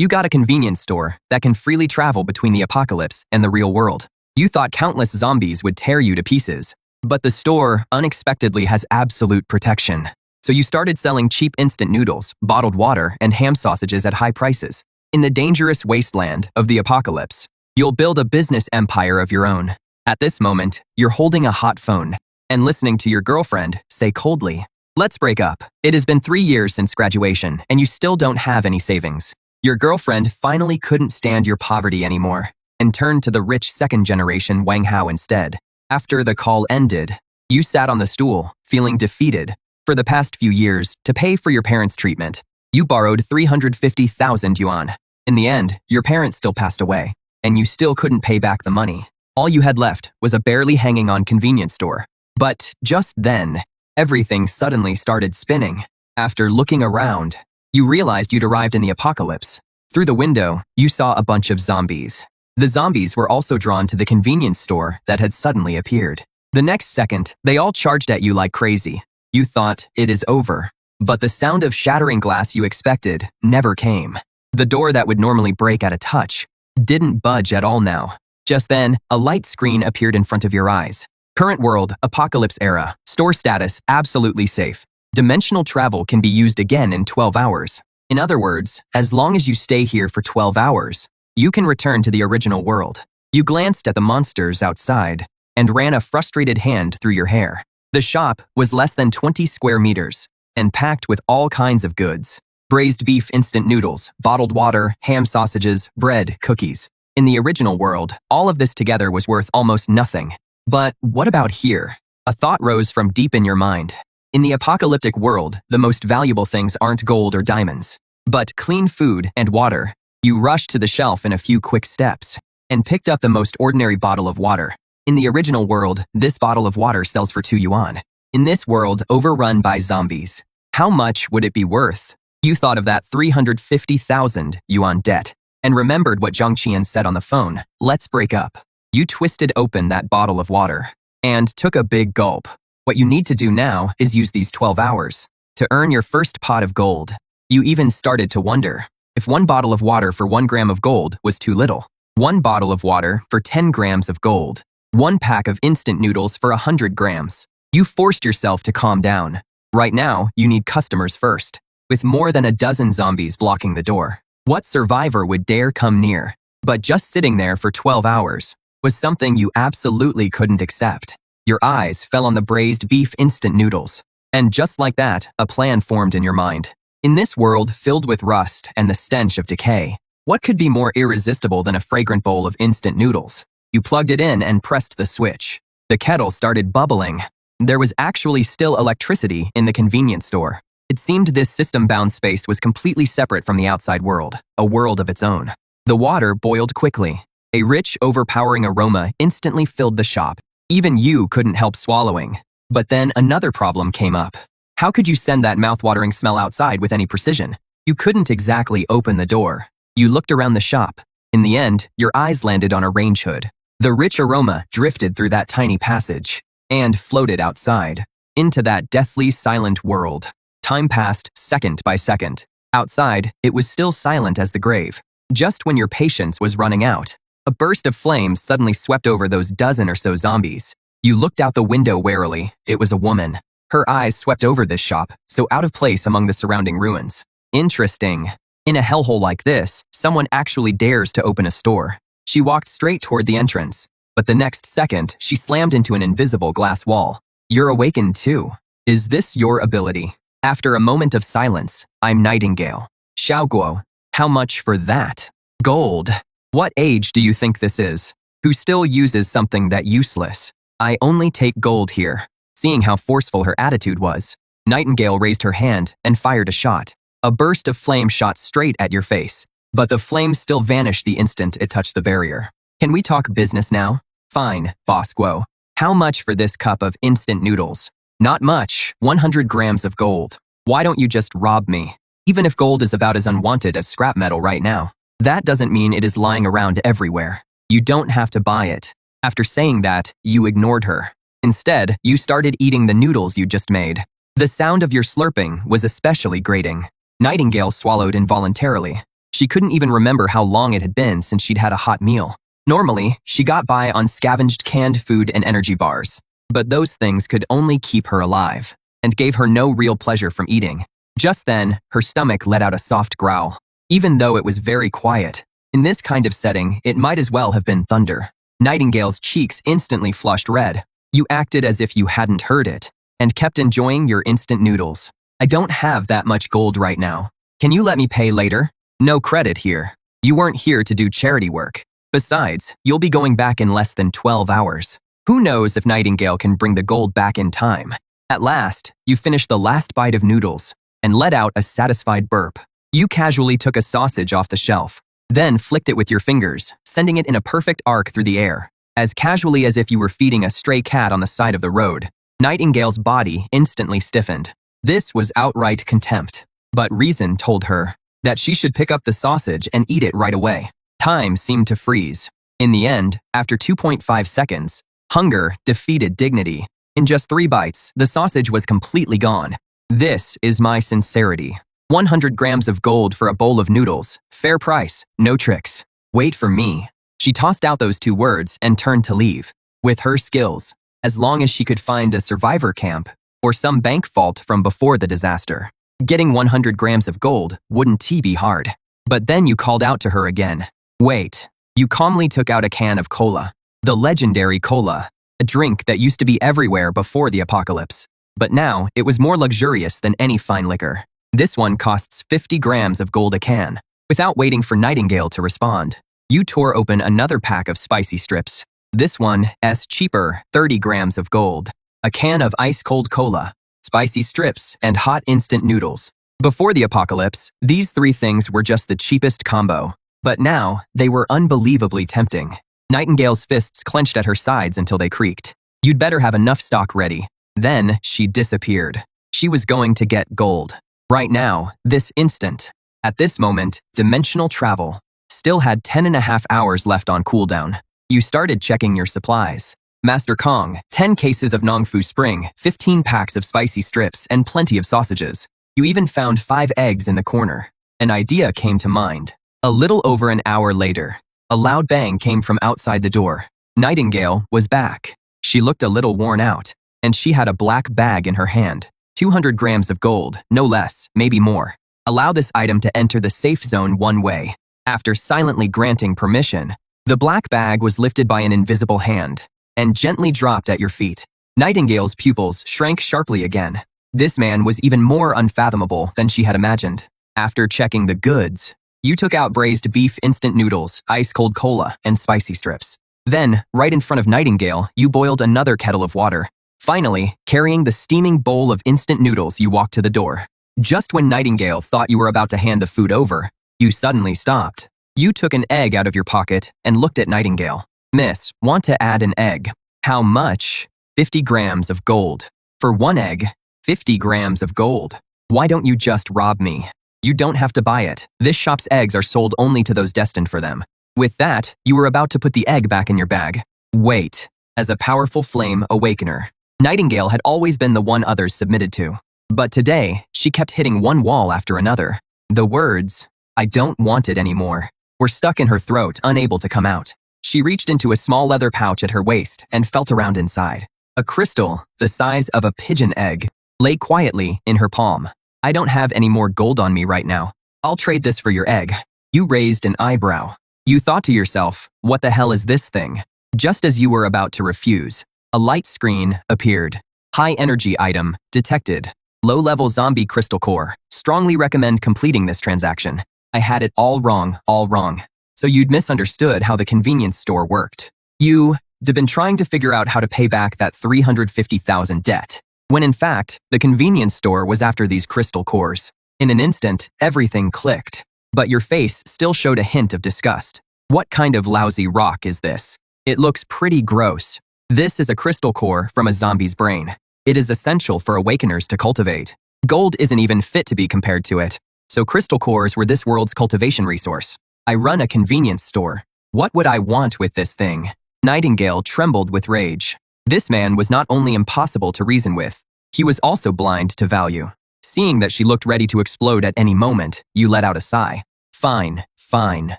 You got a convenience store that can freely travel between the apocalypse and the real world. You thought countless zombies would tear you to pieces, but the store unexpectedly has absolute protection. So you started selling cheap instant noodles, bottled water, and ham sausages at high prices. In the dangerous wasteland of the apocalypse, you'll build a business empire of your own. At this moment, you're holding a hot phone and listening to your girlfriend say coldly, "Let's break up. It has been 3 years since graduation, and you still don't have any savings." Your girlfriend finally couldn't stand your poverty anymore and turned to the rich second-generation Wang Hao instead. After the call ended, you sat on the stool, feeling defeated. For the past few years, to pay for your parents' treatment, you borrowed 350,000 yuan. In the end, your parents still passed away, and you still couldn't pay back the money. All you had left was a barely hanging on convenience store. But just then, everything suddenly started spinning. After looking around, you realized you'd arrived in the apocalypse. Through the window, you saw a bunch of zombies. The zombies were also drawn to the convenience store that had suddenly appeared. The next second, they all charged at you like crazy. You thought, it is over. But the sound of shattering glass you expected never came. The door that would normally break at a touch didn't budge at all now. Just then, a light screen appeared in front of your eyes. Current world, apocalypse era, store status, absolutely safe. Dimensional travel can be used again in 12 hours. In other words, as long as you stay here for 12 hours, you can return to the original world. You glanced at the monsters outside and ran a frustrated hand through your hair. The shop was less than 20 square meters and packed with all kinds of goods. Braised beef instant noodles, bottled water, ham sausages, bread, cookies. In the original world, all of this together was worth almost nothing. But what about here? A thought rose from deep in your mind. In the apocalyptic world, the most valuable things aren't gold or diamonds, but clean food and water. You rushed to the shelf in a few quick steps and picked up the most ordinary bottle of water. In the original world, this bottle of water sells for 2 yuan. In this world, overrun by zombies, how much would it be worth? You thought of that 350,000 yuan debt and remembered what Zhang Qian said on the phone, "Let's break up." You twisted open that bottle of water and took a big gulp. What you need to do now is use these 12 hours to earn your first pot of gold. You even started to wonder if 1 bottle of water for 1 gram of gold was too little. 1 bottle of water for 10 grams of gold. 1 pack of instant noodles for 100 grams. You forced yourself to calm down. Right now, you need customers first. With more than a dozen zombies blocking the door, what survivor would dare come near? But just sitting there for 12 hours was something you absolutely couldn't accept. Your eyes fell on the braised beef instant noodles. And just like that, a plan formed in your mind. In this world filled with rust and the stench of decay, what could be more irresistible than a fragrant bowl of instant noodles? You plugged it in and pressed the switch. The kettle started bubbling. There was actually still electricity in the convenience store. It seemed this system-bound space was completely separate from the outside world, a world of its own. The water boiled quickly. A rich, overpowering aroma instantly filled the shop. Even you couldn't help swallowing. But then another problem came up. How could you send that mouth-watering smell outside with any precision? You couldn't exactly open the door. You looked around the shop. In the end, your eyes landed on a range hood. The rich aroma drifted through that tiny passage and floated outside, into that deathly silent world. Time passed second by second. Outside, it was still silent as the grave. Just when your patience was running out, a burst of flames suddenly swept over those dozen or so zombies. You looked out the window warily. It was a woman. Her eyes swept over this shop, so out of place among the surrounding ruins. Interesting. In a hellhole like this, someone actually dares to open a store. She walked straight toward the entrance, but the next second, she slammed into an invisible glass wall. You're awakened too. Is this your ability? After a moment of silence, I'm Nightingale. Xiaoguo. How much for that? Gold. What age do you think this is? Who still uses something that useless? I only take gold here. Seeing how forceful her attitude was, Nightingale raised her hand and fired a shot. A burst of flame shot straight at your face, but the flame still vanished the instant it touched the barrier. Can we talk business now? Fine, Boss Guo. How much for this cup of instant noodles? Not much, 100 grams of gold. Why don't you just rob me? Even if gold is about as unwanted as scrap metal right now, that doesn't mean it is lying around everywhere. You don't have to buy it. After saying that, you ignored her. Instead, you started eating the noodles you just made. The sound of your slurping was especially grating. Nightingale swallowed involuntarily. She couldn't even remember how long it had been since she'd had a hot meal. Normally, she got by on scavenged canned food and energy bars, but those things could only keep her alive and gave her no real pleasure from eating. Just then, her stomach let out a soft growl, even though it was very quiet. In this kind of setting, it might as well have been thunder. Nightingale's cheeks instantly flushed red. You acted as if you hadn't heard it and kept enjoying your instant noodles. I don't have that much gold right now. Can you let me pay later? No credit here. You weren't here to do charity work. Besides, you'll be going back in less than 12 hours. Who knows if Nightingale can bring the gold back in time? At last, you finished the last bite of noodles and let out a satisfied burp. You casually took a sausage off the shelf, then flicked it with your fingers, sending it in a perfect arc through the air, as casually as if you were feeding a stray cat on the side of the road. Nightingale's body instantly stiffened. This was outright contempt, but reason told her that she should pick up the sausage and eat it right away. Time seemed to freeze. In the end, after 2.5 seconds, hunger defeated dignity. In just 3 bites, the sausage was completely gone. This is my sincerity. 100 grams of gold for a bowl of noodles. Fair price, no tricks. Wait for me. She tossed out those 2 words and turned to leave. With her skills, as long as she could find a survivor camp or some bank vault from before the disaster, getting 100 grams of gold wouldn't be hard. But then you called out to her again. Wait. You calmly took out a can of cola. The legendary cola, a drink that used to be everywhere before the apocalypse. But now, it was more luxurious than any fine liquor. This one costs 50 grams of gold a can. Without waiting for Nightingale to respond, you tore open another pack of spicy strips. This one is cheaper, 30 grams of gold. A can of ice-cold cola, spicy strips, and hot instant noodles. Before the apocalypse, these 3 things were just the cheapest combo. But now, they were unbelievably tempting. Nightingale's fists clenched at her sides until they creaked. You'd better have enough stock ready. Then, she disappeared. She was going to get gold. Right now, this instant. At this moment, dimensional travel still had 10.5 hours left on cooldown. You started checking your supplies. Master Kong, 10 cases of Nongfu Spring, 15 packs of spicy strips, and plenty of sausages. You even found 5 eggs in the corner. An idea came to mind. A little over an hour later, a loud bang came from outside the door. Nightingale was back. She looked a little worn out, and she had a black bag in her hand. 200 grams of gold, no less, maybe more. Allow this item to enter the safe zone one way. After silently granting permission, the black bag was lifted by an invisible hand and gently dropped at your feet. Nightingale's pupils shrank sharply again. This man was even more unfathomable than she had imagined. After checking the goods, you took out braised beef instant noodles, ice-cold cola, and spicy strips. Then, right in front of Nightingale, you boiled another kettle of water. Finally, carrying the steaming bowl of instant noodles, you walked to the door. Just when Nightingale thought you were about to hand the food over, you suddenly stopped. You took an egg out of your pocket and looked at Nightingale. Miss, want to add an egg? How much? 50 grams of gold. For 1 egg, 50 grams of gold. Why don't you just rob me? You don't have to buy it. This shop's eggs are sold only to those destined for them. With that, you were about to put the egg back in your bag. Wait. As a powerful flame awakener, Nightingale had always been the one others submitted to. But today, she kept hitting one wall after another. The words, "I don't want it anymore," were stuck in her throat, unable to come out. She reached into a small leather pouch at her waist and felt around inside. A crystal, the size of a pigeon egg, lay quietly in her palm. I don't have any more gold on me right now. I'll trade this for your egg. You raised an eyebrow. You thought to yourself, what the hell is this thing? Just as you were about to refuse, a light screen appeared. High energy item detected. Low-level zombie crystal core. Strongly recommend completing this transaction. I had it all wrong. So you'd misunderstood how the convenience store worked. You'd been trying to figure out how to pay back that 350,000 debt, when in fact, the convenience store was after these crystal cores. In an instant, everything clicked. But your face still showed a hint of disgust. What kind of lousy rock is this? It looks pretty gross. This is a crystal core from a zombie's brain. It is essential for awakeners to cultivate. Gold isn't even fit to be compared to it. So crystal cores were this world's cultivation resource. I run a convenience store. What would I want with this thing? Nightingale trembled with rage. This man was not only impossible to reason with, he was also blind to value. Seeing that she looked ready to explode at any moment, you let out a sigh. Fine, fine.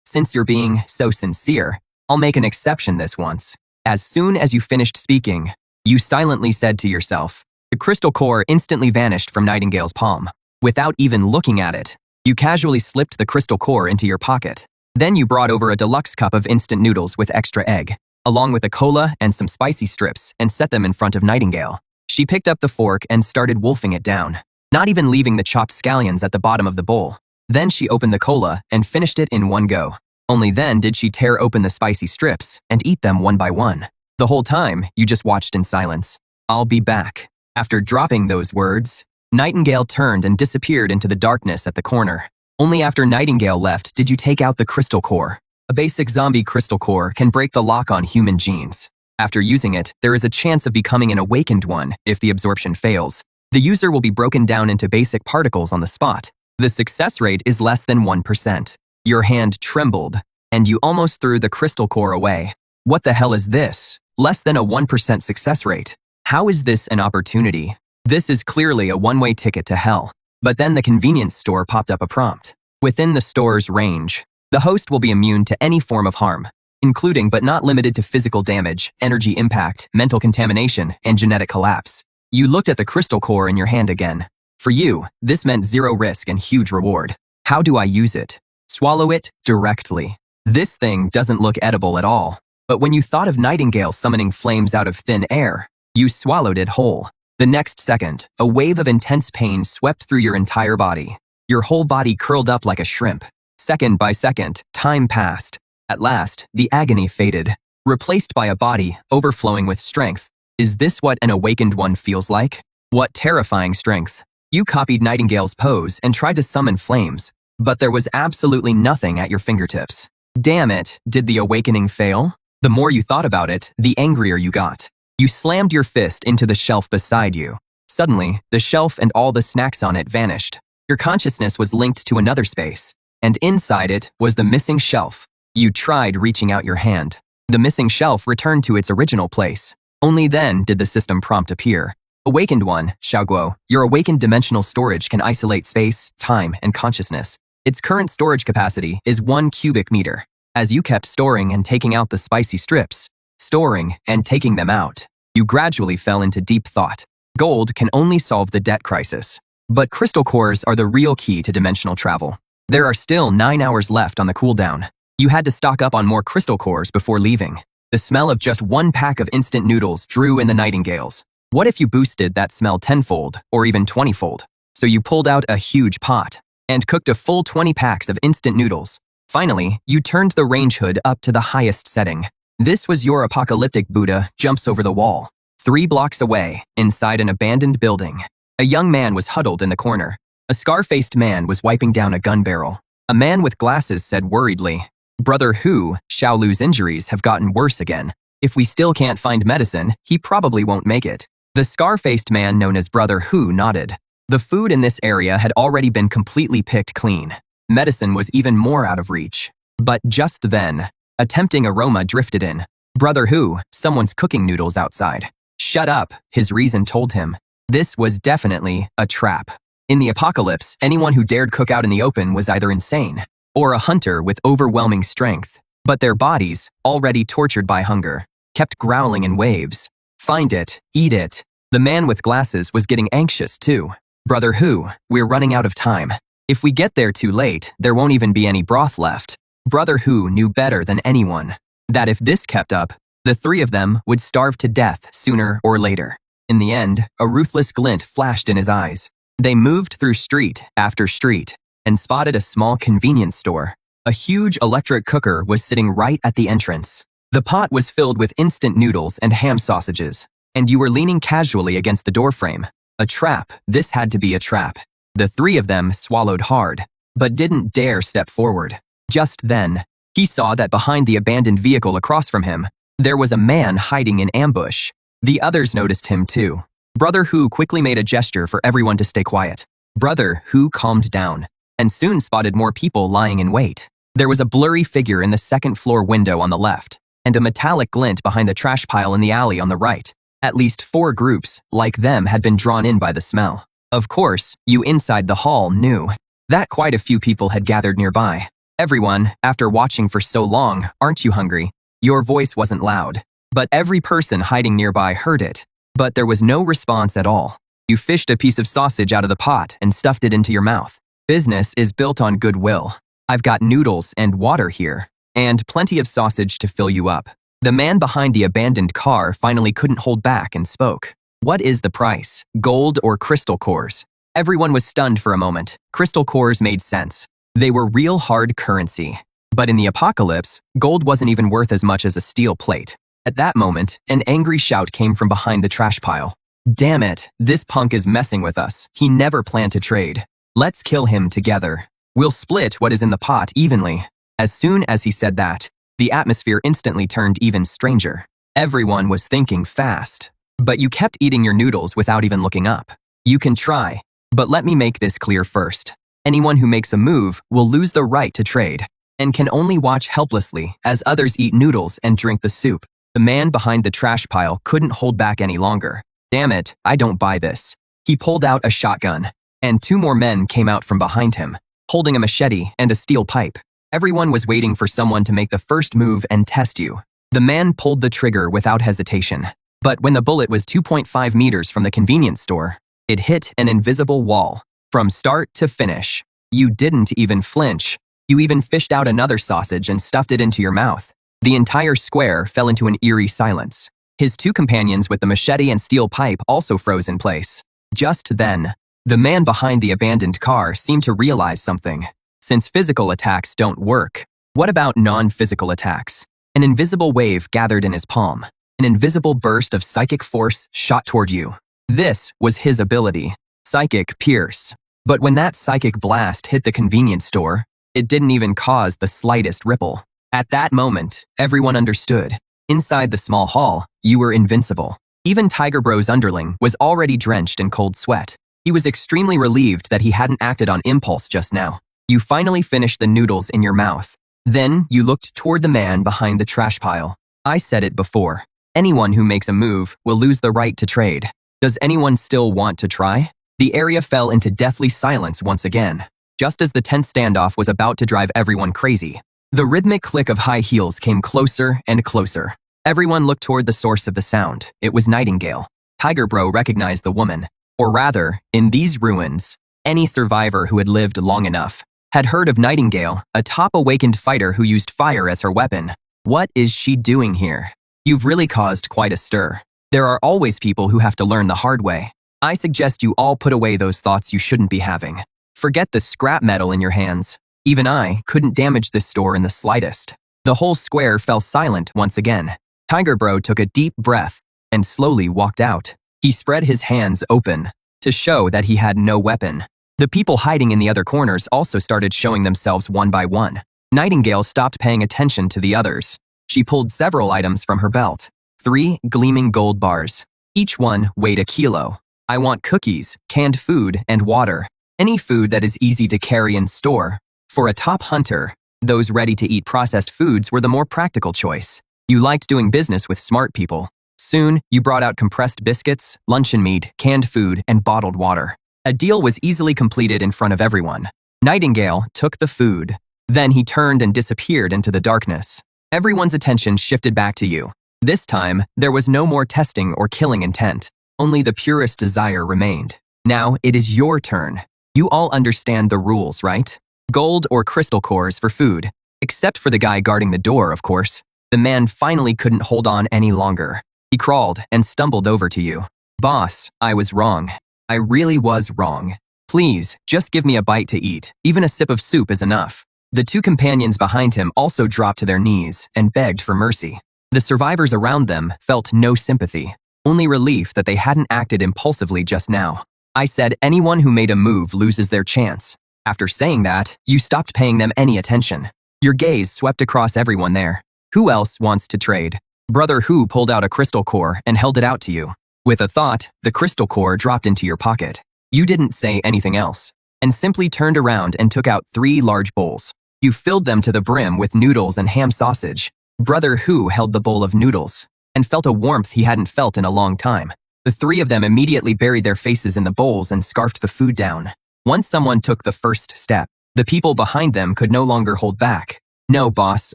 Since you're being so sincere, I'll make an exception this once. As soon as you finished speaking, you silently said to yourself. The crystal core instantly vanished from Nightingale's palm. Without even looking at it, you casually slipped the crystal core into your pocket. Then you brought over a deluxe cup of instant noodles with extra egg, along with a cola and some spicy strips, and set them in front of Nightingale. She picked up the fork and started wolfing it down, not even leaving the chopped scallions at the bottom of the bowl. Then she opened the cola and finished it in one go. Only then did she tear open the spicy strips and eat them one by one. The whole time, you just watched in silence. I'll be back. After dropping those words, Nightingale turned and disappeared into the darkness at the corner. Only after Nightingale left did you take out the crystal core. A basic zombie crystal core can break the lock on human genes. After using it, there is a chance of becoming an awakened one if the absorption fails. The user will be broken down into basic particles on the spot. The success rate is less than 1%. Your hand trembled, and you almost threw the crystal core away. What the hell is this? Less than a 1% success rate. How is this an opportunity? This is clearly a one-way ticket to hell. But then the convenience store popped up a prompt. Within the store's range, the host will be immune to any form of harm, including but not limited to physical damage, energy impact, mental contamination, and genetic collapse. You looked at the crystal core in your hand again. For you, this meant zero risk and huge reward. How do I use it? Swallow it directly. This thing doesn't look edible at all. But when you thought of Nightingale summoning flames out of thin air, you swallowed it whole. The next second, a wave of intense pain swept through your entire body. Your whole body curled up like a shrimp. Second by second, time passed. At last, the agony faded, replaced by a body overflowing with strength. Is this what an awakened one feels like? What terrifying strength. You copied Nightingale's pose and tried to summon flames, but there was absolutely nothing at your fingertips. Damn it, did the awakening fail? The more you thought about it, the angrier you got. You slammed your fist into the shelf beside you. Suddenly, the shelf and all the snacks on it vanished. Your consciousness was linked to another space, and inside it was the missing shelf. You tried reaching out your hand. The missing shelf returned to its original place. Only then did the system prompt appear. Awakened one, Xiaoguo, your awakened dimensional storage can isolate space, time, and consciousness. Its current storage capacity is 1 cubic meter. As you kept storing and taking out the spicy strips, storing and taking them out, you gradually fell into deep thought. Gold can only solve the debt crisis. But crystal cores are the real key to dimensional travel. There are still 9 hours left on the cooldown. You had to stock up on more crystal cores before leaving. The smell of just one pack of instant noodles drew in the Nightingales. What if you boosted that smell tenfold or even 20-fold? So you pulled out a huge pot and cooked a full 20 packs of instant noodles. Finally, you turned the range hood up to the highest setting. This was your apocalyptic Buddha jumps over the wall. 3 blocks away, inside an abandoned building, a young man was huddled in the corner. A scar-faced man was wiping down a gun barrel. A man with glasses said worriedly, "Brother Hu, Xiaolu's injuries have gotten worse again. If we still can't find medicine, he probably won't make it." The scar-faced man known as Brother Hu nodded. The food in this area had already been completely picked clean. Medicine was even more out of reach. But just then, a tempting aroma drifted in. "Brother Hu, someone's cooking noodles outside." "Shut up," his reason told him. This was definitely a trap. In the apocalypse, anyone who dared cook out in the open was either insane or a hunter with overwhelming strength. But their bodies, already tortured by hunger, kept growling in waves. "Find it, eat it." The man with glasses was getting anxious too. "Brother Hu, we're running out of time. If we get there too late, there won't even be any broth left." Brother Hu knew better than anyone that if this kept up, the 3 of them would starve to death sooner or later. In the end, a ruthless glint flashed in his eyes. They moved through street after street and spotted a small convenience store. A huge electric cooker was sitting right at the entrance. The pot was filled with instant noodles and ham sausages, and you were leaning casually against the doorframe. A trap, this had to be a trap. The 3 of them swallowed hard, but didn't dare step forward. Just then, he saw that behind the abandoned vehicle across from him, there was a man hiding in ambush. The others noticed him too. Brother Hu quickly made a gesture for everyone to stay quiet. Brother Hu calmed down, and soon spotted more people lying in wait. There was a blurry figure in the second-floor window on the left, and a metallic glint behind the trash pile in the alley on the right. At least 4 groups, like them, had been drawn in by the smell. Of course, you inside the hall knew. that quite a few people had gathered nearby. Everyone, after watching for so long, aren't you hungry? Your voice wasn't loud, but every person hiding nearby heard it. But there was no response at all. You fished a piece of sausage out of the pot and stuffed it into your mouth. Business is built on goodwill. I've got noodles and water here, and plenty of sausage to fill you up. The man behind the abandoned car finally couldn't hold back and spoke. What is the price? Gold or crystal cores? Everyone was stunned for a moment. Crystal cores made sense. They were real hard currency. But in the apocalypse, gold wasn't even worth as much as a steel plate. At that moment, an angry shout came from behind the trash pile. Damn it, this punk is messing with us. He never planned to trade. Let's kill him together. We'll split what is in the pot evenly. As soon as he said that, the atmosphere instantly turned even stranger. Everyone was thinking fast. But you kept eating your noodles without even looking up. You can try, but let me make this clear first. Anyone who makes a move will lose the right to trade, and can only watch helplessly as others eat noodles and drink the soup. The man behind the trash pile couldn't hold back any longer. Damn it, I don't buy this. He pulled out a shotgun, and 2 more men came out from behind him, holding a machete and a steel pipe. Everyone was waiting for someone to make the first move and test you. The man pulled the trigger without hesitation. But when the bullet was 2.5 meters from the convenience store, it hit an invisible wall. From start to finish, you didn't even flinch. You even fished out another sausage and stuffed it into your mouth. The entire square fell into an eerie silence. His 2 companions with the machete and steel pipe also froze in place. Just then, the man behind the abandoned car seemed to realize something. Since physical attacks don't work, what about non-physical attacks? An invisible wave gathered in his palm. An invisible burst of psychic force shot toward you. This was his ability. Psychic Pierce. But when that psychic blast hit the convenience store, it didn't even cause the slightest ripple. At that moment, everyone understood. Inside the small hall, you were invincible. Even Tiger Bro's underling was already drenched in cold sweat. He was extremely relieved that he hadn't acted on impulse just now. You finally finished the noodles in your mouth. Then you looked toward the man behind the trash pile. I said it before. Anyone who makes a move will lose the right to trade. Does anyone still want to try? The area fell into deathly silence once again, just as the tense standoff was about to drive everyone crazy. The rhythmic click of high heels came closer and closer. Everyone looked toward the source of the sound. It was Nightingale. Tiger Bro recognized the woman. Or rather, in these ruins, any survivor who had lived long enough had heard of Nightingale, a top-awakened fighter who used fire as her weapon. What is she doing here? You've really caused quite a stir. There are always people who have to learn the hard way. I suggest you all put away those thoughts you shouldn't be having. Forget the scrap metal in your hands. Even I couldn't damage this store in the slightest. The whole square fell silent once again. Tiger Bro took a deep breath and slowly walked out. He spread his hands open to show that he had no weapon. The people hiding in the other corners also started showing themselves one by one. Nightingale stopped paying attention to the others. She pulled several items from her belt. 3 gleaming gold bars. Each one weighed a kilo. I want cookies, canned food, and water. Any food that is easy to carry and store. For a top hunter, those ready-to-eat processed foods were the more practical choice. You liked doing business with smart people. Soon, you brought out compressed biscuits, luncheon meat, canned food, and bottled water. A deal was easily completed in front of everyone. Nightingale took the food. Then he turned and disappeared into the darkness. Everyone's attention shifted back to you. This time, there was no more testing or killing intent. Only the purest desire remained. Now, it is your turn. You all understand the rules, right? Gold or crystal cores for food. Except for the guy guarding the door, of course. The man finally couldn't hold on any longer. He crawled and stumbled over to you. Boss, I was wrong. I really was wrong. Please, just give me a bite to eat. Even a sip of soup is enough. The 2 companions behind him also dropped to their knees and begged for mercy. The survivors around them felt no sympathy, only relief that they hadn't acted impulsively just now. I said anyone who made a move loses their chance. After saying that, you stopped paying them any attention. Your gaze swept across everyone there. Who else wants to trade? Brother Who pulled out a crystal core and held it out to you. With a thought, the crystal core dropped into your pocket. You didn't say anything else, and simply turned around and took out 3 large bowls. You filled them to the brim with noodles and ham sausage. Brother Who held the bowl of noodles and felt a warmth he hadn't felt in a long time. The 3 of them immediately buried their faces in the bowls and scarfed the food down. Once someone took the first step, the people behind them could no longer hold back. No, boss,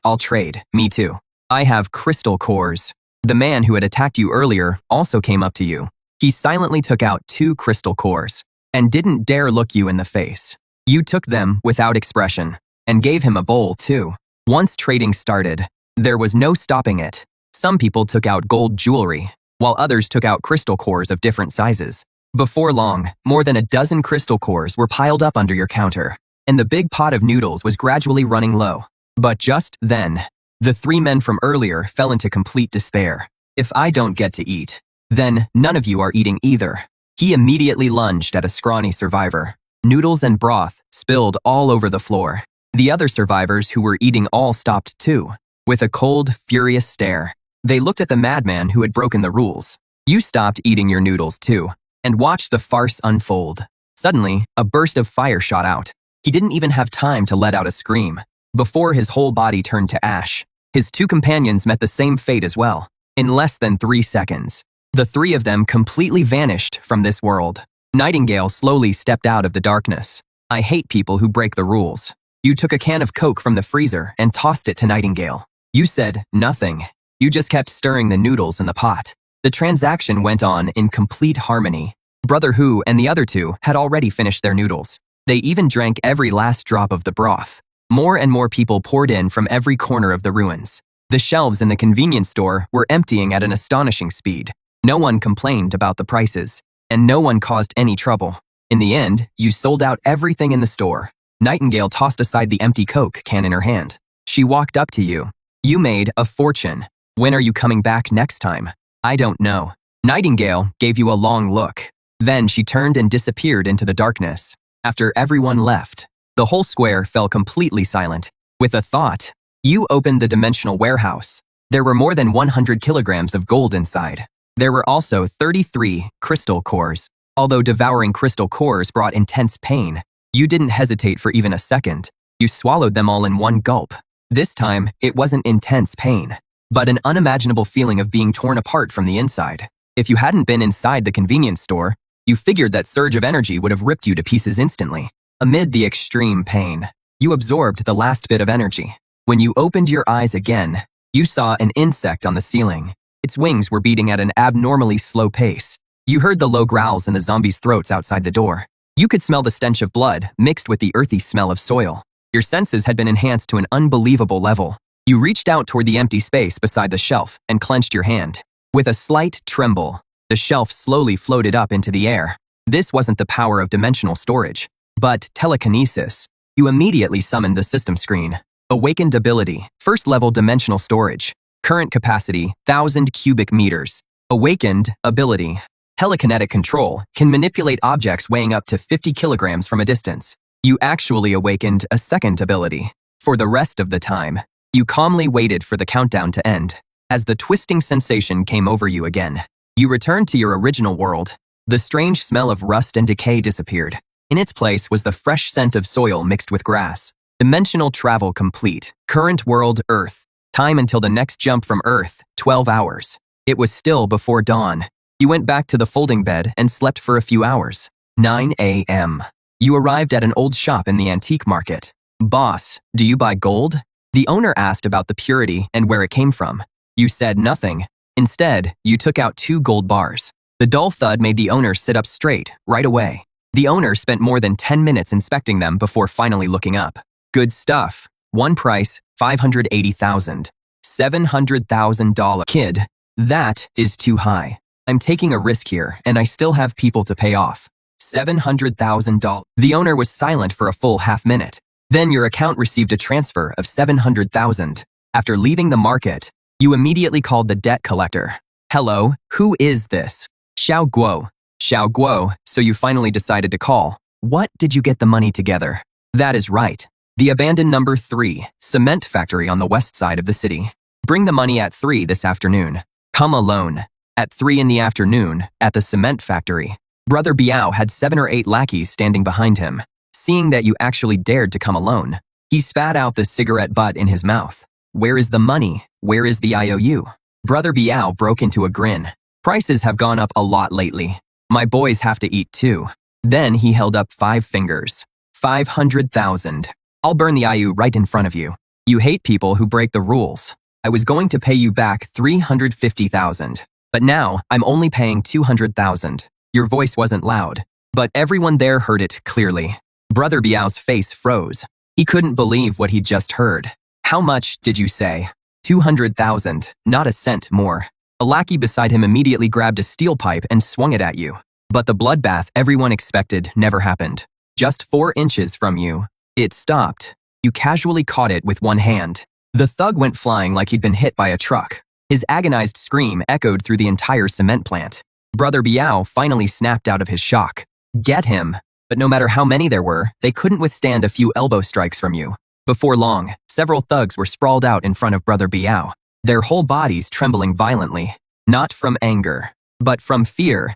I'll trade. Me too. I have crystal cores. The man who had attacked you earlier also came up to you. He silently took out 2 crystal cores and didn't dare look you in the face. You took them without expression and gave him a bowl too. Once trading started, there was no stopping it. Some people took out gold jewelry, while others took out crystal cores of different sizes. Before long, more than a dozen crystal cores were piled up under your counter, and the big pot of noodles was gradually running low. But just then, the 3 men from earlier fell into complete despair. If I don't get to eat, then none of you are eating either. He immediately lunged at a scrawny survivor. Noodles and broth spilled all over the floor. The other survivors who were eating all stopped too. With a cold, furious stare, they looked at the madman who had broken the rules. You stopped eating your noodles too, and watched the farce unfold. Suddenly, a burst of fire shot out. He didn't even have time to let out a scream. Before his whole body turned to ash, his 2 companions met the same fate as well. In less than 3 seconds, the 3 of them completely vanished from this world. Nightingale slowly stepped out of the darkness. I hate people who break the rules. You took a can of Coke from the freezer and tossed it to Nightingale. You said nothing. You just kept stirring the noodles in the pot. The transaction went on in complete harmony. Brother Hu and the other 2 had already finished their noodles. They even drank every last drop of the broth. More and more people poured in from every corner of the ruins. The shelves in the convenience store were emptying at an astonishing speed. No one complained about the prices, and no one caused any trouble. In the end, you sold out everything in the store. Nightingale tossed aside the empty Coke can in her hand. She walked up to you. You made a fortune. When are you coming back next time? I don't know. Nightingale gave you a long look. Then she turned and disappeared into the darkness. After everyone left, the whole square fell completely silent. With a thought, you opened the dimensional warehouse. There were more than 100 kilograms of gold inside. There were also 33 crystal cores. Although devouring crystal cores brought intense pain, you didn't hesitate for even a second. You swallowed them all in one gulp. This time, it wasn't intense pain, but an unimaginable feeling of being torn apart from the inside. If you hadn't been inside the convenience store, you figured that surge of energy would have ripped you to pieces instantly. Amid the extreme pain, you absorbed the last bit of energy. When you opened your eyes again, you saw an insect on the ceiling. Its wings were beating at an abnormally slow pace. You heard the low growls in the zombies' throats outside the door. You could smell the stench of blood mixed with the earthy smell of soil. Your senses had been enhanced to an unbelievable level. You reached out toward the empty space beside the shelf and clenched your hand. With a slight tremble, the shelf slowly floated up into the air. This wasn't the power of dimensional storage, but telekinesis. You immediately summoned the system screen. Awakened ability, first level dimensional storage. Current capacity, 1,000 cubic meters. Awakened ability, telekinetic control, can manipulate objects weighing up to 50 kilograms from a distance. You actually awakened a second ability. For the rest of the time, you calmly waited for the countdown to end. As the twisting sensation came over you again, you returned to your original world. The strange smell of rust and decay disappeared. In its place was the fresh scent of soil mixed with grass. Dimensional travel complete. Current world Earth. Time until the next jump from Earth, 12 hours. It was still before dawn. You went back to the folding bed and slept for a few hours. 9 a.m. You arrived at an old shop in the antique market. Boss, do you buy gold? The owner asked about the purity and where it came from. You said nothing. Instead, you took out 2 gold bars. The dull thud made the owner sit up straight, right away. The owner spent more than 10 minutes inspecting them before finally looking up. Good stuff. One price, $580,000. $700,000. Kid, that is too high. I'm taking a risk here, and I still have people to pay off. $700,000. The owner was silent for a full half-minute. Then your account received a transfer of $700,000. After leaving the market, you immediately called the debt collector. Hello, who is this? Xiao Guo. Xiao Guo, so you finally decided to call. What did you get the money together? That is right. The abandoned number 3 cement factory on the west side of the city. Bring the money at 3 this afternoon. Come alone. At 3 in the afternoon, at the cement factory. Brother Biao had 7 or 8 lackeys standing behind him. Seeing that you actually dared to come alone, he spat out the cigarette butt in his mouth. Where is the money? Where is the IOU? Brother Biao broke into a grin. Prices have gone up a lot lately. My boys have to eat too. Then he held up 5 fingers. 500,000. I'll burn the IU right in front of you. You hate people who break the rules. I was going to pay you back 350,000. But now, I'm only paying 200,000. Your voice wasn't loud, but everyone there heard it clearly. Brother Biao's face froze. He couldn't believe what he'd just heard. How much did you say? 200,000, not a cent more. A lackey beside him immediately grabbed a steel pipe and swung it at you. But the bloodbath everyone expected never happened. Just 4 inches from you. It stopped. You casually caught it with one hand. The thug went flying like he'd been hit by a truck. His agonized scream echoed through the entire cement plant. Brother Biao finally snapped out of his shock. Get him! But no matter how many there were, they couldn't withstand a few elbow strikes from you. Before long, several thugs were sprawled out in front of Brother Biao, their whole bodies trembling violently. Not from anger, but from fear.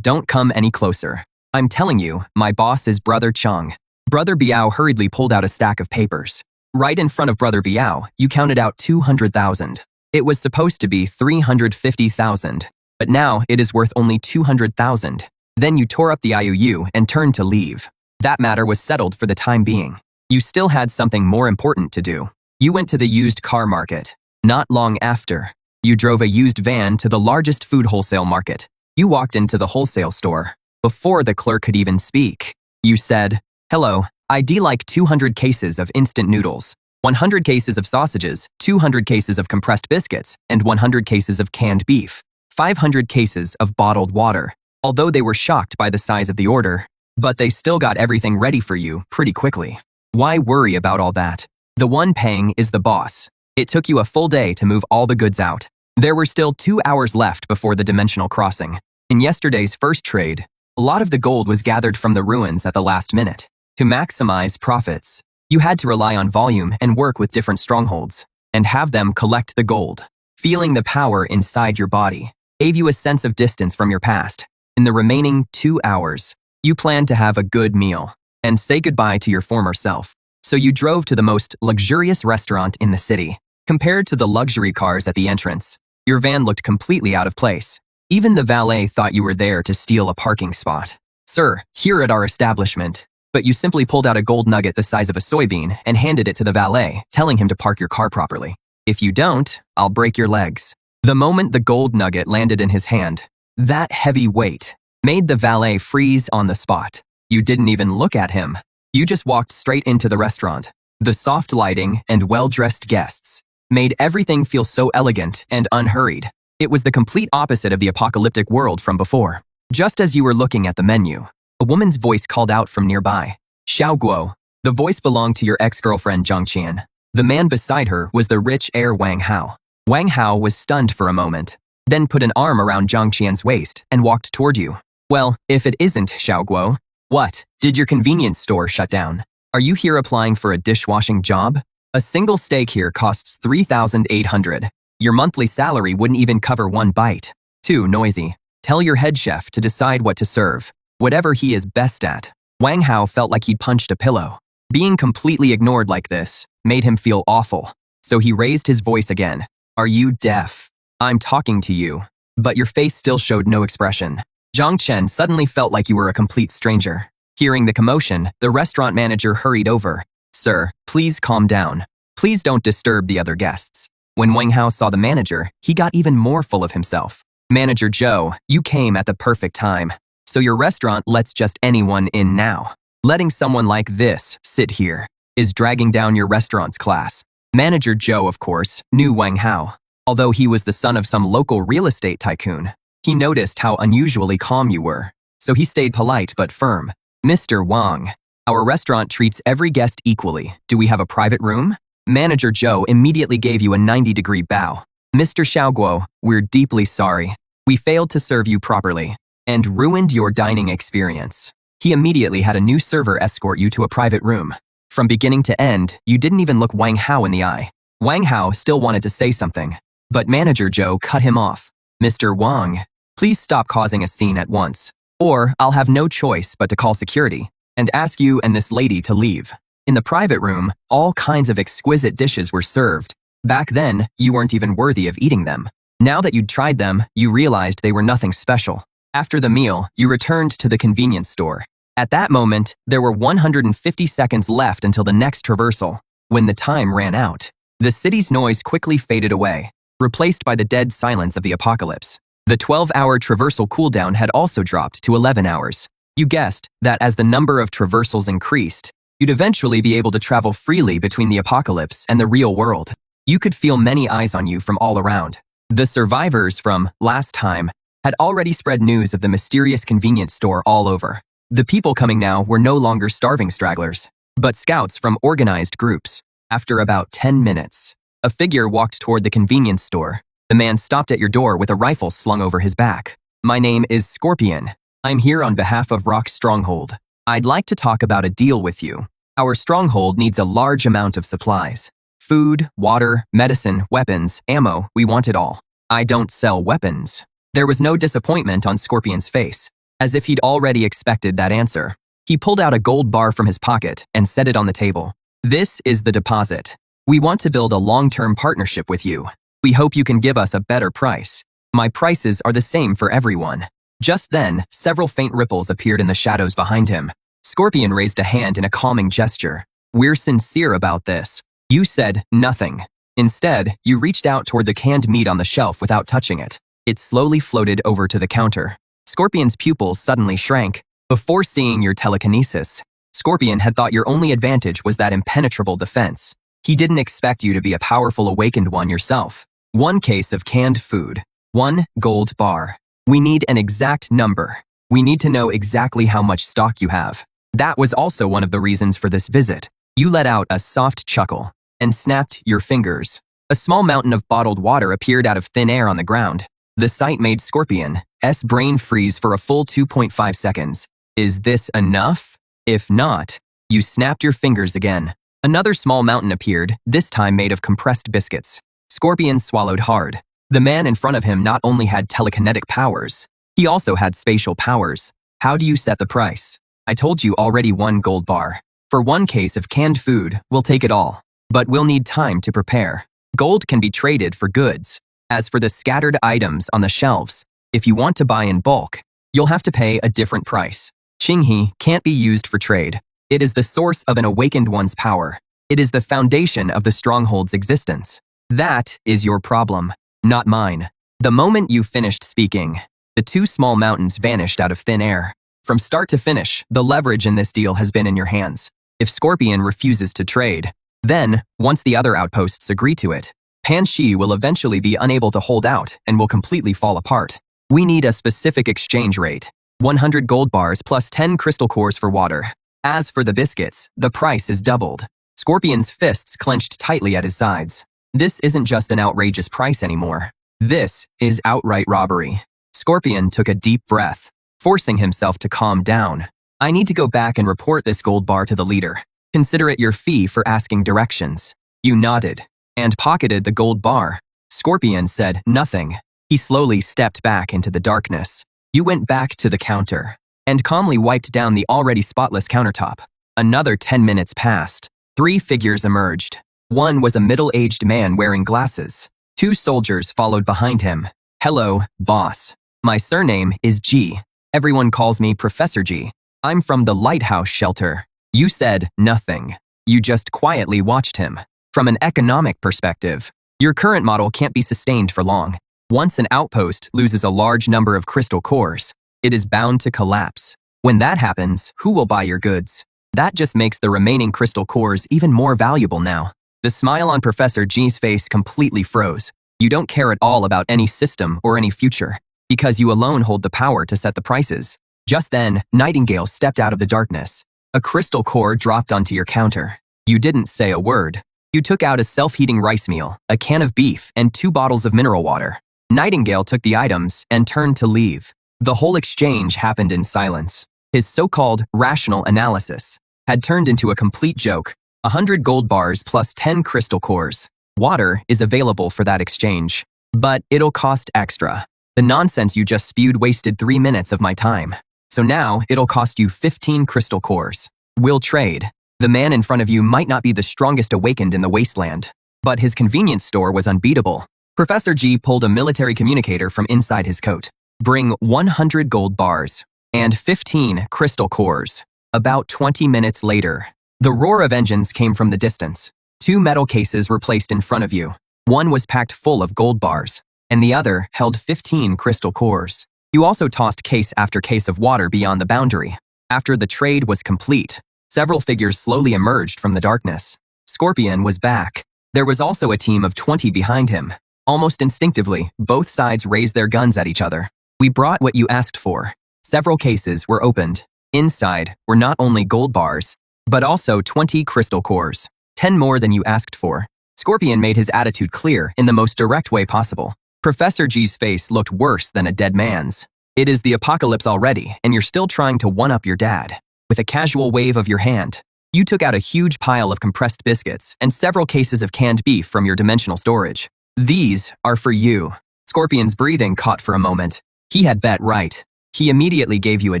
Don't come any closer. I'm telling you, my boss is Brother Chang. Brother Biao hurriedly pulled out a stack of papers. Right in front of Brother Biao, you counted out 200,000. It was supposed to be 350,000, but now it is worth only 200,000. Then you tore up the IOU and turned to leave. That matter was settled for the time being. You still had something more important to do. You went to the used car market. Not long after, you drove a used van to the largest food wholesale market. You walked into the wholesale store. Before the clerk could even speak, you said, "Hello, I'd like 200 cases of instant noodles, 100 cases of sausages, 200 cases of compressed biscuits, and 100 cases of canned beef, 500 cases of bottled water." Although they were shocked by the size of the order, but they still got everything ready for you pretty quickly. Why worry about all that? The one paying is the boss. It took you a full day to move all the goods out. There were still 2 hours left before the dimensional crossing. In yesterday's first trade, a lot of the gold was gathered from the ruins at the last minute. To maximize profits, you had to rely on volume and work with different strongholds, and have them collect the gold. Feeling the power inside your body gave you a sense of distance from your past. In the remaining 2 hours, you planned to have a good meal and say goodbye to your former self. So you drove to the most luxurious restaurant in the city. Compared to the luxury cars at the entrance, your van looked completely out of place. Even the valet thought you were there to steal a parking spot. "Sir, here at our establishment." But you simply pulled out a gold nugget the size of a soybean and handed it to the valet, telling him to park your car properly. "If you don't, I'll break your legs." The moment the gold nugget landed in his hand, that heavy weight made the valet freeze on the spot. You didn't even look at him. You just walked straight into the restaurant. The soft lighting and well-dressed guests made everything feel so elegant and unhurried. It was the complete opposite of the apocalyptic world from before. Just as you were looking at the menu, a woman's voice called out from nearby. "Xiao Guo." The voice belonged to your ex-girlfriend Zhang Qian. The man beside her was the rich heir Wang Hao. Wang Hao was stunned for a moment, then put an arm around Zhang Qian's waist and walked toward you. "Well, if it isn't Xiao Guo, what? Did your convenience store shut down? Are you here applying for a dishwashing job? A single steak here costs 3,800. Your monthly salary wouldn't even cover one bite. Too noisy. Tell your head chef to decide what to serve, whatever he is best at." Wang Hao felt like he'd punched a pillow. Being completely ignored like this made him feel awful. So he raised his voice again. "Are you deaf? I'm talking to you." But your face still showed no expression. Zhang Chen suddenly felt like you were a complete stranger. Hearing the commotion, the restaurant manager hurried over. "Sir, please calm down. Please don't disturb the other guests." When Wang Hao saw the manager, he got even more full of himself. "Manager Zhou, you came at the perfect time. So your restaurant lets just anyone in now. Letting someone like this sit here is dragging down your restaurant's class." Manager Zhou, of course, knew Wang Hao. Although he was the son of some local real estate tycoon, he noticed how unusually calm you were. So he stayed polite but firm. "Mr. Wang, our restaurant treats every guest equally. Do we have a private room?" Manager Zhou immediately gave you a 90-degree bow. "Mr. Xiaoguo, we're deeply sorry. We failed to serve you properly and ruined your dining experience." He immediately had a new server escort you to a private room. From beginning to end, you didn't even look Wang Hao in the eye. Wang Hao still wanted to say something, but Manager Zhou cut him off. "Mr. Wang, please stop causing a scene at once, or I'll have no choice but to call security and ask you and this lady to leave." In the private room, all kinds of exquisite dishes were served. Back then, you weren't even worthy of eating them. Now that you'd tried them, you realized they were nothing special. After the meal, you returned to the convenience store. At that moment, there were 150 seconds left until the next traversal. When the time ran out, the city's noise quickly faded away, replaced by the dead silence of the apocalypse. The 12-hour traversal cooldown had also dropped to 11 hours. You guessed that as the number of traversals increased, you'd eventually be able to travel freely between the apocalypse and the real world. You could feel many eyes on you from all around. The survivors from last time had already spread news of the mysterious convenience store all over. The people coming now were no longer starving stragglers, but scouts from organized groups. After about 10 minutes, a figure walked toward the convenience store. The man stopped at your door with a rifle slung over his back. "My name is Scorpion. I'm here on behalf of Rock's Stronghold. I'd like to talk about a deal with you. Our stronghold needs a large amount of supplies. Food, water, medicine, weapons, ammo, we want it all. I don't sell weapons." There was no disappointment on Scorpion's face, as if he'd already expected that answer. He pulled out a gold bar from his pocket and set it on the table. "This is the deposit. We want to build a long-term partnership with you. We hope you can give us a better price. My prices are the same for everyone." Just then, several faint ripples appeared in the shadows behind him. Scorpion raised a hand in a calming gesture. "We're sincere about this." You said nothing. Instead, you reached out toward the canned meat on the shelf without touching it. It slowly floated over to the counter. Scorpion's pupils suddenly shrank. Before seeing your telekinesis, Scorpion had thought your only advantage was that impenetrable defense. He didn't expect you to be a powerful awakened one yourself. 1 case of canned food. 1 gold bar. We need an exact number. We need to know exactly how much stock you have. That was also one of the reasons for this visit. You let out a soft chuckle and snapped your fingers. A small mountain of bottled water appeared out of thin air on the ground. The sight made Scorpion's brain freeze for a full 2.5 seconds. Is this enough? If not, you snapped your fingers again. Another small mountain appeared, this time made of compressed biscuits. Scorpion swallowed hard. The man in front of him not only had telekinetic powers, he also had spatial powers. "How do you set the price?" "I told you already, 1 gold bar. For 1 case of canned food, we'll take it all. But we'll need time to prepare. Gold can be traded for goods. As for the scattered items on the shelves, if you want to buy in bulk, you'll have to pay a different price. Qinghe can't be used for trade. It is the source of an awakened one's power. It is the foundation of the stronghold's existence. That is your problem, not mine." The moment you finished speaking, the 2 small mountains vanished out of thin air. From start to finish, the leverage in this deal has been in your hands. If Scorpion refuses to trade, then, once the other outposts agree to it, Panshi will eventually be unable to hold out and will completely fall apart. We need a specific exchange rate. 100 gold bars plus 10 crystal cores for water. As for the biscuits, the price is doubled. Scorpion's fists clenched tightly at his sides. This isn't just an outrageous price anymore. This is outright robbery. Scorpion took a deep breath, forcing himself to calm down. "I need to go back and report this gold bar to the leader. Consider it your fee for asking directions." You nodded and pocketed the gold bar. Scorpion said nothing. He slowly stepped back into the darkness. You went back to the counter and calmly wiped down the already spotless countertop. Another 10 minutes passed. 3 figures emerged. One was a middle-aged man wearing glasses. 2 soldiers followed behind him. "Hello, boss. My surname is G. Everyone calls me Professor G. I'm from the lighthouse shelter." You said nothing. You just quietly watched him. From an economic perspective, your current model can't be sustained for long. Once an outpost loses a large number of crystal cores, it is bound to collapse. When that happens, who will buy your goods? That just makes the remaining crystal cores even more valuable now. The smile on Professor G's face completely froze. You don't care at all about any system or any future, because you alone hold the power to set the prices. Just then, Nightingale stepped out of the darkness. A crystal core dropped onto your counter. You didn't say a word. You took out a self-heating rice meal, a can of beef, and 2 bottles of mineral water. Nightingale took the items and turned to leave. The whole exchange happened in silence. His so-called rational analysis had turned into a complete joke. 100 gold bars plus 10 crystal cores. Water is available for that exchange, but it'll cost extra. The nonsense you just spewed wasted 3 minutes of my time. So now it'll cost you 15 crystal cores. We'll trade. The man in front of you might not be the strongest awakened in the wasteland, but his convenience store was unbeatable. Professor G pulled a military communicator from inside his coat. Bring 100 gold bars and 15 crystal cores. About 20 minutes later, the roar of engines came from the distance. 2 metal cases were placed in front of you. One was packed full of gold bars, and the other held 15 crystal cores. You also tossed case after case of water beyond the boundary. After the trade was complete, several figures slowly emerged from the darkness. Scorpion was back. There was also a team of 20 behind him. Almost instinctively, both sides raised their guns at each other. We brought what you asked for. Several cases were opened. Inside were not only gold bars, but also 20 crystal cores, 10 more than you asked for. Scorpion made his attitude clear in the most direct way possible. Professor G's face looked worse than a dead man's. It is the apocalypse already, and you're still trying to one-up your dad. With a casual wave of your hand, you took out a huge pile of compressed biscuits and several cases of canned beef from your dimensional storage. These are for you. Scorpion's breathing caught for a moment. He had bet right. He immediately gave you a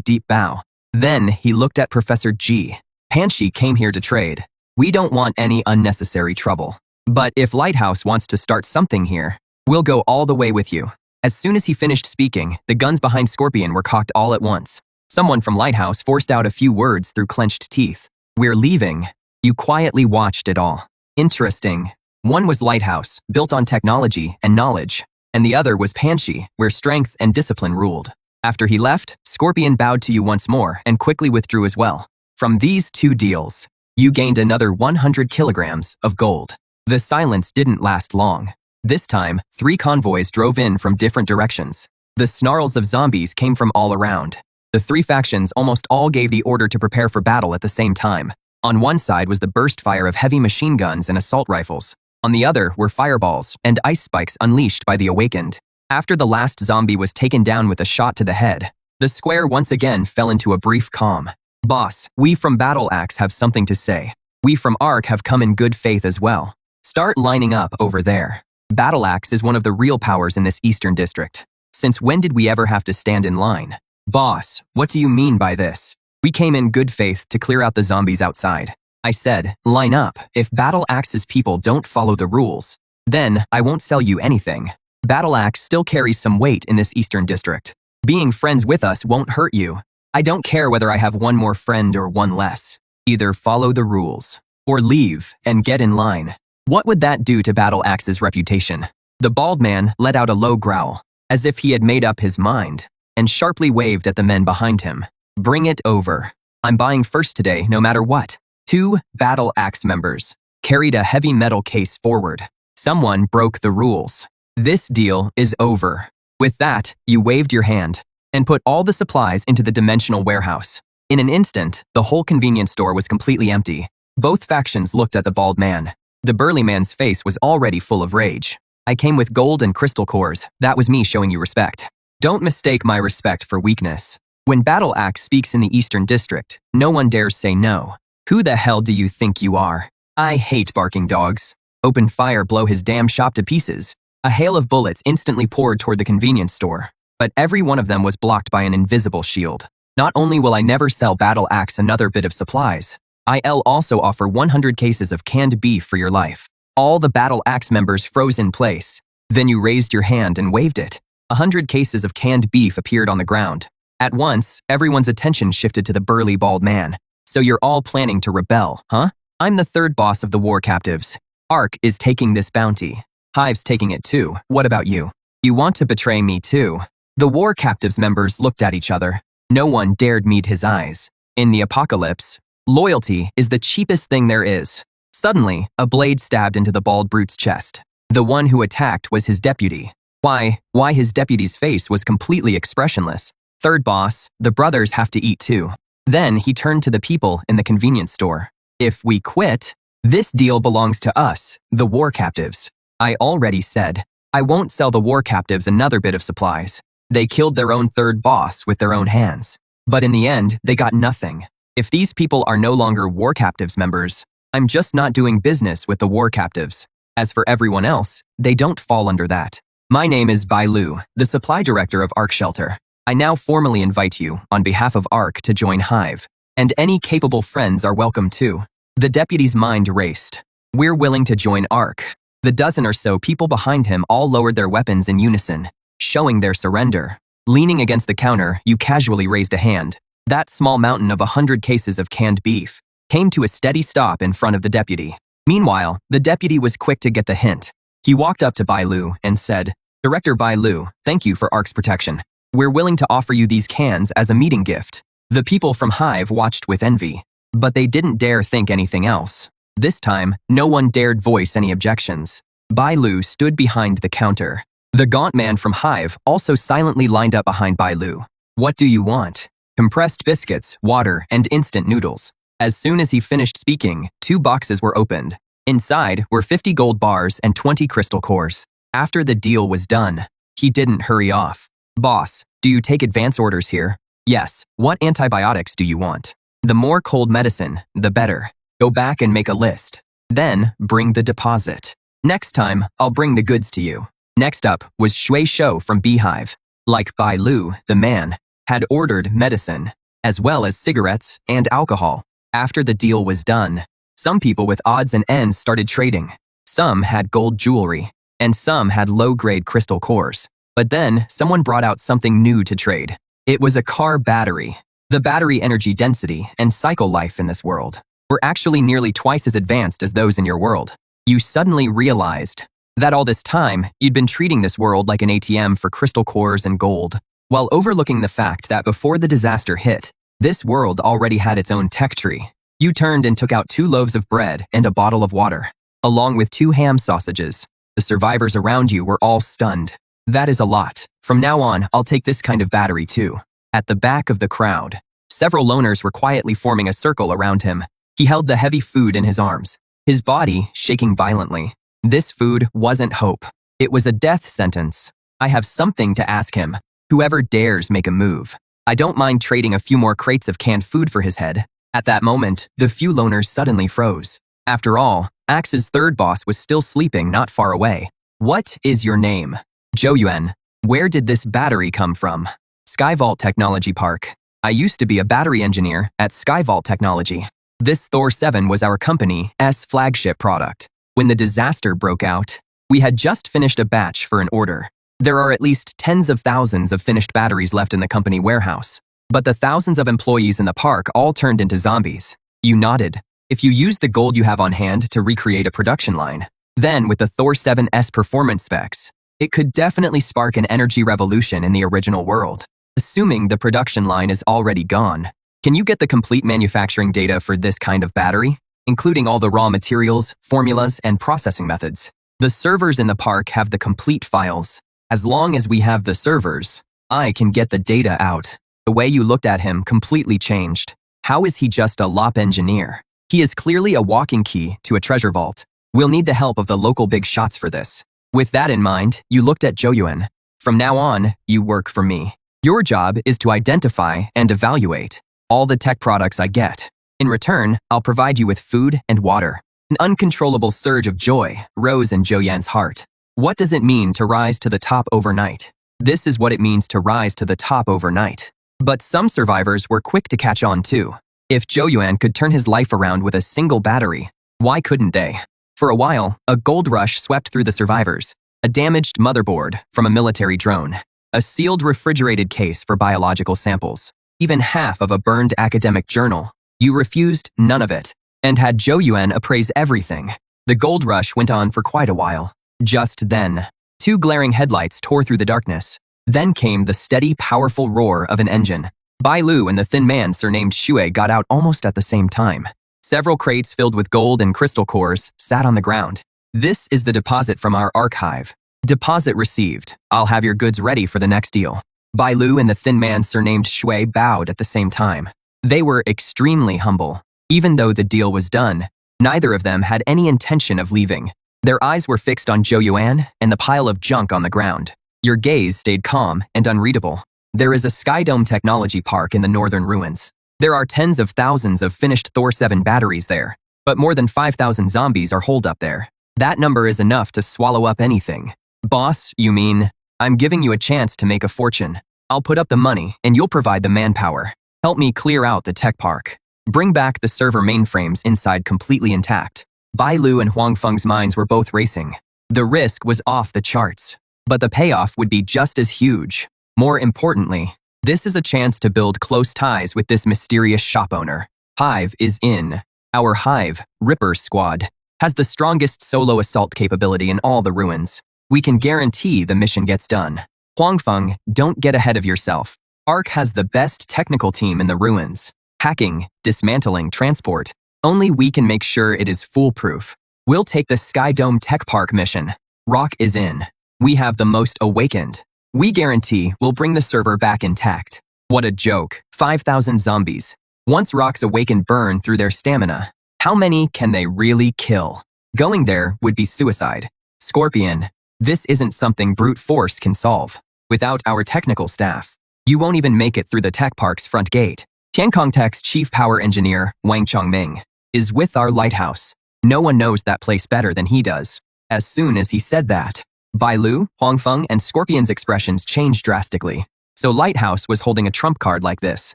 deep bow. Then he looked at Professor G. Panshi came here to trade. We don't want any unnecessary trouble. But if Lighthouse wants to start something here, we'll go all the way with you. As soon as he finished speaking, the guns behind Scorpion were cocked all at once. Someone from Lighthouse forced out a few words through clenched teeth. We're leaving. You quietly watched it all. Interesting. One was Lighthouse, built on technology and knowledge, and the other was Panshi, where strength and discipline ruled. After he left, Scorpion bowed to you once more and quickly withdrew as well. From these 2 deals, you gained another 100 kilograms of gold. The silence didn't last long. This time, 3 convoys drove in from different directions. The snarls of zombies came from all around. The 3 factions almost all gave the order to prepare for battle at the same time. On one side was the burst fire of heavy machine guns and assault rifles. On the other were fireballs and ice spikes unleashed by the awakened. After the last zombie was taken down with a shot to the head, the square once again fell into a brief calm. Boss, we from Battle Axe have something to say. We from Ark have come in good faith as well. Start lining up over there. Battle Axe is one of the real powers in this Eastern District. Since when did we ever have to stand in line? Boss, what do you mean by this? We came in good faith to clear out the zombies outside. I said, line up. If Battle Axe's people don't follow the rules, then I won't sell you anything. Battle Axe still carries some weight in this Eastern District. Being friends with us won't hurt you. I don't care whether I have one more friend or one less. Either follow the rules, or leave and get in line. What would that do to Battle Axe's reputation? The bald man let out a low growl, as if he had made up his mind, and sharply waved at the men behind him. Bring it over. I'm buying first today, no matter what. 2 Battle Axe members carried a heavy metal case forward. Someone broke the rules. This deal is over. With that, you waved your hand and put all the supplies into the dimensional warehouse. In an instant, the whole convenience store was completely empty. Both factions looked at the bald man. The burly man's face was already full of rage. I came with gold and crystal cores. That was me showing you respect. Don't mistake my respect for weakness. When Battle Axe speaks in the Eastern District, no one dares say no. Who the hell do you think you are? I hate barking dogs. Open fire, blow his damn shop to pieces. A hail of bullets instantly poured toward the convenience store, but every one of them was blocked by an invisible shield. Not only will I never sell Battle Axe another bit of supplies, I'll also offer 100 cases of canned beef for your life. All the Battle Axe members froze in place. Then you raised your hand and waved it. 100 cases of canned beef appeared on the ground. At once, everyone's attention shifted to the burly bald man. So you're all planning to rebel, huh? I'm the 3rd boss of the war captives. Ark is taking this bounty. Hive's taking it too. What about you? You want to betray me too? The war captives members looked at each other. No one dared meet his eyes. In the apocalypse, loyalty is the cheapest thing there is. Suddenly, a blade stabbed into the bald brute's chest. The one who attacked was his deputy. Why his deputy's face was completely expressionless. 3rd boss, the brothers have to eat too. Then he turned to the people in the convenience store. If we quit, this deal belongs to us, the war captives. I already said, I won't sell the war captives another bit of supplies. They killed their own 3rd boss with their own hands. But in the end, they got nothing. If these people are no longer war captives members, I'm just not doing business with the war captives. As for everyone else, they don't fall under that. My name is Bai Lu, the supply director of Ark Shelter. I now formally invite you, on behalf of Ark, to join Hive. And any capable friends are welcome too. The deputy's mind raced. We're willing to join Ark. The dozen or so people behind him all lowered their weapons in unison, showing their surrender. Leaning against the counter, you casually raised a hand. That small mountain of 100 cases of canned beef came to a steady stop in front of the deputy. Meanwhile, the deputy was quick to get the hint. He walked up to Bai Lu and said, "Director Bai Lu, thank you for ARC's protection. We're willing to offer you these cans as a meeting gift." The people from Hive watched with envy, but they didn't dare think anything else. This time, no one dared voice any objections. Bai Lu stood behind the counter. The gaunt man from Hive also silently lined up behind Bai Lu. "What do you want?" "Compressed biscuits, water, and instant noodles." As soon as he finished speaking, 2 boxes were opened. Inside were 50 gold bars and 20 crystal cores. After the deal was done, he didn't hurry off. "Boss, do you take advance orders here?" "Yes. What antibiotics do you want?" "The more cold medicine, the better. Go back and make a list. Then, bring the deposit. Next time, I'll bring the goods to you." Next up was Shui Shou from Beehive. Like Bai Lu, the man had ordered medicine, as well as cigarettes and alcohol. After the deal was done, some people with odds and ends started trading. Some had gold jewelry, and some had low-grade crystal cores. But then, someone brought out something new to trade. It was a car battery. The battery energy density and cycle life in this world were actually nearly twice as advanced as those in your world. You suddenly realized that all this time, you'd been treating this world like an ATM for crystal cores and gold, while overlooking the fact that before the disaster hit, this world already had its own tech tree. You turned and took out 2 loaves of bread and a bottle of water, along with 2 ham sausages. The survivors around you were all stunned. "That is a lot. From now on, I'll take this kind of battery too." At the back of the crowd, several loners were quietly forming a circle around him. He held the heavy food in his arms, his body shaking violently. This food wasn't hope. It was a death sentence. "I have something to ask him. Whoever dares make a move. I don't mind trading a few more crates of canned food for his head." At that moment, the few loners suddenly froze. After all, Axe's third boss was still sleeping not far away. "What is your name?" "Zhou Yuan." "Where did this battery come from?" "Skyvault Technology Park. I used to be a battery engineer at Skyvault Technology. This Thor 7 was our company's flagship product. When the disaster broke out, we had just finished a batch for an order. There are at least tens of thousands of finished batteries left in the company warehouse, but the thousands of employees in the park all turned into zombies." You nodded. "If you use the gold you have on hand to recreate a production line, then with the Thor 7's performance specs, it could definitely spark an energy revolution in the original world. Assuming the production line is already gone, can you get the complete manufacturing data for this kind of battery, including all the raw materials, formulas, and processing methods? The servers in the park have the complete files. As long as we have the servers, I can get the data out." The way you looked at him completely changed. How is he just a LOP engineer? He is clearly a walking key to a treasure vault. We'll need the help of the local big shots for this. With that in mind, you looked at Zhou Yuan. "From now on, you work for me. Your job is to identify and evaluate all the tech products I get. In return, I'll provide you with food and water." An uncontrollable surge of joy rose in Zhou Yuan's heart. What does it mean to rise to the top overnight? This is what it means to rise to the top overnight. But some survivors were quick to catch on too. If Zhou Yuan could turn his life around with a single battery, why couldn't they? For a while, a gold rush swept through the survivors. A damaged motherboard from a military drone. A sealed refrigerated case for biological samples. Even half of a burned academic journal. You refused none of it, and had Zhou Yuan appraise everything. The gold rush went on for quite a while. Just then, 2 glaring headlights tore through the darkness. Then came the steady, powerful roar of an engine. Bai Lu and the thin man surnamed Shui got out almost at the same time. Several crates filled with gold and crystal cores sat on the ground. "This is the deposit from our archive. Deposit received. I'll have your goods ready for the next deal." Bai Lu and the thin man surnamed Shui bowed at the same time. They were extremely humble. Even though the deal was done, neither of them had any intention of leaving. Their eyes were fixed on Zhou Yuan and the pile of junk on the ground. Your gaze stayed calm and unreadable. There is a Skydome Technology Park in the northern ruins. There are tens of thousands of finished Thor 7 batteries there, but more than 5,000 zombies are holed up there. That number is enough to swallow up anything. "Boss, you mean? I'm giving you a chance to make a fortune. I'll put up the money and you'll provide the manpower. Help me clear out the tech park. Bring back the server mainframes inside completely intact." Bai Lu and Huang Feng's minds were both racing. The risk was off the charts, but the payoff would be just as huge. More importantly, this is a chance to build close ties with this mysterious shop owner. Hive is in. Our Hive, Ripper Squad, has the strongest solo assault capability in all the ruins. We can guarantee the mission gets done. Huangfeng, don't get ahead of yourself. ARC has the best technical team in the ruins. Hacking, dismantling, transport. Only we can make sure it is foolproof. We'll take the Sky Dome Tech Park mission. Rock is in. We have the most awakened. We guarantee we'll bring the server back intact. What a joke. 5,000 zombies. Once Rock's awakened burn through their stamina, how many can they really kill? Going there would be suicide. Scorpion, this isn't something brute force can solve. Without our technical staff, you won't even make it through the tech park's front gate. Tiankong Tech's chief power engineer, Wang Chongming, is with our lighthouse. No one knows that place better than he does. As soon as he said that, Bai Lu, Huangfeng, and Scorpion's expressions changed drastically. So Lighthouse was holding a trump card like this.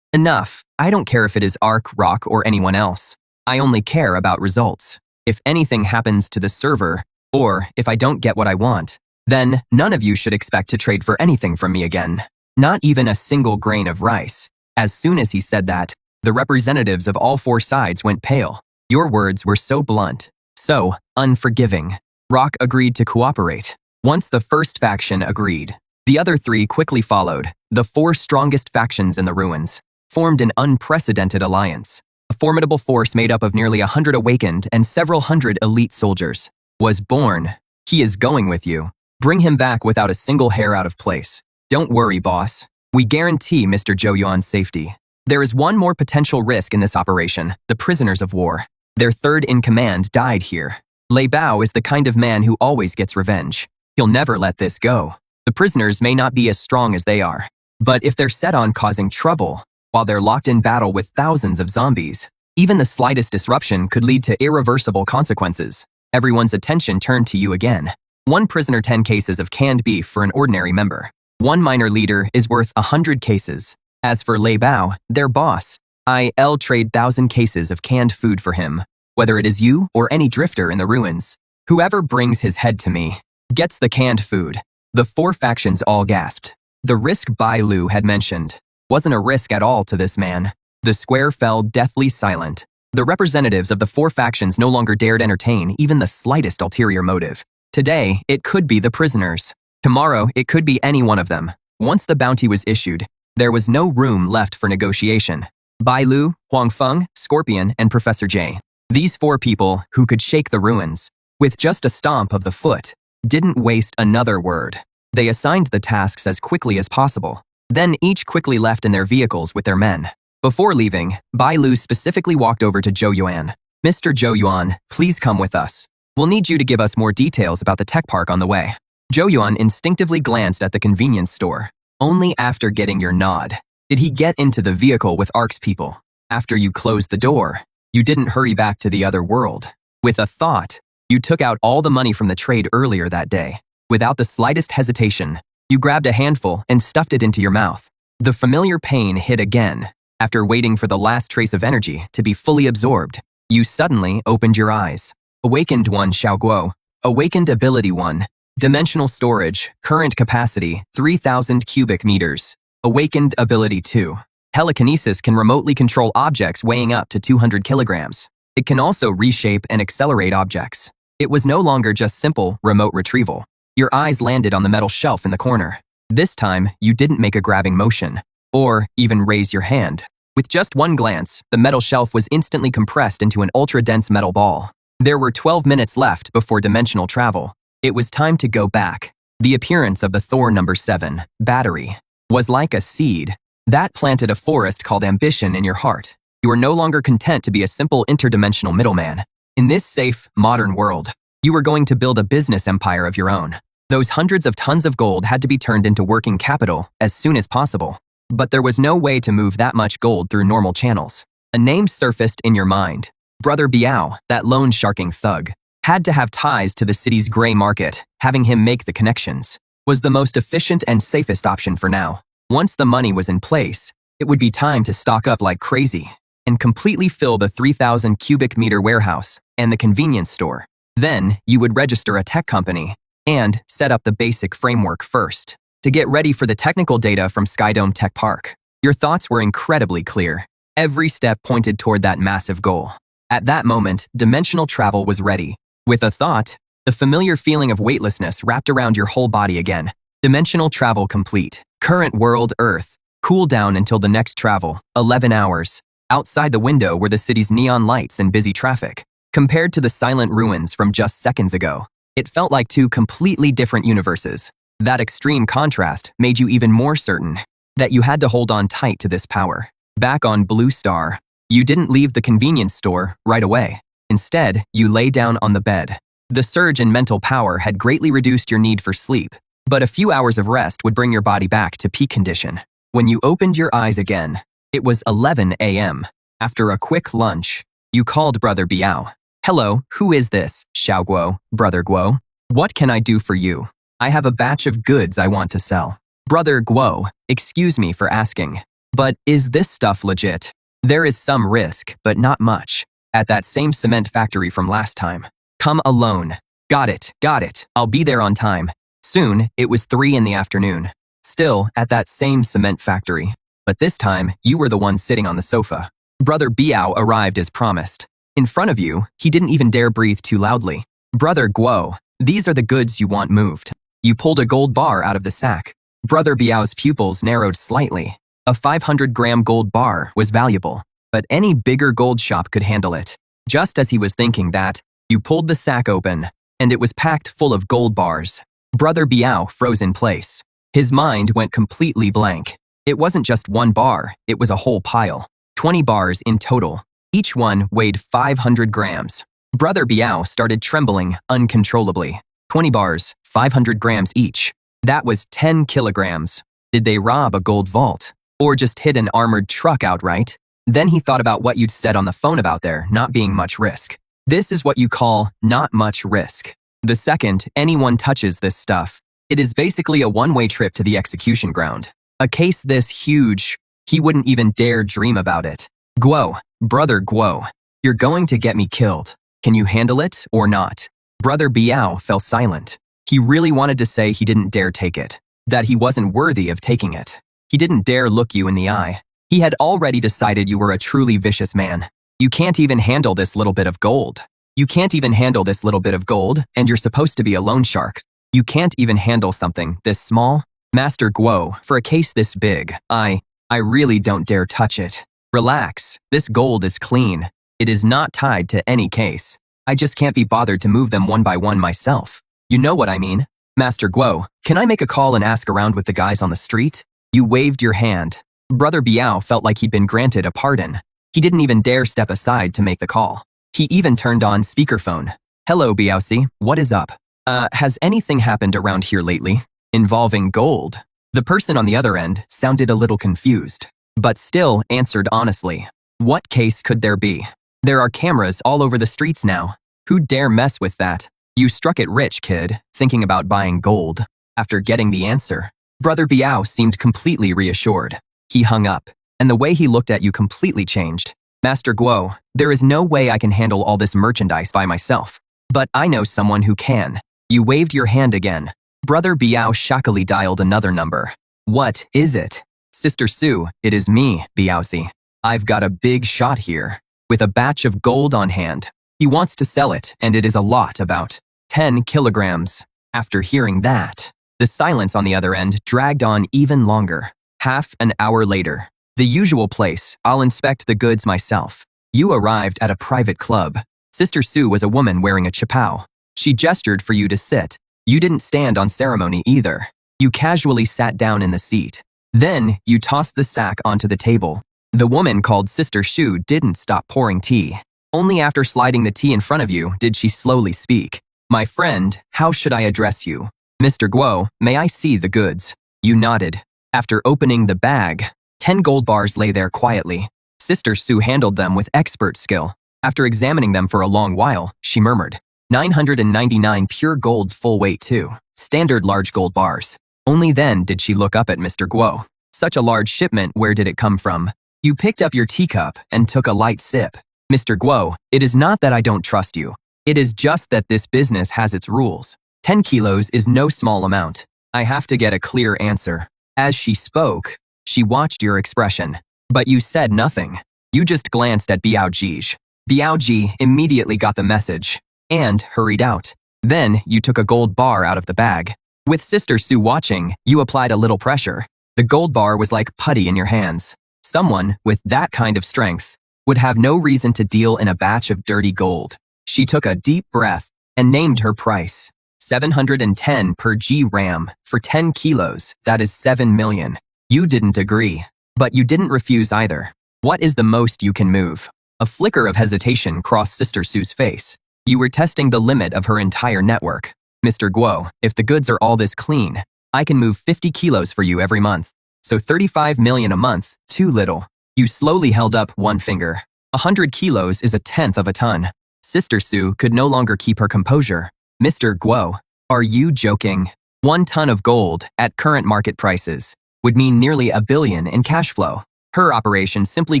Enough. I don't care if it is Ark, Rock, or anyone else. I only care about results. If anything happens to the server, or if I don't get what I want, then none of you should expect to trade for anything from me again. Not even a single grain of rice. As soon as he said that, the representatives of all four sides went pale. Your words were so blunt, so unforgiving. Rock agreed to cooperate. Once the first faction agreed, the other three quickly followed. The four strongest factions in the ruins formed an unprecedented alliance. A formidable force made up of nearly 100 awakened and several hundred elite soldiers was born. He is going with you. Bring him back without a single hair out of place. Don't worry, boss. We guarantee Mr. Zhou Yuan's safety. There is one more potential risk in this operation, the prisoners of war. Their third in command died here. Lei Bao is the kind of man who always gets revenge. He'll never let this go. The prisoners may not be as strong as they are, but if they're set on causing trouble, while they're locked in battle with thousands of zombies, even the slightest disruption could lead to irreversible consequences. Everyone's attention turned to you again. 1 prisoner, 10 cases of canned beef for an ordinary member. 1 minor leader is worth 100 cases. As for Lei Bao, their boss, I'll trade 1,000 cases of canned food for him. Whether it is you or any drifter in the ruins, whoever brings his head to me gets the canned food. The 4 factions all gasped. The risk Bai Lu had mentioned wasn't a risk at all to this man. The square fell deathly silent. The representatives of the 4 factions no longer dared entertain even the slightest ulterior motive. Today, it could be the prisoners. Tomorrow, it could be any one of them. Once the bounty was issued, there was no room left for negotiation. Bai Lu, Huangfeng, Scorpion, and Professor J. These 4 people, who could shake the ruins with just a stomp of the foot, didn't waste another word. They assigned the tasks as quickly as possible. Then each quickly left in their vehicles with their men. Before leaving, Bai Lu specifically walked over to Zhou Yuan. Mr. Zhou Yuan, please come with us. We'll need you to give us more details about the tech park on the way. Zhou Yuan instinctively glanced at the convenience store. Only after getting your nod did he get into the vehicle with ARC's people. After you closed the door, you didn't hurry back to the other world. With a thought, you took out all the money from the trade earlier that day. Without the slightest hesitation, you grabbed a handful and stuffed it into your mouth. The familiar pain hit again. After waiting for the last trace of energy to be fully absorbed, you suddenly opened your eyes. Awakened 1 Xiaoguo. Awakened Ability 1. Dimensional storage, current capacity, 3,000 cubic meters. Awakened Ability 2. Telekinesis can remotely control objects weighing up to 200 kilograms. It can also reshape and accelerate objects. It was no longer just simple remote retrieval. Your eyes landed on the metal shelf in the corner. This time, you didn't make a grabbing motion, or even raise your hand. With just one glance, the metal shelf was instantly compressed into an ultra-dense metal ball. There were 12 minutes left before dimensional travel. It was time to go back. The appearance of the Thor No. 7 battery was like a seed that planted a forest called ambition in your heart. You are no longer content to be a simple interdimensional middleman. In this safe, modern world, you were going to build a business empire of your own. Those hundreds of tons of gold had to be turned into working capital as soon as possible. But there was no way to move that much gold through normal channels. A name surfaced in your mind. Brother Biao, that loan sharking thug, had to have ties to the city's gray market. Having him make the connections was the most efficient and safest option for now. Once the money was in place, it would be time to stock up like crazy and completely fill the 3,000 cubic meter warehouse and the convenience store. Then, you would register a tech company and set up the basic framework first. to get ready for the technical data from Skydome Tech Park. Your thoughts were incredibly clear. Every step pointed toward that massive goal. At that moment, dimensional travel was ready. With a thought, the familiar feeling of weightlessness wrapped around your whole body again. Dimensional travel complete. Current world, Earth. Cool down until the next travel, 11 hours. Outside the window were the city's neon lights and busy traffic. Compared to the silent ruins from just seconds ago, it felt like two completely different universes. That extreme contrast made you even more certain that you had to hold on tight to this power. Back on Blue Star, you didn't leave the convenience store right away. Instead, you lay down on the bed. The surge in mental power had greatly reduced your need for sleep, but a few hours of rest would bring your body back to peak condition. When you opened your eyes again, it was 11 a.m. After a quick lunch, you called Brother Biao. "Hello, who is this?" "Xiao Guo, Brother Guo. What can I do for you? I have a batch of goods I want to sell." "Brother Guo, excuse me for asking, but is this stuff legit?" "There is some risk, but not much. At that same cement factory from last time." "Come alone." Got it. I'll be there on time." Soon, it was 3 in the afternoon. Still at that same cement factory. But this time, you were the one sitting on the sofa. Brother Biao arrived as promised. In front of you, he didn't even dare breathe too loudly. "Brother Guo, these are the goods you want moved." You pulled a gold bar out of the sack. Brother Biao's pupils narrowed slightly. A 500-gram gold bar was valuable, but any bigger gold shop could handle it. Just as he was thinking that, you pulled the sack open, and it was packed full of gold bars. Brother Biao froze in place. His mind went completely blank. It wasn't just one bar, it was a whole pile. 20 bars in total. Each one weighed 500 grams. Brother Biao started trembling uncontrollably. 20 bars, 500 grams each. That was 10 kilograms. Did they rob a gold vault? Or just hit an armored truck outright? Then he thought about what you'd said on the phone about there not being much risk. This is what you call not much risk. The second anyone touches this stuff, it is basically a one-way trip to the execution ground. A case this huge, he wouldn't even dare dream about it. "Guo, Brother Guo, you're going to get me killed. Can you handle it or not?" Brother Biao fell silent. He really wanted to say he didn't dare take it, that he wasn't worthy of taking it. He didn't dare look you in the eye. He had already decided you were a truly vicious man. You can't even handle this little bit of gold. You can't even handle this little bit of gold, and you're supposed to be a loan shark. You can't even handle something this small? Master Guo, for a case this big, I really don't dare touch it. Relax, this gold is clean. It is not tied to any case. I just can't be bothered to move them one by one myself. You know what I mean? Master Guo, can I make a call and ask around with the guys on the street? You waved your hand. Brother Biao felt like he'd been granted a pardon. He didn't even dare step aside to make the call. He even turned on speakerphone. "Hello, Biaosi, what is up? Has anything happened around here lately? Involving gold?" The person on the other end sounded a little confused, but still answered honestly. "What case could there be? There are cameras all over the streets now. Who'd dare mess with that? You struck it rich, kid, thinking about buying gold." After getting the answer, Brother Biao seemed completely reassured. He hung up, and the way he looked at you completely changed. "Master Guo, there is no way I can handle all this merchandise by myself, but I know someone who can." You waved your hand again. Brother Biao shockily dialed another number. "What is it?" "Sister Sue, it is me, Biaosi. I've got a big shot here, with a batch of gold on hand. He wants to sell it, and it is a lot, about 10 kilograms. After hearing that, the silence on the other end dragged on even longer. Half an hour later, the usual place, I'll inspect the goods myself. You arrived at a private club. Sister Sue was a woman wearing a chapao. She gestured for you to sit. You didn't stand on ceremony either. You casually sat down in the seat. Then, you tossed the sack onto the table. The woman called Sister Sue didn't stop pouring tea. Only after sliding the tea in front of you did she slowly speak. "My friend, how should I address you?" "Mr. Guo, may I see the goods?" You nodded. After opening the bag, 10 gold bars lay there quietly. Sister Sue handled them with expert skill. After examining them for a long while, she murmured, 999 pure gold full weight too. Standard large gold bars. Only then did she look up at Mr. Guo. "Such a large shipment, where did it come from?" You picked up your teacup and took a light sip. "Mr. Guo, it is not that I don't trust you. It is just that this business has its rules. 10 kilos is no small amount. I have to get a clear answer. As she spoke, she watched your expression. But you said nothing. You just glanced at Biao-ji. Biao-ji immediately got the message and hurried out. Then you took a gold bar out of the bag. With Sister Sue watching, you applied a little pressure. The gold bar was like putty in your hands. Someone with that kind of strength would have no reason to deal in a batch of dirty gold. She took a deep breath and named her price. 710 per gram for 10 kilos, that is 7 million. You didn't agree, but you didn't refuse either. What is the most you can move? A flicker of hesitation crossed Sister Sue's face. You were testing the limit of her entire network. Mr. Guo, if the goods are all this clean, I can move 50 kilos for you every month. So 35 million a month, too little. You slowly held up one finger. 100 kilos is a tenth of a ton. Sister Sue could no longer keep her composure. Mr. Guo, are you joking? 1 ton of gold, at current market prices, would mean nearly $1 billion in cash flow. Her operation simply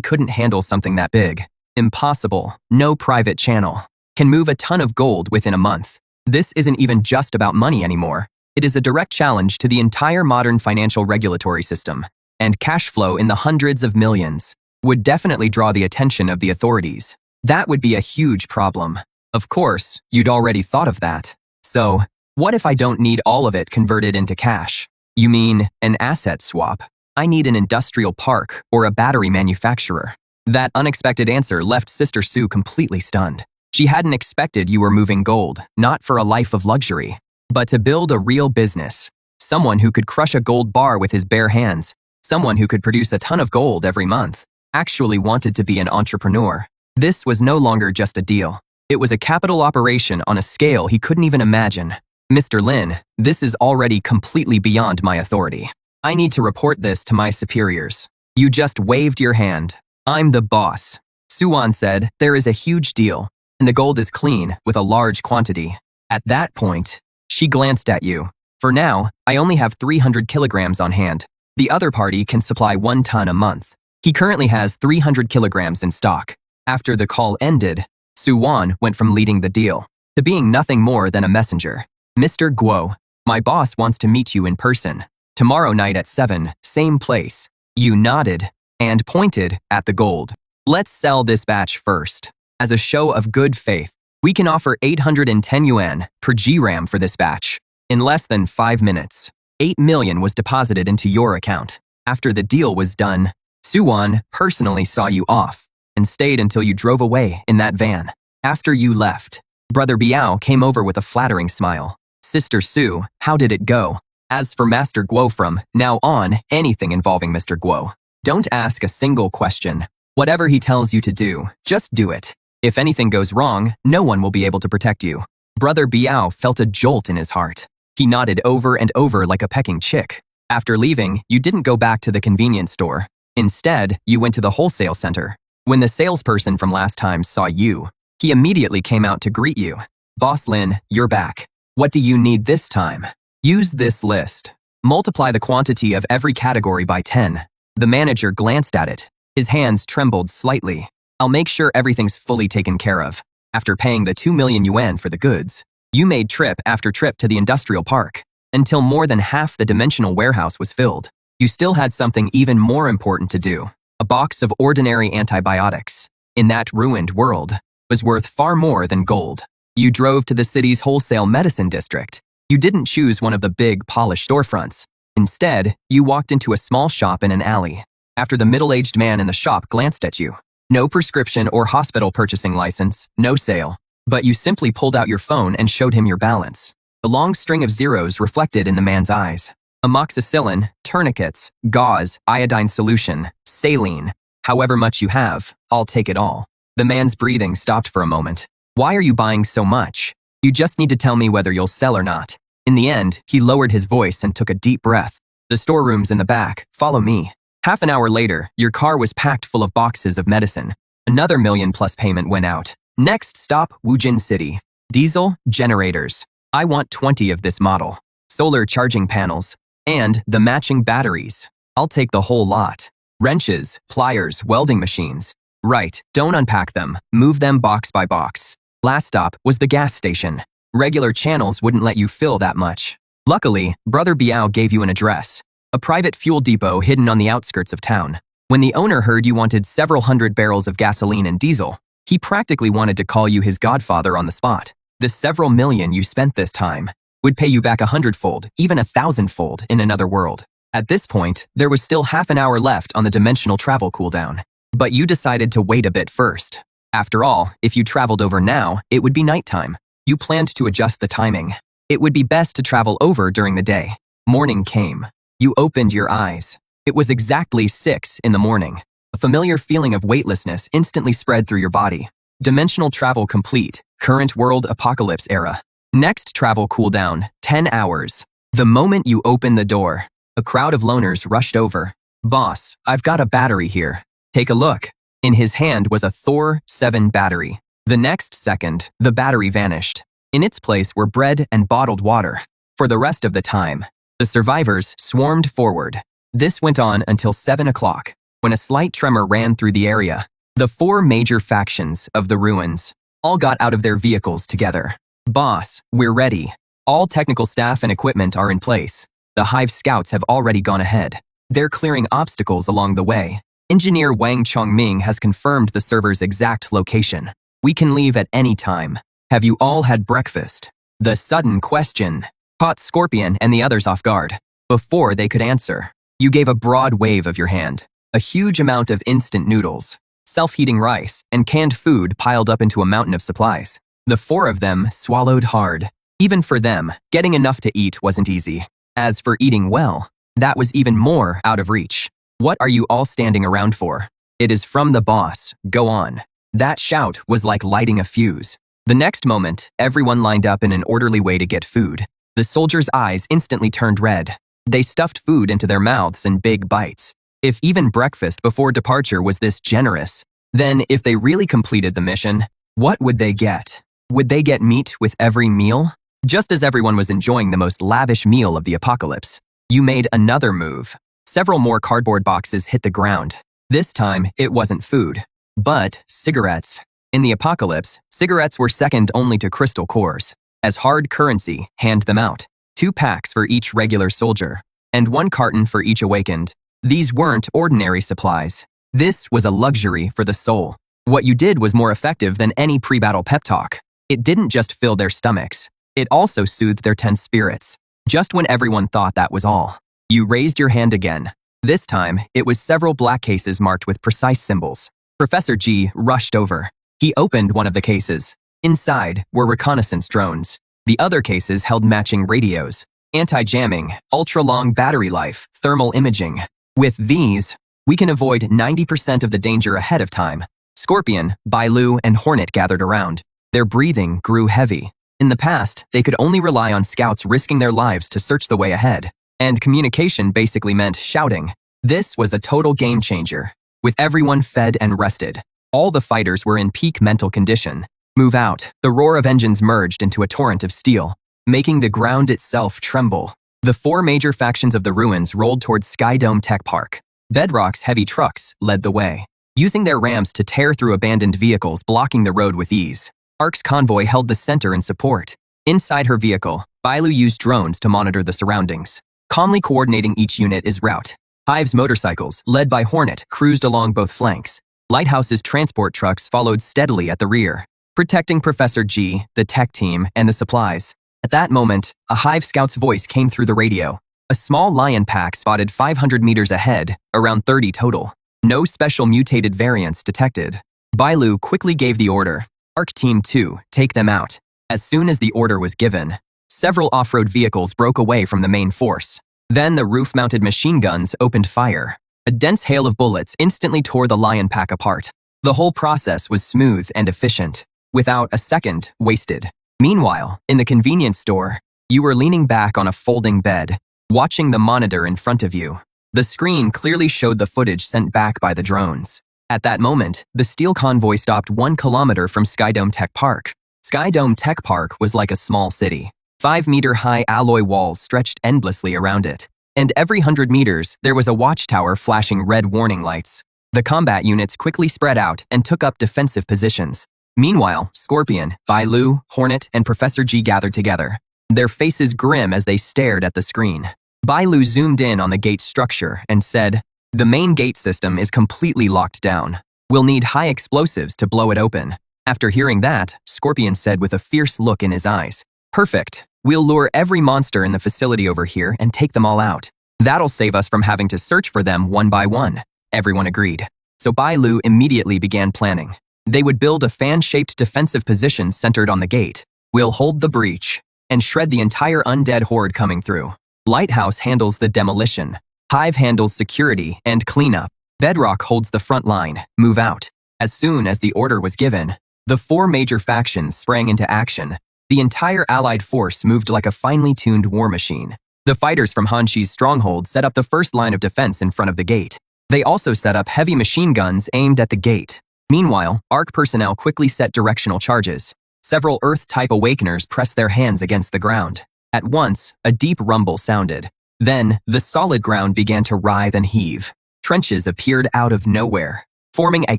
couldn't handle something that big. Impossible. No private channel can move a ton of gold within a month. This isn't even just about money anymore. It is a direct challenge to the entire modern financial regulatory system, and cash flow in the hundreds of millions would definitely draw the attention of the authorities. That would be a huge problem. Of course, you'd already thought of that. So, what if I don't need all of it converted into cash? You mean an asset swap? I need an industrial park or a battery manufacturer. That unexpected answer left Sister Sue completely stunned. She hadn't expected you were moving gold, not for a life of luxury, but to build a real business. Someone who could crush a gold bar with his bare hands, someone who could produce a ton of gold every month, actually wanted to be an entrepreneur. This was no longer just a deal. It was a capital operation on a scale he couldn't even imagine. Mr. Lin, this is already completely beyond my authority. I need to report this to my superiors. You just waved your hand. I'm the boss. Suwan said, there is a huge deal, and the gold is clean with a large quantity. At that point, she glanced at you. For now, I only have 300 kilograms on hand. The other party can supply 1 ton a month. He currently has 300 kilograms in stock. After the call ended, Suwan went from leading the deal to being nothing more than a messenger. Mr. Guo, my boss wants to meet you in person. Tomorrow night at 7, same place. You nodded and pointed at the gold. Let's sell this batch first. As a show of good faith, we can offer 810 yuan per gram for this batch. In less than 5 minutes, 8 million was deposited into your account. After the deal was done, Suwan personally saw you off and stayed until you drove away in that van. After you left, Brother Biao came over with a flattering smile. Sister Sue, how did it go? As for Master Guo, from now on, anything involving Mr. Guo, don't ask a single question. Whatever he tells you to do, just do it. If anything goes wrong, no one will be able to protect you. Brother Biao felt a jolt in his heart. He nodded over and over like a pecking chick. After leaving, you didn't go back to the convenience store. Instead, you went to the wholesale center. When the salesperson from last time saw you, he immediately came out to greet you. Boss Lin, you're back. What do you need this time? Use this list. Multiply the quantity of every category by 10. The manager glanced at it. His hands trembled slightly. I'll make sure everything's fully taken care of. After paying the 2 million yuan for the goods, you made trip after trip to the industrial park, until more than half the dimensional warehouse was filled. You still had something even more important to do. A box of ordinary antibiotics, in that ruined world, was worth far more than gold. You drove to the city's wholesale medicine district. You didn't choose one of the big, polished storefronts. Instead, you walked into a small shop in an alley. After the middle-aged man in the shop glanced at you, no prescription or hospital purchasing license, no sale, but you simply pulled out your phone and showed him your balance. The long string of zeros reflected in the man's eyes. Amoxicillin, tourniquets, gauze, iodine solution, saline. However much you have, I'll take it all. The man's breathing stopped for a moment. Why are you buying so much? You just need to tell me whether you'll sell or not. In the end, he lowered his voice and took a deep breath. The storeroom's in the back. Follow me. Half an hour later, your car was packed full of boxes of medicine. Another $1 million+ payment went out. Next stop, Wujin City. Diesel, generators. I want 20 of this model. Solar charging panels. And the matching batteries. I'll take the whole lot. Wrenches, pliers, welding machines. Right, don't unpack them. Move them box by box. Last stop was the gas station. Regular channels wouldn't let you fill that much. Luckily, Brother Biao gave you an address, a private fuel depot hidden on the outskirts of town. When the owner heard you wanted several hundred barrels of gasoline and diesel, he practically wanted to call you his godfather on the spot. The several million you spent this time would pay you back 100-fold, even 1,000-fold in another world. At this point, there was still half an hour left on the dimensional travel cooldown. But you decided to wait a bit first. After all, if you traveled over now, it would be nighttime. You planned to adjust the timing. It would be best to travel over during the day. Morning came. You opened your eyes. It was exactly 6 in the morning. A familiar feeling of weightlessness instantly spread through your body. Dimensional travel complete. Current world apocalypse era. Next travel cooldown, 10 hours. The moment you opened the door, a crowd of loners rushed over. Boss, I've got a battery here. Take a look. In his hand was a Thor 7 battery. The next second, the battery vanished. In its place were bread and bottled water. For the rest of the time, the survivors swarmed forward. This went on until 7 o'clock, when a slight tremor ran through the area. The 4 major factions of the ruins all got out of their vehicles together. Boss, we're ready. All technical staff and equipment are in place. The Hive scouts have already gone ahead. They're clearing obstacles along the way. Engineer Wang Chongming has confirmed the server's exact location. We can leave at any time. Have you all had breakfast? The sudden question caught Scorpion and the others off guard. Before they could answer, you gave a broad wave of your hand. A huge amount of instant noodles, self-heating rice, and canned food piled up into a mountain of supplies. The 4 of them swallowed hard. Even for them, getting enough to eat wasn't easy. As for eating well, that was even more out of reach. What are you all standing around for? It is from the boss. Go on. That shout was like lighting a fuse. The next moment, everyone lined up in an orderly way to get food. The soldiers' eyes instantly turned red. They stuffed food into their mouths in big bites. If even breakfast before departure was this generous, then if they really completed the mission, what would they get? Would they get meat with every meal? Just as everyone was enjoying the most lavish meal of the apocalypse, you made another move. Several more cardboard boxes hit the ground. This time, it wasn't food, but cigarettes. In the apocalypse, cigarettes were second only to crystal cores. As hard currency, hand them out. 2 packs for each regular soldier, and 1 carton for each awakened. These weren't ordinary supplies. This was a luxury for the soul. What you did was more effective than any pre-battle pep talk. It didn't just fill their stomachs. It also soothed their tense spirits. Just when everyone thought that was all, you raised your hand again. This time, it was several black cases marked with precise symbols. Professor G rushed over. He opened one of the cases. Inside were reconnaissance drones. The other cases held matching radios, anti-jamming, ultra-long battery life, thermal imaging. With these, we can avoid 90% of the danger ahead of time. Scorpion, Bailu, and Hornet gathered around. Their breathing grew heavy. In the past, they could only rely on scouts risking their lives to search the way ahead. And communication basically meant shouting. This was a total game changer. With everyone fed and rested, all the fighters were in peak mental condition. Move out. The roar of engines merged into a torrent of steel, making the ground itself tremble. The 4 major factions of the ruins rolled towards Skydome Tech Park. Bedrock's heavy trucks led the way, using their rams to tear through abandoned vehicles blocking the road with ease. Ark's convoy held the center in support. Inside her vehicle, Bailu used drones to monitor the surroundings, calmly coordinating each unit's route. Hive's motorcycles, led by Hornet, cruised along both flanks. Lighthouse's transport trucks followed steadily at the rear, protecting Professor G, the tech team, and the supplies. At that moment, a Hive scout's voice came through the radio. A small lion pack spotted 500 meters ahead, around 30 total. No special mutated variants detected. Bailu quickly gave the order. Arc Team 2, take them out. As soon as the order was given, several off-road vehicles broke away from the main force. Then the roof-mounted machine guns opened fire. A dense hail of bullets instantly tore the lion pack apart. The whole process was smooth and efficient, without a second wasted. Meanwhile, in the convenience store, you were leaning back on a folding bed, watching the monitor in front of you. The screen clearly showed the footage sent back by the drones. At that moment, the steel convoy stopped 1 kilometer from Skydome Tech Park. Skydome Tech Park was like a small city. 5-meter-high alloy walls stretched endlessly around it. And every 100 meters, there was a watchtower flashing red warning lights. The combat units quickly spread out and took up defensive positions. Meanwhile, Scorpion, Bailu, Hornet, and Professor G gathered together. their faces grim as they stared at the screen. Bai Lu zoomed in on the gate structure and said, "The main gate system is completely locked down. We'll need high explosives to blow it open." After hearing that, Scorpion said with a fierce look in his eyes, "Perfect. We'll lure every monster in the facility over here and take them all out. That'll save us from having to search for them one by one." Everyone agreed. So Bai Lu immediately began planning. They would build a fan-shaped defensive position centered on the gate. "We'll hold the breach and shred the entire undead horde coming through. Lighthouse handles the demolition. Hive handles security and cleanup. Bedrock holds the front line. Move out." As soon as the order was given, the four major factions sprang into action. The entire allied force moved like a finely tuned war machine. The fighters from Hanxi's stronghold set up the first line of defense in front of the gate. They also set up heavy machine guns aimed at the gate. Meanwhile, ARC personnel quickly set directional charges. Several Earth-type awakeners pressed their hands against the ground. At once, a deep rumble sounded. Then, the solid ground began to writhe and heave. Trenches appeared out of nowhere, forming a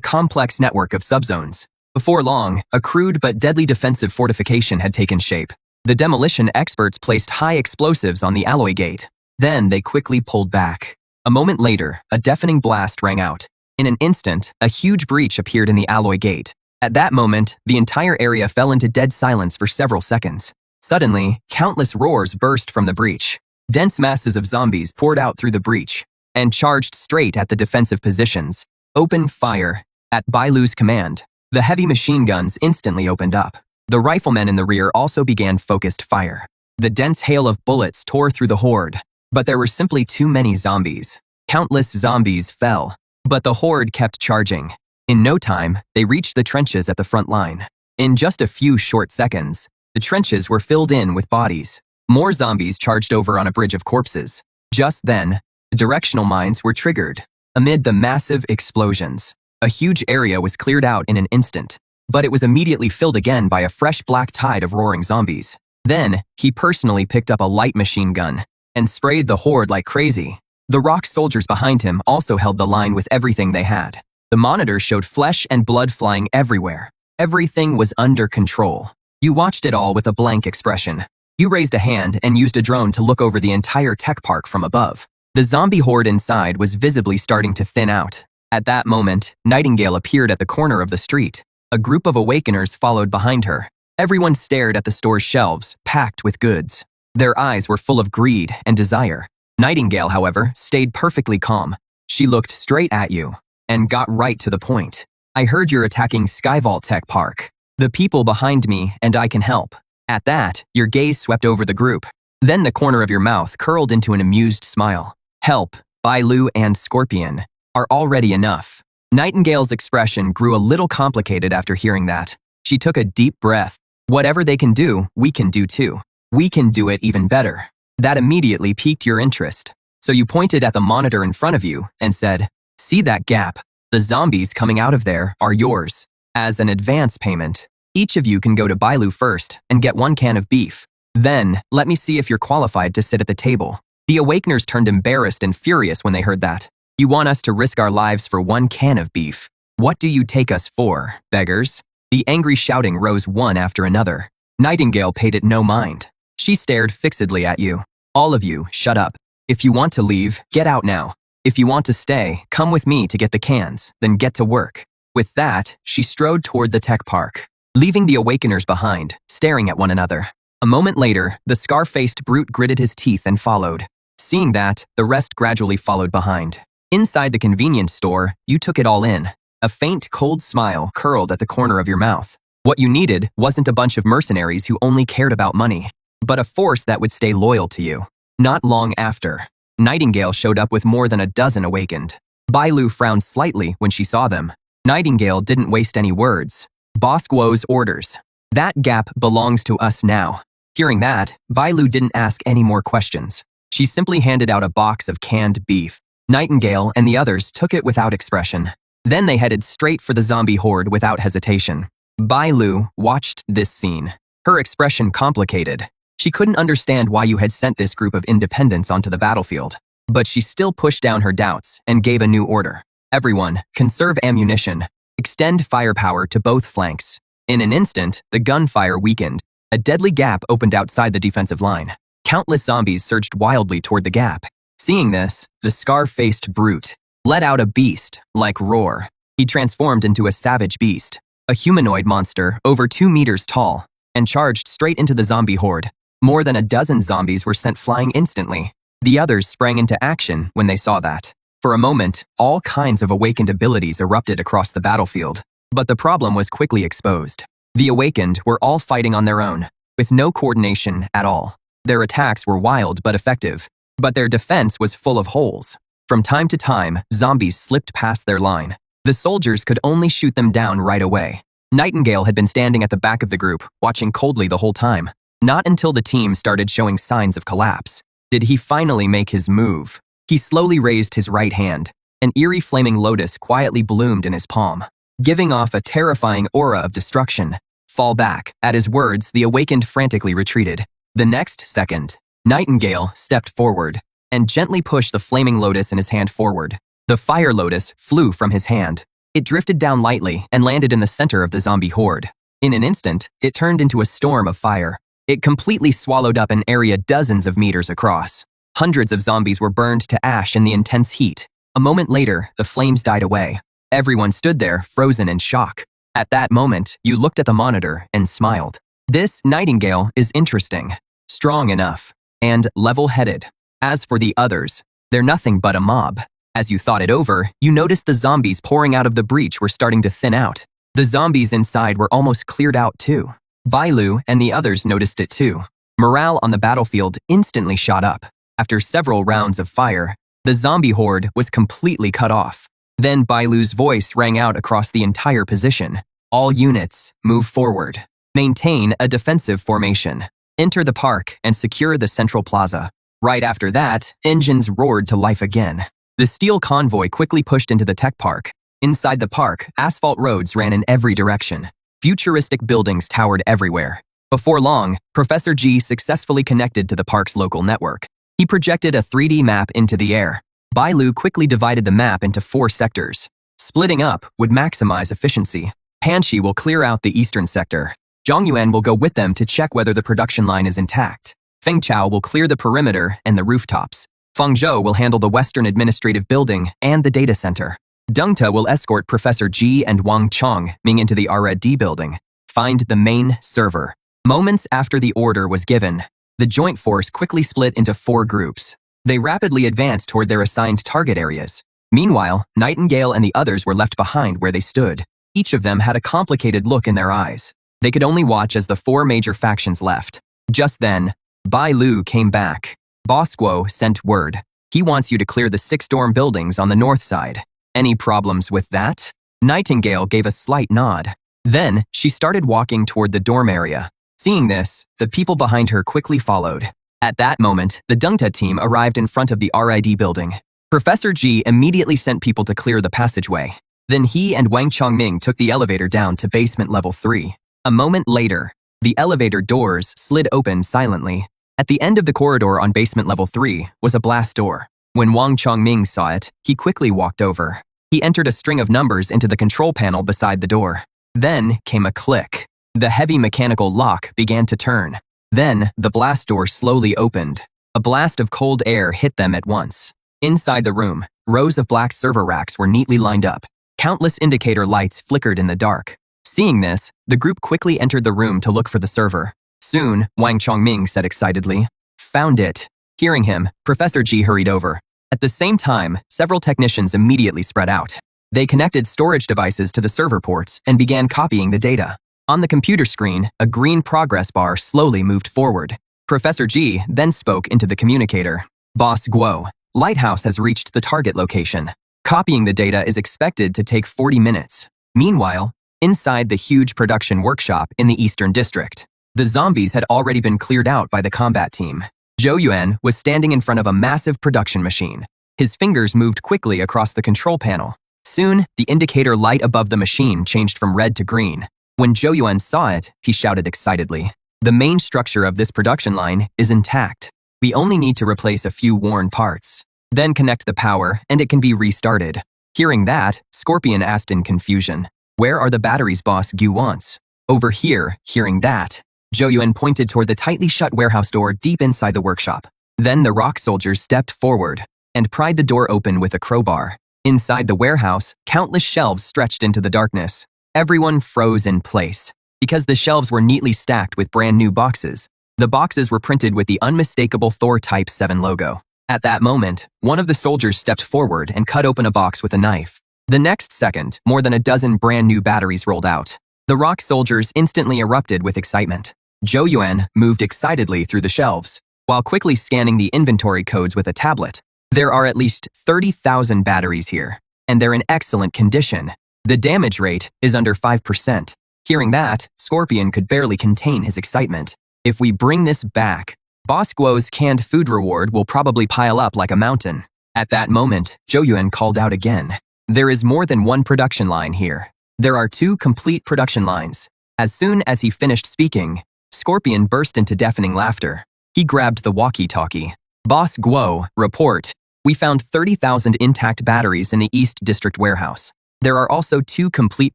complex network of subzones. Before long, a crude but deadly defensive fortification had taken shape. The demolition experts placed high explosives on the alloy gate. Then they quickly pulled back. A moment later, a deafening blast rang out. In an instant, a huge breach appeared in the alloy gate. At that moment, the entire area fell into dead silence for several seconds. Suddenly, countless roars burst from the breach. Dense masses of zombies poured out through the breach and charged straight at the defensive positions. "Open fire." At Bai Lu's command, the heavy machine guns instantly opened up. The riflemen in the rear also began focused fire. The dense hail of bullets tore through the horde, but there were simply too many zombies. Countless zombies fell, but the horde kept charging. In no time, they reached the trenches at the front line. In just a few short seconds, the trenches were filled in with bodies. More zombies charged over on a bridge of corpses. Just then, the directional mines were triggered. Amid the massive explosions, a huge area was cleared out in an instant, but it was immediately filled again by a fresh black tide of roaring zombies. Then, he personally picked up a light machine gun and sprayed the horde like crazy. The rock soldiers behind him also held the line with everything they had. The monitors showed flesh and blood flying everywhere. Everything was under control. You watched it all with a blank expression. You raised a hand and used a drone to look over the entire tech park from above. The zombie horde inside was visibly starting to thin out. At that moment, Nightingale appeared at the corner of the street. A group of awakeners followed behind her. Everyone stared at the store's shelves, packed with goods. Their eyes were full of greed and desire. Nightingale, however, stayed perfectly calm. She looked straight at you and got right to the point. "I heard you're attacking Skyvault Tech Park. The people behind me and I can help." At that, your gaze swept over the group. Then the corner of your mouth curled into an amused smile. "Help, Bai Lu and Scorpion, are already enough." Nightingale's expression grew a little complicated after hearing that. She took a deep breath. "Whatever they can do, we can do too. We can do it even better." That immediately piqued your interest. So you pointed at the monitor in front of you and said, "See that gap? The zombies coming out of there are yours. As an advance payment, each of you can go to Bai Lu first and get 1 can of beef. Then, let me see if you're qualified to sit at the table." The Awakeners turned embarrassed and furious when they heard that. "You want us to risk our lives for 1 can of beef? What do you take us for, beggars?" The angry shouting rose one after another. Nightingale paid it no mind. She stared fixedly at you. "All of you, shut up. If you want to leave, get out now. If you want to stay, come with me to get the cans, then get to work." With that, she strode toward the tech park, leaving the Awakeners behind, staring at one another. A moment later, the scar-faced brute gritted his teeth and followed. Seeing that, the rest gradually followed behind. Inside the convenience store, you took it all in. A faint, cold smile curled at the corner of your mouth. What you needed wasn't a bunch of mercenaries who only cared about money, but a force that would stay loyal to you. Not long after, Nightingale showed up with more than a dozen awakened. Bai Lu frowned slightly when she saw them. Nightingale didn't waste any words. "Boss Guo's orders. That gap belongs to us now." Hearing that, Bai Lu didn't ask any more questions. She simply handed out a box of canned beef. Nightingale and the others took it without expression. Then they headed straight for the zombie horde without hesitation. Bai Lu watched this scene. Her expression complicated. She couldn't understand why you had sent this group of independents onto the battlefield. But she still pushed down her doubts and gave a new order. "Everyone, conserve ammunition. Extend firepower to both flanks." In an instant, the gunfire weakened, a deadly gap opened outside the defensive line. Countless zombies surged wildly toward the gap. Seeing this, the scar-faced brute let out a beast-like roar. He transformed into a savage beast, a humanoid monster over 2 meters tall, and charged straight into the zombie horde. More than a dozen zombies were sent flying instantly. The others sprang into action when they saw that. For a moment, all kinds of awakened abilities erupted across the battlefield. But the problem was quickly exposed. The awakened were all fighting on their own, with no coordination at all. Their attacks were wild but effective, but their defense was full of holes. From time to time, zombies slipped past their line. The soldiers could only shoot them down right away. Nightingale had been standing at the back of the group, watching coldly the whole time. Not until the team started showing signs of collapse did he finally make his move. He slowly raised his right hand. An eerie flaming lotus quietly bloomed in his palm, giving off a terrifying aura of destruction. Fall back. At his words, the awakened frantically retreated. The next second, Nightingale stepped forward and gently pushed the flaming lotus in his hand forward. The fire lotus flew from his hand. It drifted down lightly and landed in the center of the zombie horde. In an instant, it turned into a storm of fire. It completely swallowed up an area dozens of meters across. Hundreds of zombies were burned to ash in the intense heat. A moment later, the flames died away. Everyone stood there, frozen in shock. At that moment, you looked at the monitor and smiled. This Nightingale is interesting, strong enough, and level-headed. As for the others, they're nothing but a mob. As you thought it over, you noticed the zombies pouring out of the breach were starting to thin out. The zombies inside were almost cleared out too. Bailu and the others noticed it too. Morale on the battlefield instantly shot up. After several rounds of fire, the zombie horde was completely cut off. Then Bailu's voice rang out across the entire position. All units, move forward. Maintain a defensive formation. Enter the park and secure the central plaza. Right after that, engines roared to life again. The steel convoy quickly pushed into the tech park. Inside the park, asphalt roads ran in every direction. Futuristic buildings towered everywhere. Before long, Professor G successfully connected to the park's local network. He projected a 3D map into the air. Bailu quickly divided the map into 4 sectors. Splitting up would maximize efficiency. Hanshi will clear out the eastern sector. Zhongyuan will go with them to check whether the production line is intact. Feng Chao will clear the perimeter and the rooftops. Feng Zhou will handle the western administrative building and the data center. Deng Te will escort Professor Ji and Wang Chongming into the R&D building. Find the main server. Moments after the order was given, the joint force quickly split into 4 groups. They rapidly advanced toward their assigned target areas. Meanwhile, Nightingale and the others were left behind where they stood. Each of them had a complicated look in their eyes. They could only watch as the 4 major factions left. Just then, Bailu came back. Boss Guo sent word. He wants you to clear the 6 dorm buildings on the north side. Any problems with that? Nightingale gave a slight nod. Then, she started walking toward the dorm area. Seeing this, the people behind her quickly followed. At that moment, the Deng Te team arrived in front of the RID building. Professor Ji immediately sent people to clear the passageway. Then he and Wang Chongming took the elevator down to basement level 3. A moment later, the elevator doors slid open silently. At the end of the corridor on basement level 3 was a blast door. When Wang Chongming saw it, he quickly walked over. He entered a string of numbers into the control panel beside the door. Then came a click. The heavy mechanical lock began to turn. Then, the blast door slowly opened. A blast of cold air hit them at once. Inside the room, rows of black server racks were neatly lined up. Countless indicator lights flickered in the dark. Seeing this, the group quickly entered the room to look for the server. Soon, Wang Chongming said excitedly, "Found it." Hearing him, Professor Ji hurried over. At the same time, several technicians immediately spread out. They connected storage devices to the server ports and began copying the data. On the computer screen, a green progress bar slowly moved forward. Professor Ji then spoke into the communicator. "Boss Guo, Lighthouse has reached the target location. Copying the data is expected to take 40 minutes. Meanwhile, inside the huge production workshop in the Eastern District, the zombies had already been cleared out by the combat team. Zhou Yuan was standing in front of a massive production machine. His fingers moved quickly across the control panel. Soon, the indicator light above the machine changed from red to green. When Zhou Yuan saw it, he shouted excitedly, "The main structure of this production line is intact. We only need to replace a few worn parts. Then connect the power and it can be restarted." Hearing that, Scorpion asked in confusion, "Where are the batteries Boss Gu wants?" Over here, hearing that, Zhou Yuan pointed toward the tightly shut warehouse door deep inside the workshop. Then the rock soldiers stepped forward and pried the door open with a crowbar. Inside the warehouse, countless shelves stretched into the darkness. Everyone froze in place. Because the shelves were neatly stacked with brand new boxes, the boxes were printed with the unmistakable Thor Type 7 logo. At that moment, one of the soldiers stepped forward and cut open a box with a knife. The next second, more than a dozen brand new batteries rolled out. The rock soldiers instantly erupted with excitement. Zhou Yuan moved excitedly through the shelves, while quickly scanning the inventory codes with a tablet. There are at least 30,000 batteries here, and they're in excellent condition. The damage rate is under 5%. Hearing that, Scorpion could barely contain his excitement. If we bring this back, Boss Guo's canned food reward will probably pile up like a mountain. At that moment, Zhou Yuan called out again. There is more than one production line here. There are 2 complete production lines. As soon as he finished speaking, Scorpion burst into deafening laughter. He grabbed the walkie-talkie. Boss Guo, report. We found 30,000 intact batteries in the East District warehouse. There are also 2 complete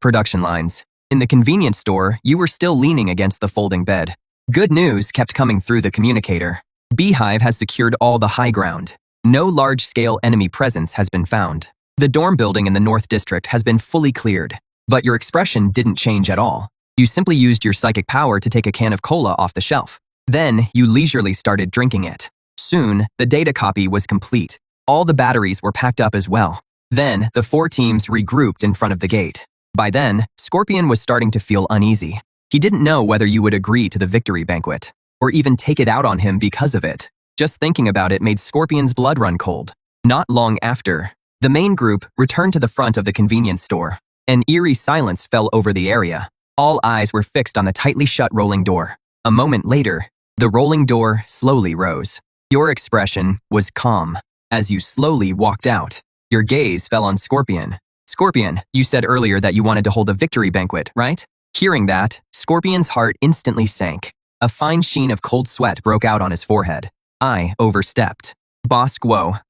production lines. In the convenience store, you were still leaning against the folding bed. Good news kept coming through the communicator. Beehive has secured all the high ground. No large-scale enemy presence has been found. The dorm building in the North District has been fully cleared. But your expression didn't change at all. You simply used your psychic power to take a can of cola off the shelf. Then, you leisurely started drinking it. Soon, the data copy was complete. All the batteries were packed up as well. Then, the 4 teams regrouped in front of the gate. By then, Scorpion was starting to feel uneasy. He didn't know whether you would agree to the victory banquet, or even take it out on him because of it. Just thinking about it made Scorpion's blood run cold. Not long after, the main group returned to the front of the convenience store. An eerie silence fell over the area. All eyes were fixed on the tightly shut rolling door. A moment later, the rolling door slowly rose. Your expression was calm. As you slowly walked out, your gaze fell on Scorpion. Scorpion, you said earlier that you wanted to hold a victory banquet, right? Hearing that, Scorpion's heart instantly sank. A fine sheen of cold sweat broke out on his forehead. I overstepped. Boss Guo,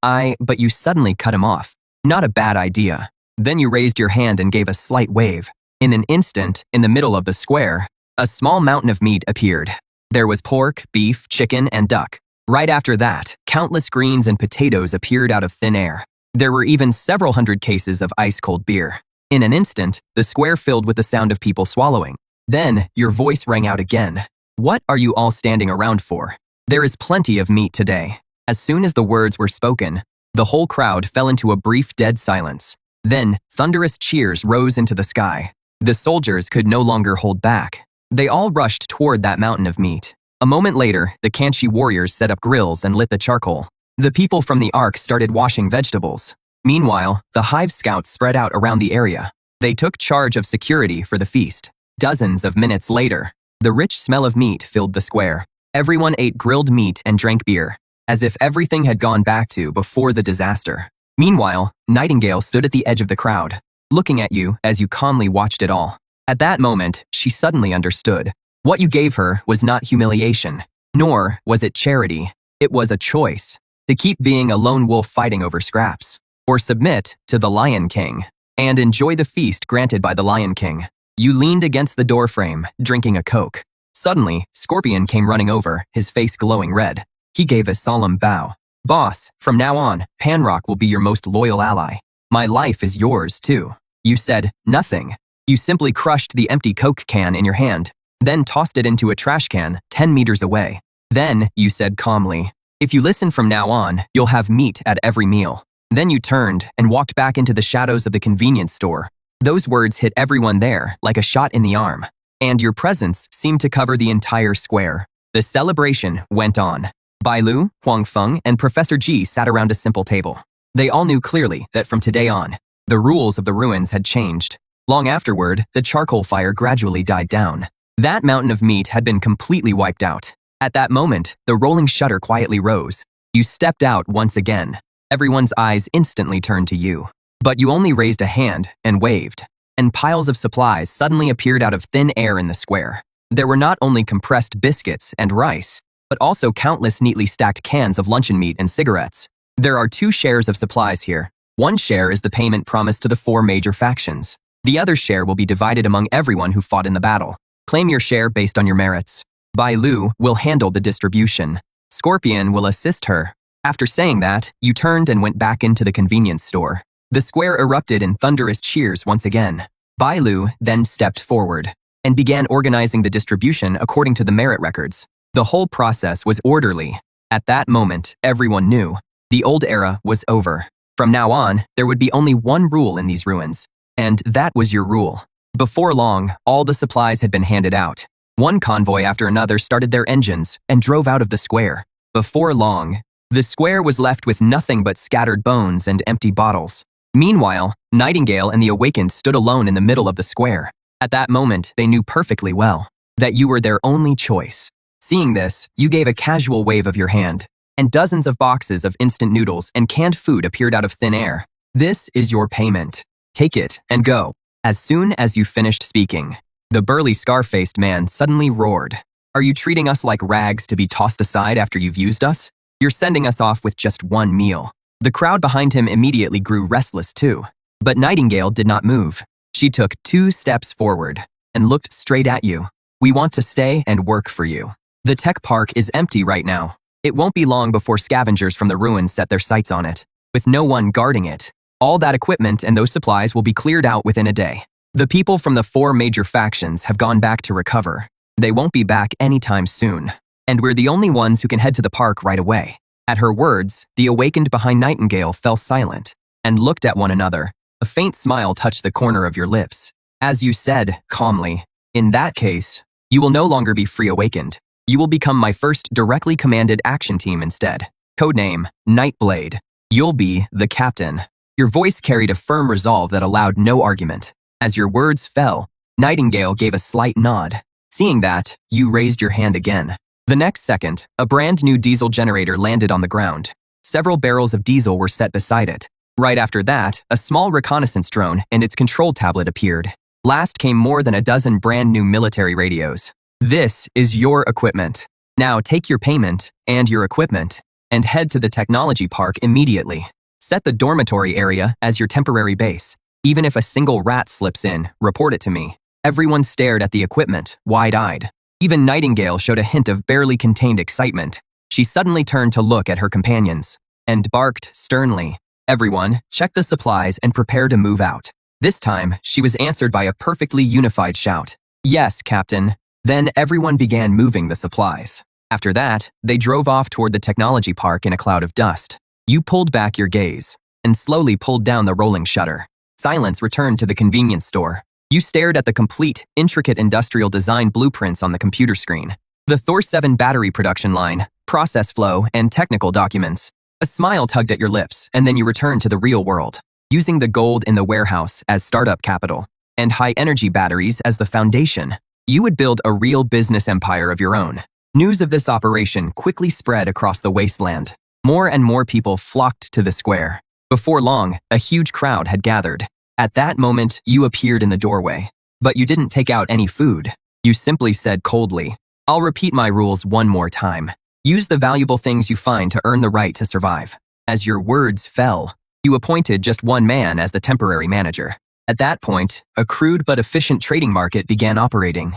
but you suddenly cut him off. Not a bad idea. Then you raised your hand and gave a slight wave. In an instant, in the middle of the square, a small mountain of meat appeared. There was pork, beef, chicken, and duck. Right after that, countless greens and potatoes appeared out of thin air. There were even several hundred cases of ice-cold beer. In an instant, the square filled with the sound of people swallowing. Then, your voice rang out again. What are you all standing around for? There is plenty of meat today. As soon as the words were spoken, the whole crowd fell into a brief dead silence. Then, thunderous cheers rose into the sky. The soldiers could no longer hold back. They all rushed toward that mountain of meat. A moment later, the Kanchi warriors set up grills and lit the charcoal. The people from the Ark started washing vegetables. Meanwhile, the Hive scouts spread out around the area. They took charge of security for the feast. Dozens of minutes later, the rich smell of meat filled the square. Everyone ate grilled meat and drank beer, as if everything had gone back to before the disaster. Meanwhile, Nightingale stood at the edge of the crowd, looking at you as you calmly watched it all. At that moment, she suddenly understood. What you gave her was not humiliation, nor was it charity. It was a choice. To keep being a lone wolf fighting over scraps, or submit to the Lion King, and enjoy the feast granted by the Lion King. You leaned against the doorframe, drinking a Coke. Suddenly, Scorpion came running over, his face glowing red. He gave a solemn bow. Boss, from now on, Panrock will be your most loyal ally. My life is yours, too. You said nothing. You simply crushed the empty Coke can in your hand, then tossed it into a trash can 10 meters away. Then, you said calmly, if you listen from now on, you'll have meat at every meal. Then you turned and walked back into the shadows of the convenience store. Those words hit everyone there like a shot in the arm. And your presence seemed to cover the entire square. The celebration went on. Bai Lu, Huang Feng, and Professor Ji sat around a simple table. They all knew clearly that from today on, the rules of the ruins had changed. Long afterward, the charcoal fire gradually died down. That mountain of meat had been completely wiped out. At that moment, the rolling shutter quietly rose. You stepped out once again. Everyone's eyes instantly turned to you. But you only raised a hand and waved. And piles of supplies suddenly appeared out of thin air in the square. There were not only compressed biscuits and rice, but also countless neatly stacked cans of luncheon meat and cigarettes. There are 2 shares of supplies here. One share is the payment promised to the 4 major factions. The other share will be divided among everyone who fought in the battle. Claim your share based on your merits. Bai Lu will handle the distribution. Scorpion will assist her. After saying that, you turned and went back into the convenience store. The square erupted in thunderous cheers once again. Bai Lu then stepped forward and began organizing the distribution according to the merit records. The whole process was orderly. At that moment, everyone knew the old era was over. From now on, there would be only one rule in these ruins, and that was your rule. Before long, all the supplies had been handed out. One convoy after another started their engines and drove out of the square. Before long, the square was left with nothing but scattered bones and empty bottles. Meanwhile, Nightingale and the Awakened stood alone in the middle of the square. At that moment, they knew perfectly well that you were their only choice. Seeing this, you gave a casual wave of your hand, and dozens of boxes of instant noodles and canned food appeared out of thin air. This is your payment. Take it and go. As soon as you finished speaking, the burly scar-faced man suddenly roared. Are you treating us like rags to be tossed aside after you've used us? You're sending us off with just one meal. The crowd behind him immediately grew restless too. But Nightingale did not move. She took 2 steps forward and looked straight at you. We want to stay and work for you. The tech park is empty right now. It won't be long before scavengers from the ruins set their sights on it. With no one guarding it, all that equipment and those supplies will be cleared out within a day. The people from the 4 major factions have gone back to recover. They won't be back anytime soon. And we're the only ones who can head to the park right away. At her words, the Awakened behind Nightingale fell silent and looked at one another. A faint smile touched the corner of your lips. As you said, calmly, in that case, you will no longer be Free Awakened. You will become my first directly commanded action team instead. Codename, Nightblade. You'll be the captain. Your voice carried a firm resolve that allowed no argument. As your words fell, Nightingale gave a slight nod. Seeing that, you raised your hand again. The next second, a brand new diesel generator landed on the ground. Several barrels of diesel were set beside it. Right after that, a small reconnaissance drone and its control tablet appeared. Last came more than a dozen brand new military radios. This is your equipment. Now take your payment and your equipment and head to the technology park immediately. Set the dormitory area as your temporary base. Even if a single rat slips in, report it to me. Everyone stared at the equipment, wide-eyed. Even Nightingale showed a hint of barely contained excitement. She suddenly turned to look at her companions and barked sternly. Everyone, check the supplies and prepare to move out. This time, she was answered by a perfectly unified shout. Yes, Captain. Then everyone began moving the supplies. After that, they drove off toward the technology park in a cloud of dust. You pulled back your gaze and slowly pulled down the rolling shutter. Silence returned to the convenience store. You stared at the complete, intricate industrial design blueprints on the computer screen. The Thor 7 battery production line, process flow, and technical documents. A smile tugged at your lips, and then you returned to the real world, using the gold in the warehouse as startup capital and high-energy batteries as the foundation. You would build a real business empire of your own. News of this operation quickly spread across the wasteland. More and more people flocked to the square. Before long, a huge crowd had gathered. At that moment, you appeared in the doorway. But you didn't take out any food. You simply said coldly, I'll repeat my rules one more time. Use the valuable things you find to earn the right to survive. As your words fell, you appointed just one man as the temporary manager. At that point, a crude but efficient trading market began operating.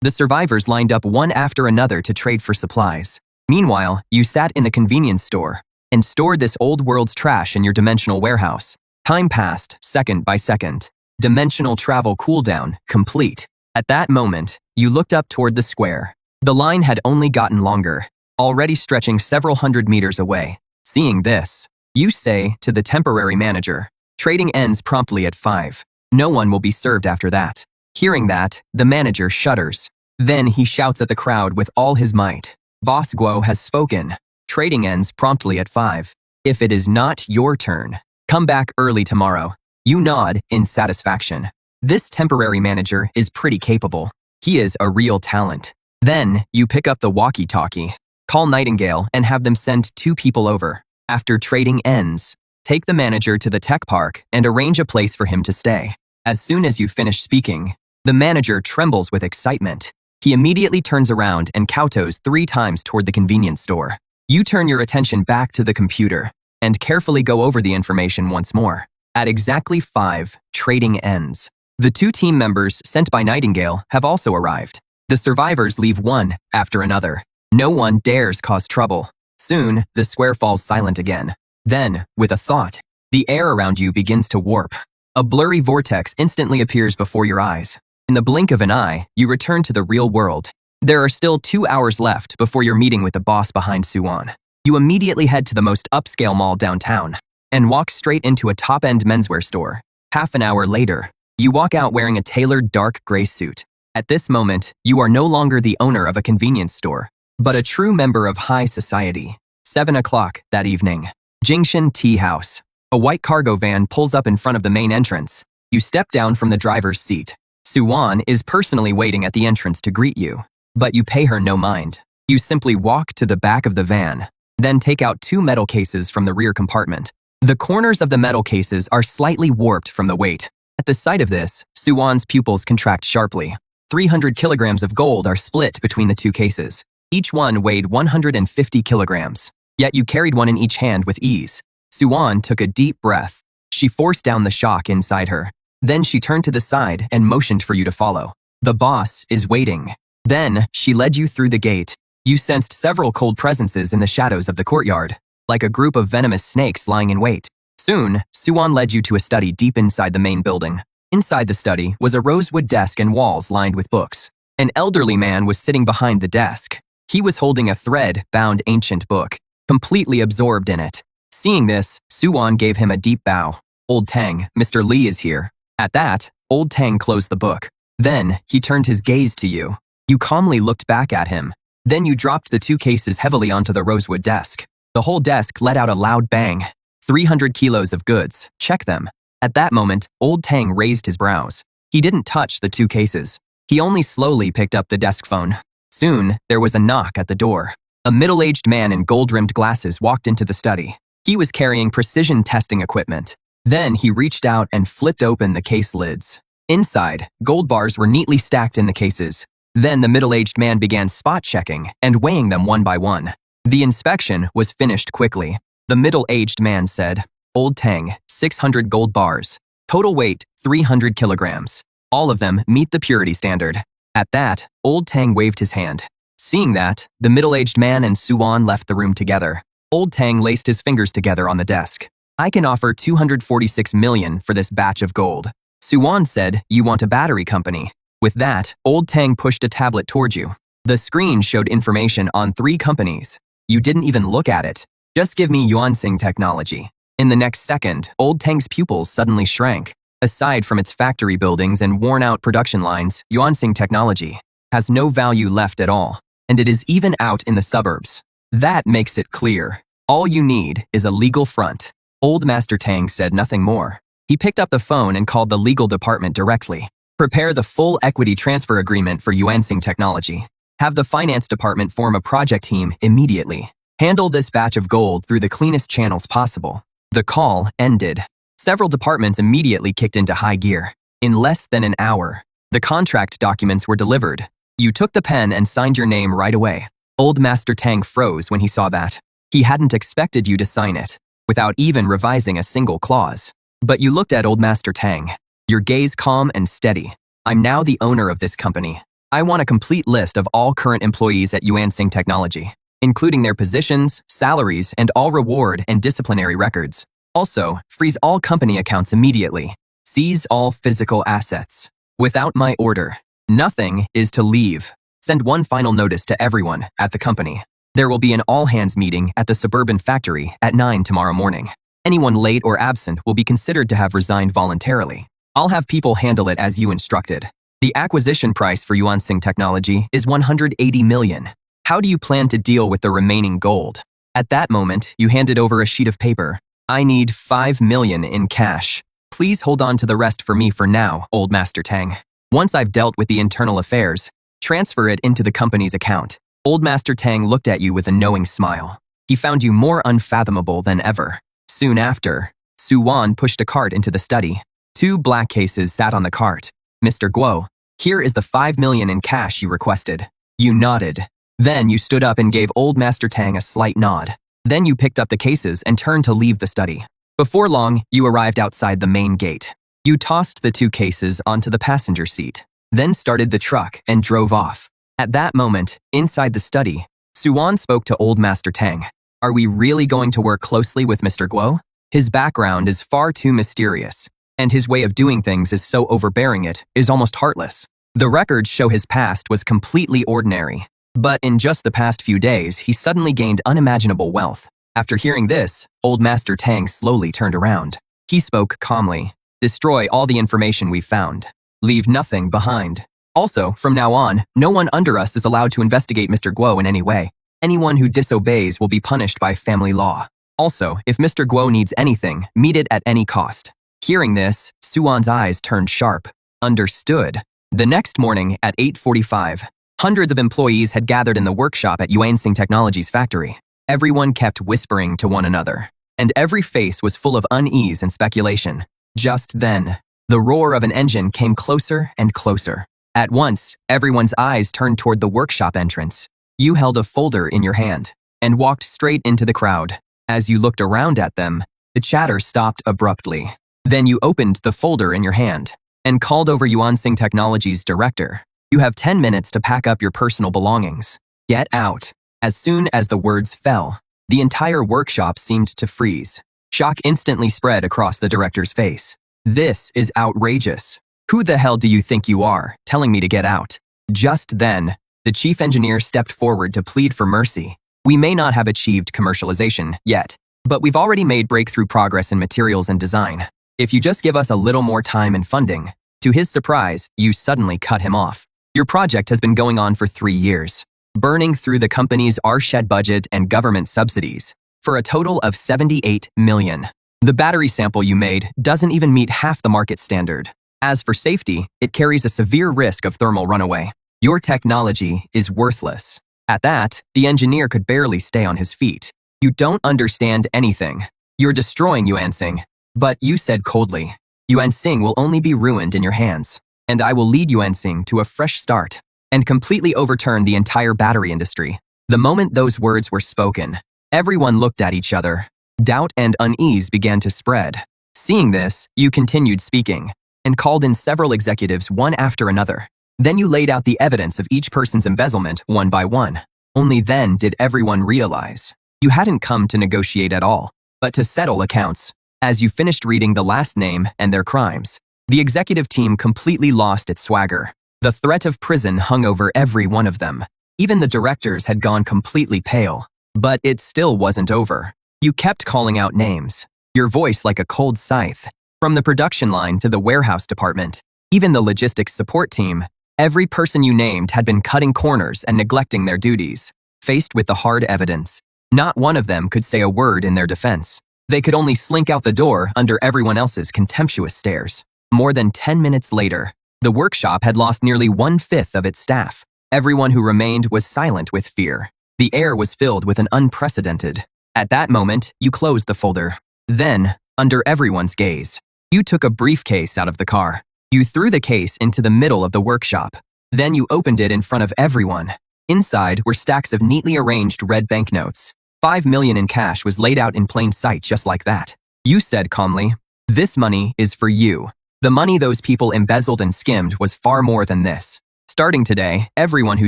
The survivors lined up one after another to trade for supplies. Meanwhile, you sat in the convenience store and stored this old world's trash in your dimensional warehouse. Time passed, second by second. Dimensional travel cooldown complete. At that moment, you looked up toward the square. The line had only gotten longer, already stretching several hundred meters away. Seeing this, you say to the temporary manager, trading ends promptly at 5. No one will be served after that. Hearing that, the manager shudders. Then he shouts at the crowd with all his might. Boss Guo has spoken. Trading ends promptly at 5. If it is not your turn, come back early tomorrow. You nod in satisfaction. This temporary manager is pretty capable. He is a real talent. Then, you pick up the walkie-talkie, call Nightingale and have them send 2 people over. After trading ends, take the manager to the tech park and arrange a place for him to stay. As soon as you finish speaking, the manager trembles with excitement. He immediately turns around and kowtows 3 times toward the convenience store. You turn your attention back to the computer and carefully go over the information once more. At exactly 5, trading ends. The 2 team members sent by Nightingale have also arrived. The survivors leave one after another. No one dares cause trouble. Soon, the square falls silent again. Then, with a thought, the air around you begins to warp. A blurry vortex instantly appears before your eyes. In the blink of an eye, you return to the real world. There are still 2 hours left before your meeting with the boss behind Suwon. You immediately head to the most upscale mall downtown and walk straight into a top-end menswear store. Half an hour later, you walk out wearing a tailored dark gray suit. At this moment, you are no longer the owner of a convenience store, but a true member of high society. 7 o'clock that evening. Jingshan Tea House. A white cargo van pulls up in front of the main entrance. You step down from the driver's seat. Suwon is personally waiting at the entrance to greet you, but you pay her no mind. You simply walk to the back of the van, then take out 2 metal cases from the rear compartment. The corners of the metal cases are slightly warped from the weight. At the sight of this, Suwon's pupils contract sharply. 300 kilograms of gold are split between the 2 cases. Each one weighed 150 kilograms. Yet you carried one in each hand with ease. Suwon took a deep breath. She forced down the shock inside her. Then she turned to the side and motioned for you to follow. The boss is waiting. Then she led you through the gate. You sensed several cold presences in the shadows of the courtyard, like a group of venomous snakes lying in wait. Soon, Suwon led you to a study deep inside the main building. Inside the study was a rosewood desk and walls lined with books. An elderly man was sitting behind the desk. He was holding a thread-bound ancient book, completely absorbed in it. Seeing this, Suwon gave him a deep bow. "Old Tang, Mr. Lee is here." At that, Old Tang closed the book. Then, he turned his gaze to you. You calmly looked back at him. Then you dropped the 2 cases heavily onto the rosewood desk. The whole desk let out a loud bang. 300 kilos of goods. Check them. At that moment, Old Tang raised his brows. He didn't touch the 2 cases. He only slowly picked up the desk phone. Soon, there was a knock at the door. A middle-aged man in gold-rimmed glasses walked into the study. He was carrying precision testing equipment. Then he reached out and flipped open the case lids. Inside, gold bars were neatly stacked in the cases. Then the middle-aged man began spot-checking and weighing them one by one. The inspection was finished quickly. The middle-aged man said, "Old Tang, 600 gold bars. Total weight, 300 kilograms. All of them meet the purity standard." At that, Old Tang waved his hand. Seeing that, the middle-aged man and Suwon left the room together. Old Tang laced his fingers together on the desk. "I can offer 246 million for this batch of gold." Suwon said, "You want a battery company." With that, Old Tang pushed a tablet towards you. The screen showed information on 3 companies. You didn't even look at it. "Just give me Yuansing Technology." In the next second, Old Tang's pupils suddenly shrank. Aside from its factory buildings and worn-out production lines, Yuansing Technology has no value left at all, and it is even out in the suburbs. That makes it clear. All you need is a legal front. Old Master Tang said nothing more. He picked up the phone and called the legal department directly. "Prepare the full equity transfer agreement for Yuansing Technology. Have the finance department form a project team immediately. Handle this batch of gold through the cleanest channels possible." The call ended. Several departments immediately kicked into high gear. In less than an hour, the contract documents were delivered. You took the pen and signed your name right away. Old Master Tang froze when he saw that. He hadn't expected you to sign it, without even revising a single clause. But you looked at Old Master Tang, your gaze calm and steady. "I'm now the owner of this company. I want a complete list of all current employees at Yuansing Technology, including their positions, salaries, and all reward and disciplinary records. Also, freeze all company accounts immediately. Seize all physical assets. Without my order, nothing is to leave. Send one final notice to everyone at the company. There will be an all-hands meeting at the suburban factory at 9 tomorrow morning. Anyone late or absent will be considered to have resigned voluntarily. I'll have people handle it as you instructed. The acquisition price for Yuansing Technology is 180 million. How do you plan to deal with the remaining gold?" At that moment, you handed over a sheet of paper. "I need 5 million in cash. Please hold on to the rest for me for now, Old Master Tang. Once I've dealt with the internal affairs, transfer it into the company's account." Old Master Tang looked at you with a knowing smile. He found you more unfathomable than ever. Soon after, Suwon pushed a cart into the study. 2 black cases sat on the cart. "Mr. Guo, here is the 5 million in cash you requested." You nodded. Then you stood up and gave Old Master Tang a slight nod. Then you picked up the cases and turned to leave the study. Before long, you arrived outside the main gate. You tossed the 2 cases onto the passenger seat, then started the truck and drove off. At that moment, inside the study, Suwon spoke to Old Master Tang. Are we really going to work closely with Mr. Guo? His background is far too mysterious, and his way of doing things is so overbearing it is almost heartless. The records show his past was completely ordinary, but in just the past few days, he suddenly gained unimaginable wealth. After hearing this, Old Master Tang slowly turned around. He spoke calmly. Destroy all the information we've found. Leave nothing behind. Also, from now on, no one under us is allowed to investigate Mr. Guo in any way. Anyone who disobeys will be punished by family law. Also, if Mr. Guo needs anything, meet it at any cost. Hearing this, Suwon's eyes turned sharp. Understood. The next morning at 8:45, hundreds of employees had gathered in the workshop at Yuansing Technologies factory. Everyone kept whispering to one another, and every face was full of unease and speculation. Just then, the roar of an engine came closer and closer. At once, everyone's eyes turned toward the workshop entrance. You held a folder in your hand and walked straight into the crowd. As you looked around at them, the chatter stopped abruptly. Then you opened the folder in your hand and called over Yuansing Technologies' director. You have 10 minutes to pack up your personal belongings. Get out. As soon as the words fell, the entire workshop seemed to freeze. Shock instantly spread across the director's face. This is outrageous. Who the hell do you think you are, telling me to get out? Just then, the chief engineer stepped forward to plead for mercy. We may not have achieved commercialization yet, but we've already made breakthrough progress in materials and design. If you just give us a little more time and funding. To his surprise, you suddenly cut him off. Your project has been going on for 3 years, burning through the company's R-shed budget and government subsidies, for a total of 78 million. The battery sample you made doesn't even meet half the market standard. As for safety, it carries a severe risk of thermal runaway. Your technology is worthless. At that, the engineer could barely stay on his feet. You don't understand anything. You're destroying Yuansing. But you said coldly, Yuansing will only be ruined in your hands, and I will lead Yuansing to a fresh start and completely overturn the entire battery industry. The moment those words were spoken, everyone looked at each other. Doubt and unease began to spread. Seeing this, you continued speaking and called in several executives one after another. Then you laid out the evidence of each person's embezzlement one by one. Only then did everyone realize you hadn't come to negotiate at all, but to settle accounts. As you finished reading the last name and their crimes, the executive team completely lost its swagger. The threat of prison hung over every one of them. Even the directors had gone completely pale. But it still wasn't over. You kept calling out names, your voice like a cold scythe. From the production line to the warehouse department, even the logistics support team, every person you named had been cutting corners and neglecting their duties. Faced with the hard evidence, not one of them could say a word in their defense. They could only slink out the door under everyone else's contemptuous stares. More than 10 minutes later, the workshop had lost nearly 1/5 of its staff. Everyone who remained was silent with fear. The air was filled with an unprecedented. At that moment, you closed the folder. Then, under everyone's gaze, you took a briefcase out of the car. You threw the case into the middle of the workshop. Then you opened it in front of everyone. Inside were stacks of neatly arranged red banknotes. 5 million in cash was laid out in plain sight just like that. You said calmly, "This money is for you." The money those people embezzled and skimmed was far more than this. Starting today, everyone who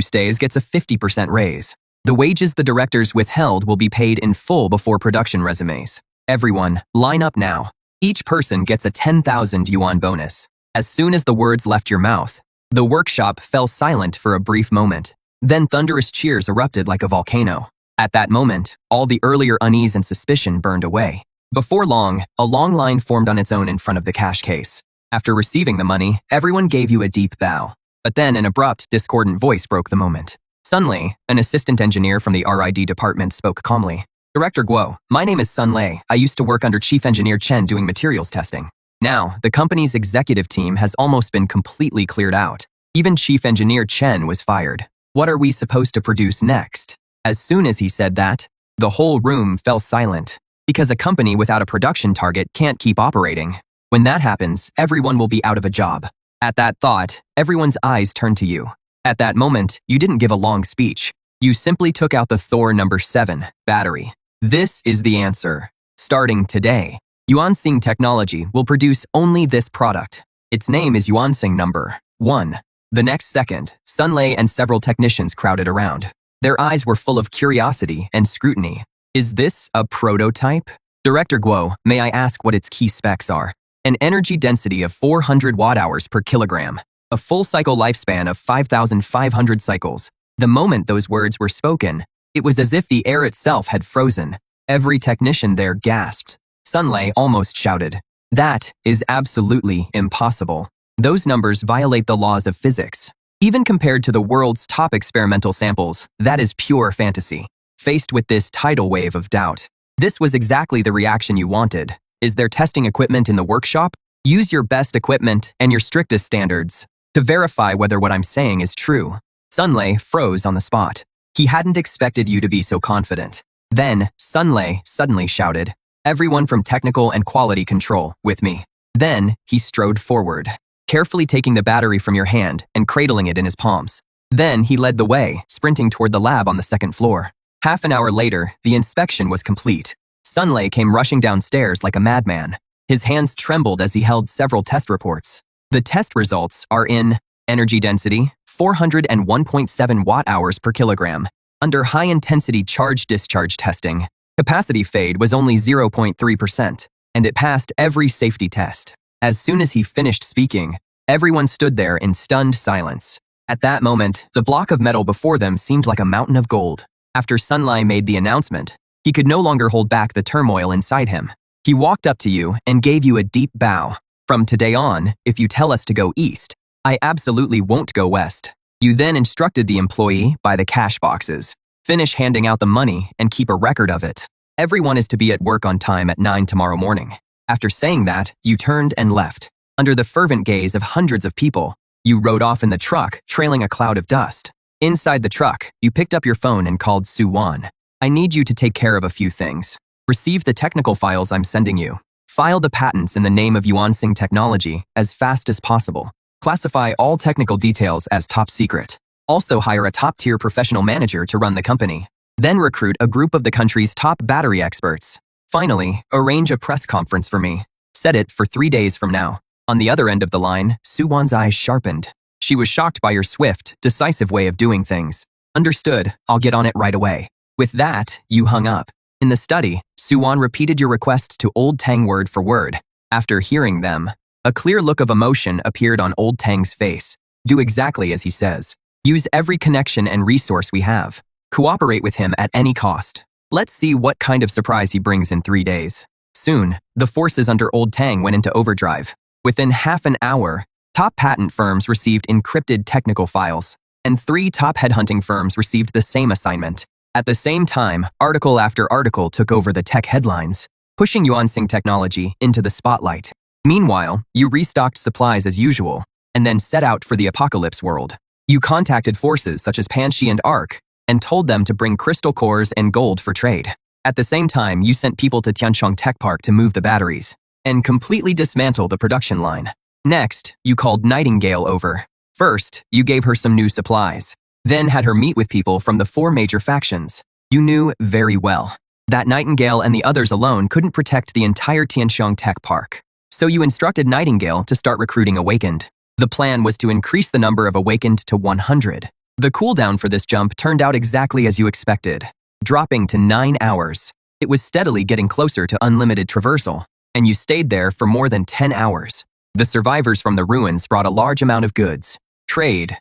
stays gets a 50% raise. The wages the directors withheld will be paid in full before production resumes. Everyone, line up now. Each person gets a 10,000 yuan bonus. As soon as the words left your mouth, the workshop fell silent for a brief moment. Then thunderous cheers erupted like a volcano. At that moment, all the earlier unease and suspicion burned away. Before long, a long line formed on its own in front of the cash case. After receiving the money, everyone gave you a deep bow. But then an abrupt, discordant voice broke the moment. Suddenly, an assistant engineer from the RID department spoke calmly. "Director Guo, my name is Sun Lei. I used to work under Chief Engineer Chen doing materials testing. Now, the company's executive team has almost been completely cleared out. Even Chief Engineer Chen was fired. What are we supposed to produce next?" As soon as he said that, the whole room fell silent. Because a company without a production target can't keep operating. When that happens, everyone will be out of a job. At that thought, everyone's eyes turned to you. At that moment, you didn't give a long speech. You simply took out the Thor No. 7 battery. This is the answer. Starting today, Yuansing technology will produce only this product. Its name is Yuansing number 1. The next second, Sunlei and several technicians crowded around. Their eyes were full of curiosity and scrutiny. Is this a prototype? Director Guo, may I ask what its key specs are? An energy density of 400 watt-hours per kilogram. A full cycle lifespan of 5,500 cycles. The moment those words were spoken, it was as if the air itself had frozen. Every technician there gasped. Sunlei almost shouted. That is absolutely impossible. Those numbers violate the laws of physics. Even compared to the world's top experimental samples, that is pure fantasy. Faced with this tidal wave of doubt, this was exactly the reaction you wanted. Is there testing equipment in the workshop? Use your best equipment and your strictest standards to verify whether what I'm saying is true. Sunlei froze on the spot. He hadn't expected you to be so confident. Then, Sunlei suddenly shouted, "Everyone from technical and quality control, with me." Then, he strode forward, carefully taking the battery from your hand and cradling it in his palms. Then, he led the way, sprinting toward the lab on the second floor. Half an hour later, the inspection was complete. Sunlei came rushing downstairs like a madman. His hands trembled as he held several test reports. The test results are in energy density, 401.7 watt-hours per kilogram. Under high-intensity charge-discharge testing, capacity fade was only 0.3%, and it passed every safety test. As soon as he finished speaking, everyone stood there in stunned silence. At that moment, the block of metal before them seemed like a mountain of gold. After Sunlei made the announcement, he could no longer hold back the turmoil inside him. He walked up to you and gave you a deep bow. From today on, if you tell us to go east, I absolutely won't go west. You then instructed the employee buy the cash boxes, finish handing out the money, and keep a record of it. Everyone is to be at work on time at 9 tomorrow morning. After saying that, you turned and left. Under the fervent gaze of hundreds of people, you rode off in the truck, trailing a cloud of dust. Inside the truck, you picked up your phone and called Suwan. I need you to take care of a few things. Receive the technical files I'm sending you. File the patents in the name of Yuansing Technology as fast as possible. Classify all technical details as top secret. Also hire a top-tier professional manager to run the company. Then recruit a group of the country's top battery experts. Finally, arrange a press conference for me. Set it for 3 days from now. On the other end of the line, Suwan's eyes sharpened. She was shocked by your swift, decisive way of doing things. Understood, I'll get on it right away. With that, you hung up. In the study, Suwan repeated your requests to Old Tang word for word. After hearing them, a clear look of emotion appeared on Old Tang's face. Do exactly as he says. Use every connection and resource we have. Cooperate with him at any cost. Let's see what kind of surprise he brings in 3 days. Soon, the forces under Old Tang went into overdrive. Within half an hour, top patent firms received encrypted technical files, and 3 top headhunting firms received the same assignment. At the same time, article after article took over the tech headlines, pushing Yuansing Technology into the spotlight. Meanwhile, you restocked supplies as usual, and then set out for the apocalypse world. You contacted forces such as Panshi and Ark, and told them to bring crystal cores and gold for trade. At the same time, you sent people to Tianchong Tech Park to move the batteries, and completely dismantle the production line. Next, you called Nightingale over. First, you gave her some new supplies, then had her meet with people from the 4 major factions. You knew very well that Nightingale and the others alone couldn't protect the entire Tianchong Tech Park. So you instructed Nightingale to start recruiting Awakened. The plan was to increase the number of Awakened to 100. The cooldown for this jump turned out exactly as you expected, dropping to 9 hours. It was steadily getting closer to unlimited traversal, and you stayed there for more than 10 hours. The survivors from the ruins brought a large amount of goods. Trade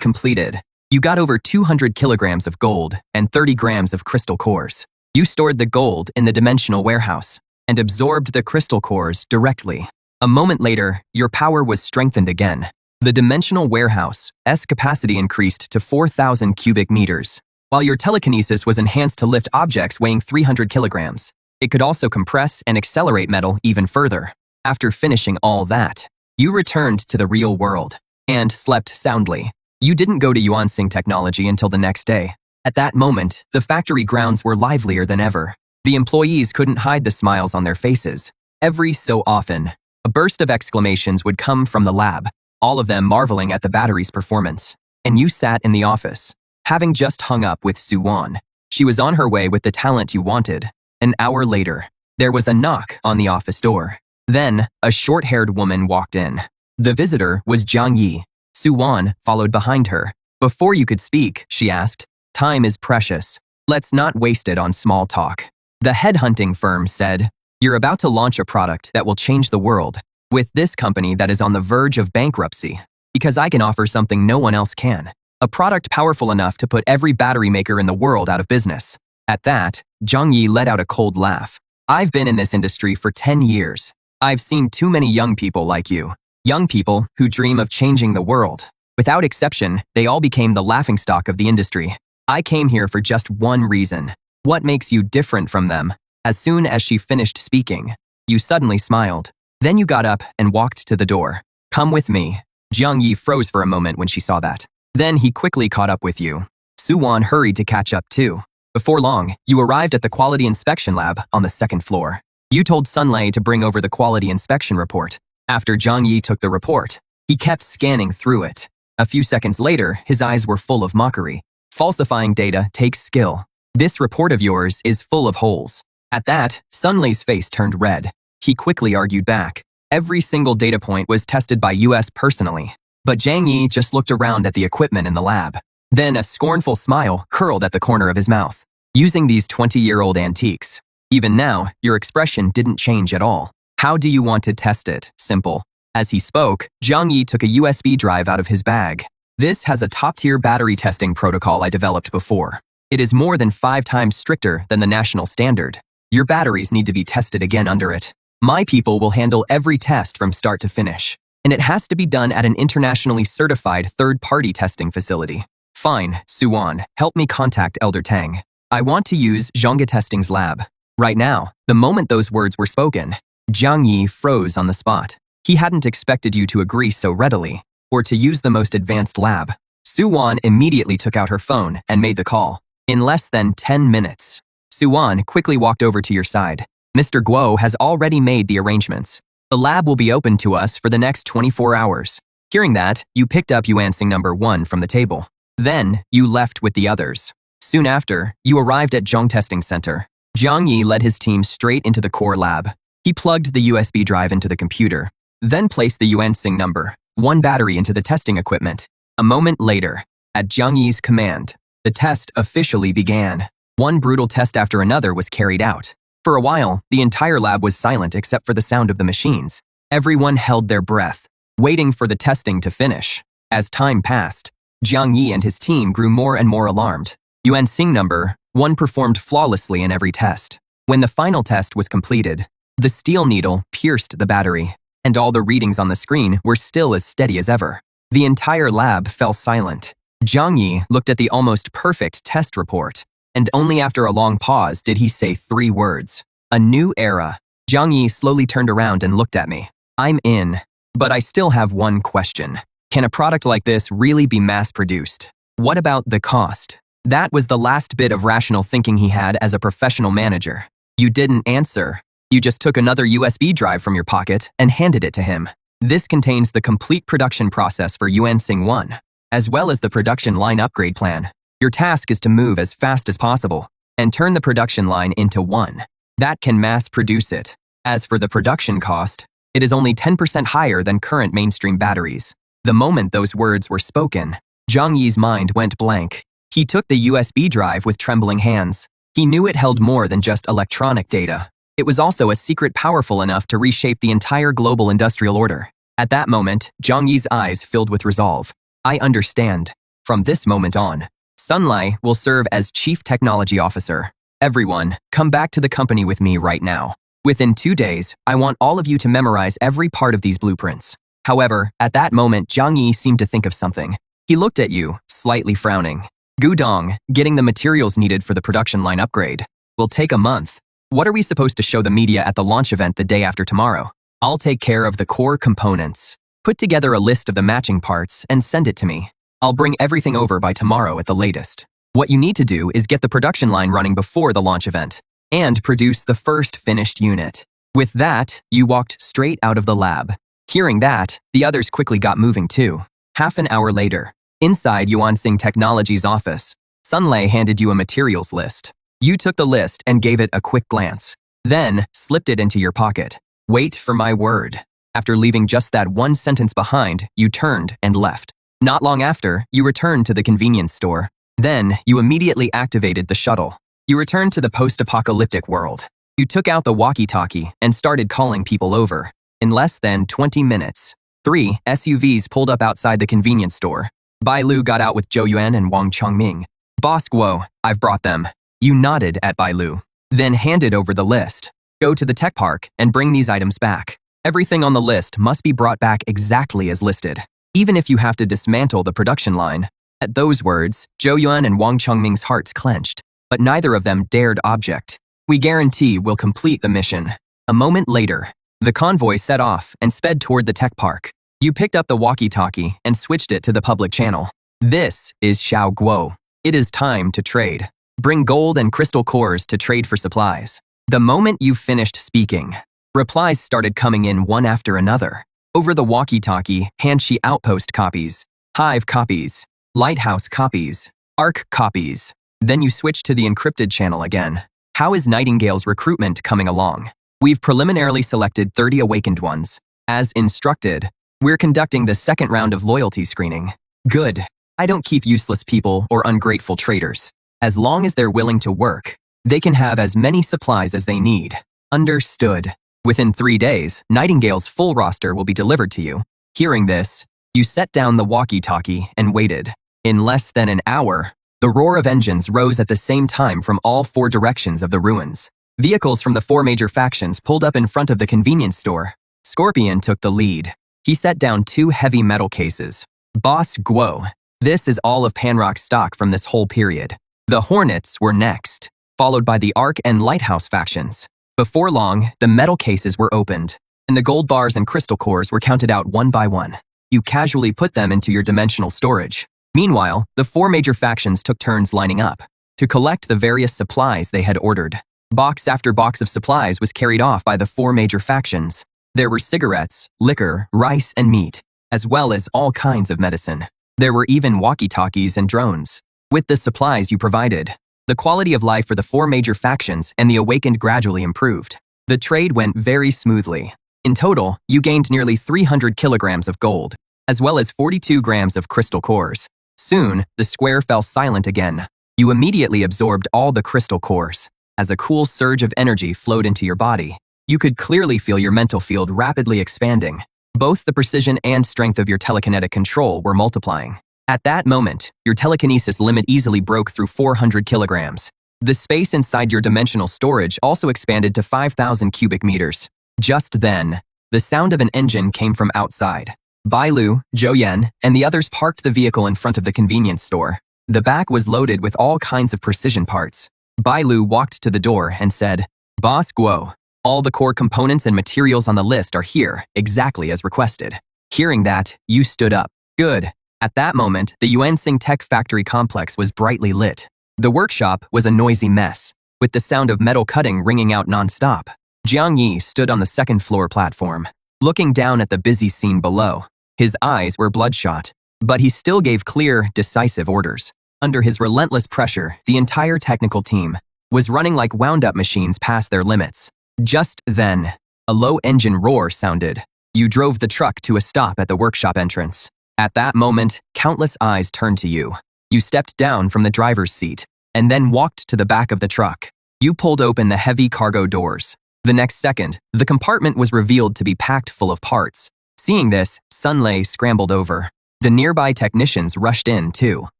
completed. You got over 200 kilograms of gold and 30 grams of crystal cores. You stored the gold in the dimensional warehouse and absorbed the crystal cores directly. A moment later, your power was strengthened again. The dimensional warehouse's capacity increased to 4,000 cubic meters, while your telekinesis was enhanced to lift objects weighing 300 kilograms. It could also compress and accelerate metal even further. After finishing all that, you returned to the real world and slept soundly. You didn't go to Yuansing Technology until the next day. At that moment, the factory grounds were livelier than ever. The employees couldn't hide the smiles on their faces. Every so often, a burst of exclamations would come from the lab, all of them marveling at the battery's performance. And you sat in the office, having just hung up with Suwan. She was on her way with the talent you wanted. An hour later, There was a knock on the office door. Then, a short-haired woman walked in. The visitor was Jiang Yi. Su-wan followed behind her. Before you could speak, she asked, "Time is precious. Let's not waste it on small talk." The headhunting firm said, "You're about to launch a product that will change the world, with this company that is on the verge of bankruptcy, because I can offer something no one else can. A product powerful enough to put every battery maker in the world out of business." At that, Jiang Yi let out a cold laugh. "I've been in this industry for 10 years. I've seen too many young people like you. Young people who dream of changing the world. Without exception, they all became the laughingstock of the industry. I came here for just one reason. What makes you different from them?" As soon as she finished speaking, you suddenly smiled. Then you got up and walked to the door. "Come with me." Jiang Yi froze for a moment when she saw that. Then he quickly caught up with you. Su-wan hurried to catch up too. Before long, you arrived at the quality inspection lab on the second floor. You told Sunlei to bring over the quality inspection report. After Jiang Yi took the report, he kept scanning through it. A few seconds later, his eyes were full of mockery. "Falsifying data takes skill. This report of yours is full of holes." At that, Sunlei's face turned red. He quickly argued back. Every single data point was tested by US personally. But Jiang Yi just looked around at the equipment in the lab. Then a scornful smile curled at the corner of his mouth. "Using these 20-year-old antiques. Even now, your expression didn't change at all. How do you want to test it? Simple." As he spoke, Jiang Yi took a USB drive out of his bag. "This has a top-tier battery testing protocol I developed before. It is more than 5 times stricter than the national standard. Your batteries need to be tested again under it. My people will handle every test from start to finish. And it has to be done at an internationally certified third-party testing facility." "Fine, Su-wan, help me contact Elder Tang. I want to use Zhonga Testing's lab." Right now, the moment those words were spoken, Jiang Yi froze on the spot. He hadn't expected you to agree so readily, or to use the most advanced lab. Su-wan immediately took out her phone and made the call. In less than 10 minutes, Su-wan quickly walked over to your side. "Mr. Guo has already made the arrangements. The lab will be open to us for the next 24 hours. Hearing that, you picked up Yuansing number 1 from the table. Then, you left with the others. Soon after, you arrived at Zhong Testing Center. Jiang Yi led his team straight into the core lab. He plugged the USB drive into the computer, then placed the Yuansing number 1 battery into the testing equipment. A moment later, at Jiang Yi's command, the test officially began. One brutal test after another was carried out. For a while, the entire lab was silent except for the sound of the machines. Everyone held their breath, waiting for the testing to finish. As time passed, Jiang Yi and his team grew more and more alarmed. Yuansing number 1 performed flawlessly in every test. When the final test was completed, the steel needle pierced the battery, and all the readings on the screen were still as steady as ever. The entire lab fell silent. Jiang Yi looked at the almost perfect test report, and only after a long pause did he say 3 words. "A new era." Jiang Yi slowly turned around and looked at me. "I'm in, but I still have one question. Can a product like this really be mass-produced? What about the cost?" That was the last bit of rational thinking he had as a professional manager. You didn't answer. You just took another USB drive from your pocket and handed it to him. "This contains the complete production process for Yuansing 1, as well as the production line upgrade plan. Your task is to move as fast as possible and turn the production line into one that can mass produce it. As for the production cost, it is only 10% higher than current mainstream batteries." The moment those words were spoken, Jiang Yi's mind went blank. He took the USB drive with trembling hands. He knew it held more than just electronic data. It was also a secret powerful enough to reshape the entire global industrial order. At that moment, Jiang Yi's eyes filled with resolve. "I understand. From this moment on, Sunlei will serve as Chief Technology Officer. Everyone, come back to the company with me right now. Within 2 days, I want all of you to memorize every part of these blueprints." However, at that moment, Jiang Yi seemed to think of something. He looked at you, slightly frowning. "Gudong, getting the materials needed for the production line upgrade will take a month. What are we supposed to show the media at the launch event the day after tomorrow? I'll take care of the core components. Put together a list of the matching parts and send it to me. I'll bring everything over by tomorrow at the latest. What you need to do is get the production line running before the launch event and produce the first finished unit." With that, you walked straight out of the lab. Hearing that, the others quickly got moving too. Half an hour later, inside Yuansing Technology's office, Sunlei handed you a materials list. You took the list and gave it a quick glance. then slipped it into your pocket. Wait for my word. After leaving just that one sentence behind, you turned and left. Not long after, you returned to the convenience store. Then, you immediately activated the shuttle. You returned to the post-apocalyptic world. You took out the walkie-talkie and started calling people over. In less than 20 minutes, 3 SUVs pulled up outside the convenience store. Bai Lu got out with Zhou Yuan and Wang Chongming. Boss Guo, I've brought them. You nodded at Bai Lu, then handed over the list. Go to the tech park and bring these items back. Everything on the list must be brought back exactly as listed, even if you have to dismantle the production line. At those words, Zhou Yuan and Wang Chongming's hearts clenched, but neither of them dared object. We guarantee we'll complete the mission. A moment later, the convoy set off and sped toward the tech park. You picked up the walkie-talkie and switched it to the public channel. This is Xiao Guo. It is time to trade. Bring gold and crystal cores to trade for supplies. The moment you finished speaking, replies started coming in one after another. Over the walkie-talkie, Hanshi outpost copies, Hive copies, Lighthouse copies, Arc copies. Then you switched to the encrypted channel again. How is Nightingale's recruitment coming along? We've preliminarily selected 30 awakened ones. As instructed, we're conducting the second round of loyalty screening. Good. I don't keep useless people or ungrateful traders. As long as they're willing to work, they can have as many supplies as they need. Understood. Within 3 days, Nightingale's full roster will be delivered to you. Hearing this, you set down the walkie-talkie and waited. In less than an hour, the roar of engines rose at the same time from all 4 directions of the ruins. Vehicles from the 4 major factions pulled up in front of the convenience store. Scorpion took the lead. He set down 2 heavy metal cases. Boss Guo, this is all of Panrock's stock from this whole period. The Hornets were next, followed by the Arc and Lighthouse factions. Before long, the metal cases were opened, and the gold bars and crystal cores were counted out one by one. You casually put them into your dimensional storage. Meanwhile, the 4 major factions took turns lining up to collect the various supplies they had ordered. Box after box of supplies was carried off by the 4 major factions. There were cigarettes, liquor, rice, and meat, as well as all kinds of medicine. There were even walkie-talkies and drones. With the supplies you provided, the quality of life for the 4 major factions and the awakened gradually improved. The trade went very smoothly. In total, you gained nearly 300 kilograms of gold, as well as 42 grams of crystal cores. Soon, the square fell silent again. You immediately absorbed all the crystal cores. As a cool surge of energy flowed into your body, you could clearly feel your mental field rapidly expanding. Both the precision and strength of your telekinetic control were multiplying. At that moment, your telekinesis limit easily broke through 400 kilograms. The space inside your dimensional storage also expanded to 5,000 cubic meters. Just then, the sound of an engine came from outside. Bai Lu, Zhou Yan, and the others parked the vehicle in front of the convenience store. The back was loaded with all kinds of precision parts. Bai Lu walked to the door and said, Boss Guo, all the core components and materials on the list are here, exactly as requested. Hearing that, you stood up. Good. At that moment, the Yuansing Tech Factory complex was brightly lit. The workshop was a noisy mess, with the sound of metal cutting ringing out non-stop. Jiang Yi stood on the second floor platform, looking down at the busy scene below. His eyes were bloodshot, but he still gave clear, decisive orders. Under his relentless pressure, the entire technical team was running like wound-up machines past their limits. Just then, a low engine roar sounded. You drove the truck to a stop at the workshop entrance. At that moment, countless eyes turned to you. You stepped down from the driver's seat and then walked to the back of the truck. You pulled open the heavy cargo doors. The next second, the compartment was revealed to be packed full of parts. Seeing this, Sun Lei scrambled over. The nearby technicians rushed in, too.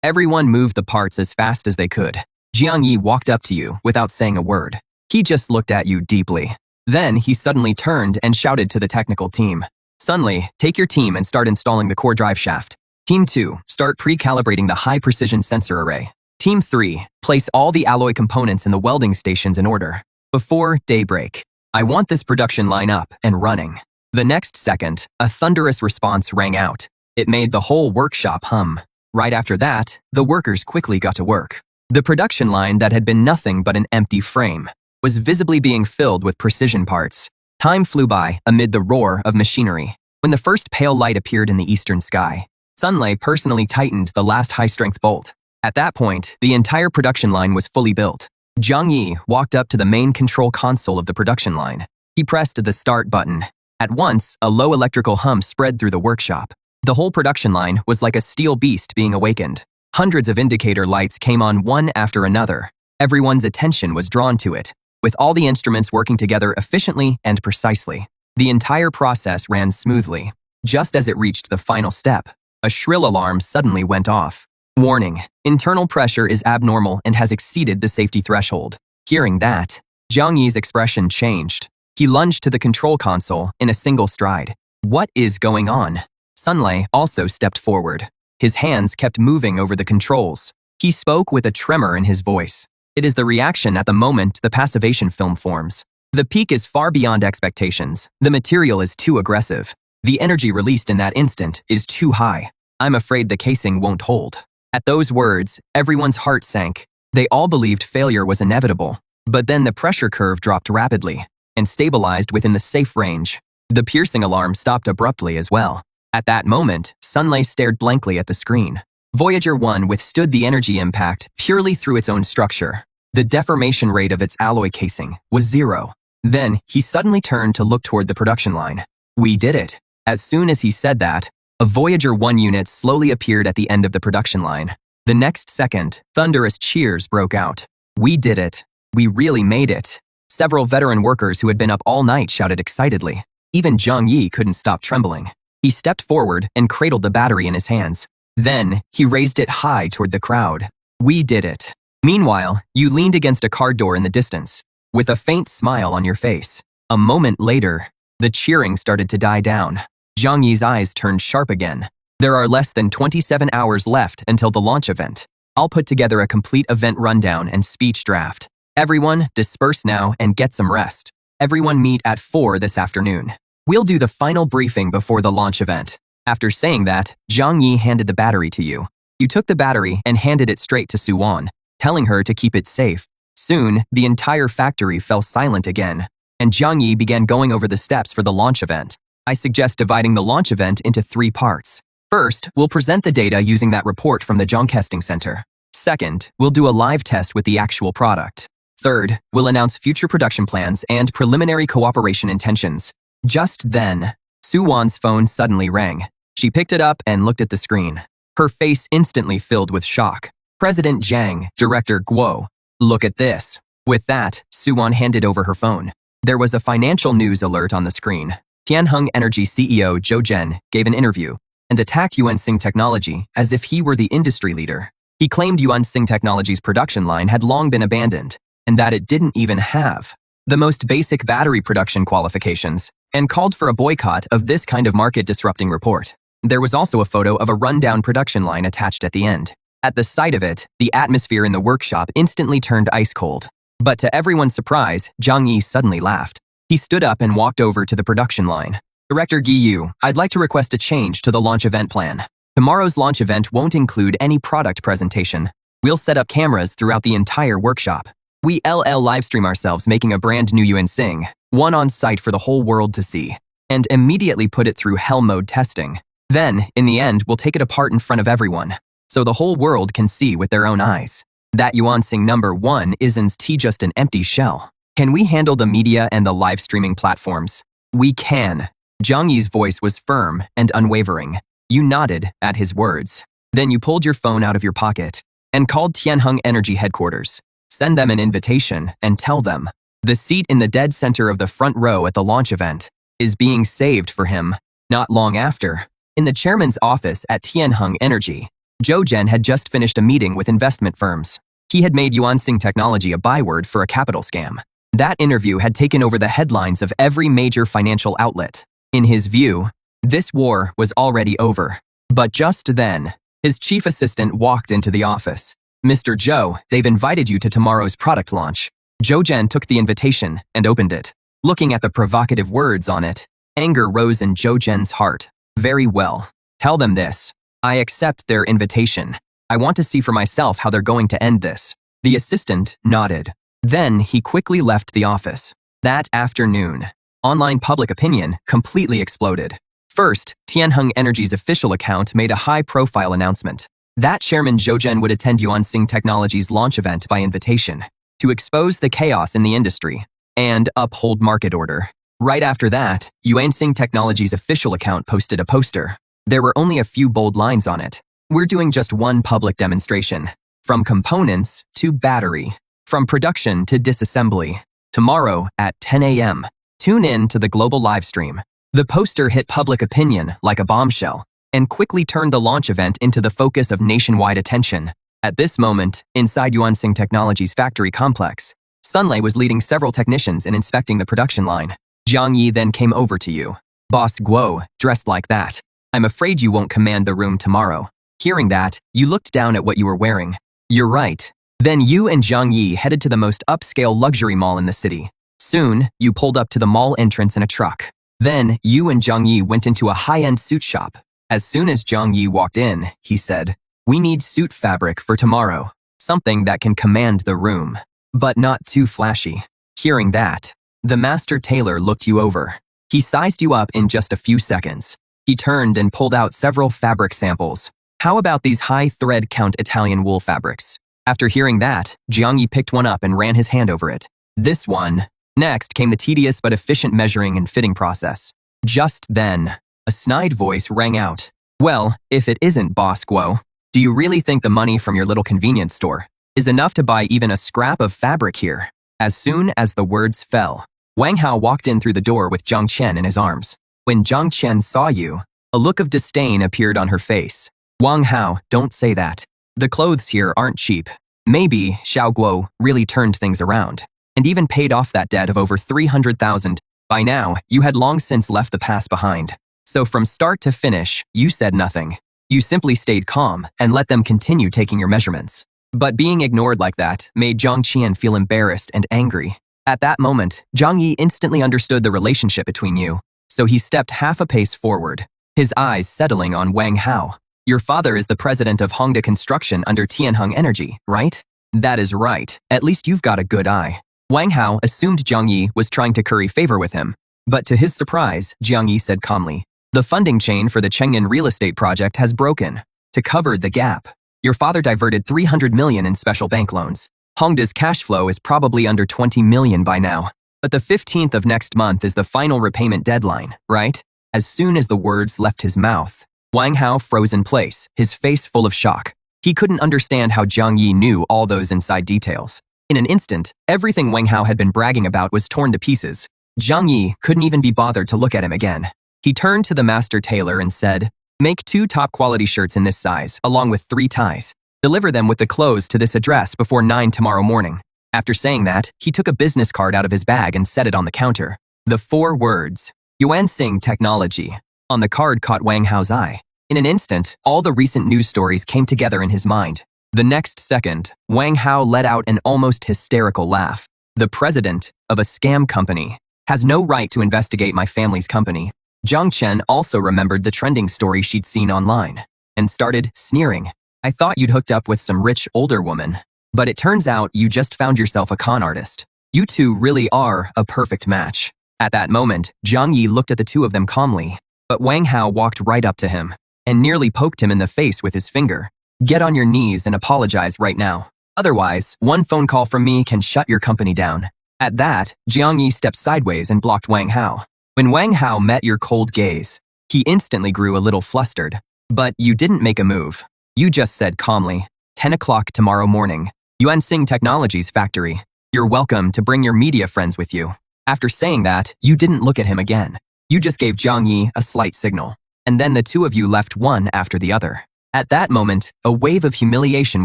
Everyone moved the parts as fast as they could. Jiang Yi walked up to you without saying a word. He just looked at you deeply. Then he suddenly turned and shouted to the technical team. Sun Lei, take your team and start installing the core drive shaft. Team 2, start pre-calibrating the high-precision sensor array. Team 3, place all the alloy components in the welding stations in order. Before daybreak, I want this production line up and running. The next second, a thunderous response rang out. It made the whole workshop hum. Right after that, the workers quickly got to work. The production line that had been nothing but an empty frame was visibly being filled with precision parts. Time flew by amid the roar of machinery. When the first pale light appeared in the eastern sky, Sun Lei personally tightened the last high-strength bolt. At that point, the entire production line was fully built. Zhang Yi walked up to the main control console of the production line. He pressed the start button. At once, a low electrical hum spread through the workshop. The whole production line was like a steel beast being awakened. Hundreds of indicator lights came on one after another. Everyone's attention was drawn to it, with all the instruments working together efficiently and precisely. The entire process ran smoothly. Just as it reached the final step, a shrill alarm suddenly went off. Warning: internal pressure is abnormal and has exceeded the safety threshold. Hearing that, Zhang Yi's expression changed. He lunged to the control console in a single stride. What is going on? Sunlei also stepped forward. His hands kept moving over the controls. He spoke with a tremor in his voice. It is the reaction at the moment the passivation film forms. The peak is far beyond expectations. The material is too aggressive. The energy released in that instant is too high. I'm afraid the casing won't hold. At those words, everyone's heart sank. They all believed failure was inevitable. But then the pressure curve dropped rapidly and stabilized within the safe range. The piercing alarm stopped abruptly as well. At that moment, Sunlei stared blankly at the screen. Voyager 1 withstood the energy impact purely through its own structure. The deformation rate of its alloy casing was 0. Then, he suddenly turned to look toward the production line. We did it. As soon as he said that, a Voyager 1 unit slowly appeared at the end of the production line. The next second, thunderous cheers broke out. We did it. We really made it. Several veteran workers who had been up all night shouted excitedly. Even Zhang Yi couldn't stop trembling. He stepped forward and cradled the battery in his hands. Then, he raised it high toward the crowd. We did it. Meanwhile, you leaned against a car door in the distance, with a faint smile on your face. A moment later, the cheering started to die down. Zhang Yi's eyes turned sharp again. There are less than 27 hours left until the launch event. I'll put together a complete event rundown and speech draft. Everyone, disperse now and get some rest. Everyone meet at 4 this afternoon. We'll do the final briefing before the launch event. After saying that, Zhang Yi handed the battery to you. You took the battery and handed it straight to Suwan, telling her to keep it safe. Soon, the entire factory fell silent again, and Zhang Yi began going over the steps for the launch event. I suggest dividing the launch event into 3 parts. First, we'll present the data using that report from the Zhongkesting Center. Second, we'll do a live test with the actual product. Third, we'll announce future production plans and preliminary cooperation intentions. Just then, Suwan's phone suddenly rang. She picked it up and looked at the screen. Her face instantly filled with shock. President Zhang, Director Guo. Look at this. With that, Suwan handed over her phone. There was a financial news alert on the screen. Tianheng Energy CEO Zhou Zhen gave an interview and attacked Yuansing Technology as if he were the industry leader. He claimed Yuansing Technology's production line had long been abandoned and that it didn't even have the most basic battery production qualifications and called for a boycott of this kind of market-disrupting report. There was also a photo of a rundown production line attached at the end. At the sight of it, the atmosphere in the workshop instantly turned ice cold. But to everyone's surprise, Zhang Yi suddenly laughed. He stood up and walked over to the production line. Director Gi Yu, I'd like to request a change to the launch event plan. Tomorrow's launch event won't include any product presentation. We'll set up cameras throughout the entire workshop. We livestream ourselves making a brand new Yuansing, one on site for the whole world to see, and immediately put it through hell mode testing. Then, in the end, we'll take it apart in front of everyone, so the whole world can see with their own eyes. That Yuansing number 1 isn't just an empty shell. Can we handle the media and the live streaming platforms? We can. Zhang Yi's voice was firm and unwavering. You nodded at his words. Then you pulled your phone out of your pocket and called Tianheng Energy headquarters. Send them an invitation and tell them the seat in the dead center of the front row at the launch event is being saved for him. Not long after, in the chairman's office at Tianheng Energy, Zhou Zhen had just finished a meeting with investment firms. He had made Yuansing Technology a byword for a capital scam. That interview had taken over the headlines of every major financial outlet. In his view, this war was already over. But just then, his chief assistant walked into the office. Mr. Zhou, they've invited you to tomorrow's product launch. Zhou Zhen took the invitation and opened it. Looking at the provocative words on it, anger rose in Zhou Zhen's heart. Very well. Tell them this. I accept their invitation. I want to see for myself how they're going to end this. The assistant nodded. Then he quickly left the office. That afternoon, online public opinion completely exploded. First, Tianheng Energy's official account made a high-profile announcement that Chairman Zhou Zhen would attend Yuansing Technology's launch event by invitation. to expose the chaos in the industry and uphold market order. Right after that, Yuansing Technologies' official account posted a poster. There were only a few bold lines on it. We're doing just one public demonstration. From components to battery. From production to disassembly. Tomorrow at 10 a.m. Tune in to the global livestream. The poster hit public opinion like a bombshell and quickly turned the launch event into the focus of nationwide attention. At this moment, inside Yuansing Technologies' factory complex, Sunlei was leading several technicians in inspecting the production line. Jiang Yi then came over to you. Boss Guo, dressed like that. I'm afraid you won't command the room tomorrow. Hearing that, you looked down at what you were wearing. You're right. Then you and Jiang Yi headed to the most upscale luxury mall in the city. Soon, you pulled up to the mall entrance in a truck. Then, you and Jiang Yi went into a high-end suit shop. As soon as Jiang Yi walked in, he said, "We need suit fabric for tomorrow. Something that can command the room, but not too flashy." Hearing that, the master tailor looked you over. He sized you up in just a few seconds. He turned and pulled out several fabric samples. How about these high thread count Italian wool fabrics? After hearing that, Jiang Yi picked one up and ran his hand over it. This one. Next came the tedious but efficient measuring and fitting process. Just then, a snide voice rang out. Well, if it isn't Boss Guo, do you really think the money from your little convenience store is enough to buy even a scrap of fabric here? As soon as the words fell, Wang Hao walked in through the door with Zhang Qian in his arms. When Zhang Qian saw you, a look of disdain appeared on her face. Wang Hao, don't say that. The clothes here aren't cheap. Maybe Xiao Guo really turned things around and even paid off that debt of over 300,000. By now, you had long since left the past behind. So from start to finish, you said nothing. You simply stayed calm and let them continue taking your measurements. But being ignored like that made Zhang Qian feel embarrassed and angry. At that moment, Jiang Yi instantly understood the relationship between you, so he stepped half a pace forward, his eyes settling on Wang Hao. Your father is the president of Hongda Construction under Tianheng Energy, right? That is right. At least you've got a good eye. Wang Hao assumed Jiang Yi was trying to curry favor with him, but to his surprise, Jiang Yi said calmly, "The funding chain for the Chengnan real estate project has broken. To cover the gap, your father diverted 300 million in special bank loans. Hongda's cash flow is probably under 20 million by now. But the 15th of next month is the final repayment deadline, right?" As soon as the words left his mouth, Wang Hao froze in place, his face full of shock. He couldn't understand how Jiang Yi knew all those inside details. In an instant, everything Wang Hao had been bragging about was torn to pieces. Jiang Yi couldn't even be bothered to look at him again. He turned to the master tailor and said, "Make 2 top-quality shirts in this size, along with 3 ties. Deliver them with the clothes to this address before 9 tomorrow morning." After saying that, he took a business card out of his bag and set it on the counter. The 4 words, Yuansing Technology, on the card caught Wang Hao's eye. In an instant, all the recent news stories came together in his mind. The next second, Wang Hao let out an almost hysterical laugh. "The president of a scam company has no right to investigate my family's company." Zhang Qian also remembered the trending story she'd seen online and started sneering. "I thought you'd hooked up with some rich older woman, but it turns out you just found yourself a con artist. You two really are a perfect match." At that moment, Jiang Yi looked at the two of them calmly, but Wang Hao walked right up to him and nearly poked him in the face with his finger. "Get on your knees and apologize right now. Otherwise, one phone call from me can shut your company down." At that, Jiang Yi stepped sideways and blocked Wang Hao. When Wang Hao met your cold gaze, he instantly grew a little flustered. "But you didn't make a move. You just said calmly, 10 o'clock tomorrow morning, Yuansing Technologies factory. You're welcome to bring your media friends with you." After saying that, you didn't look at him again. You just gave Jiang Yi a slight signal, and then the two of you left one after the other. At that moment, a wave of humiliation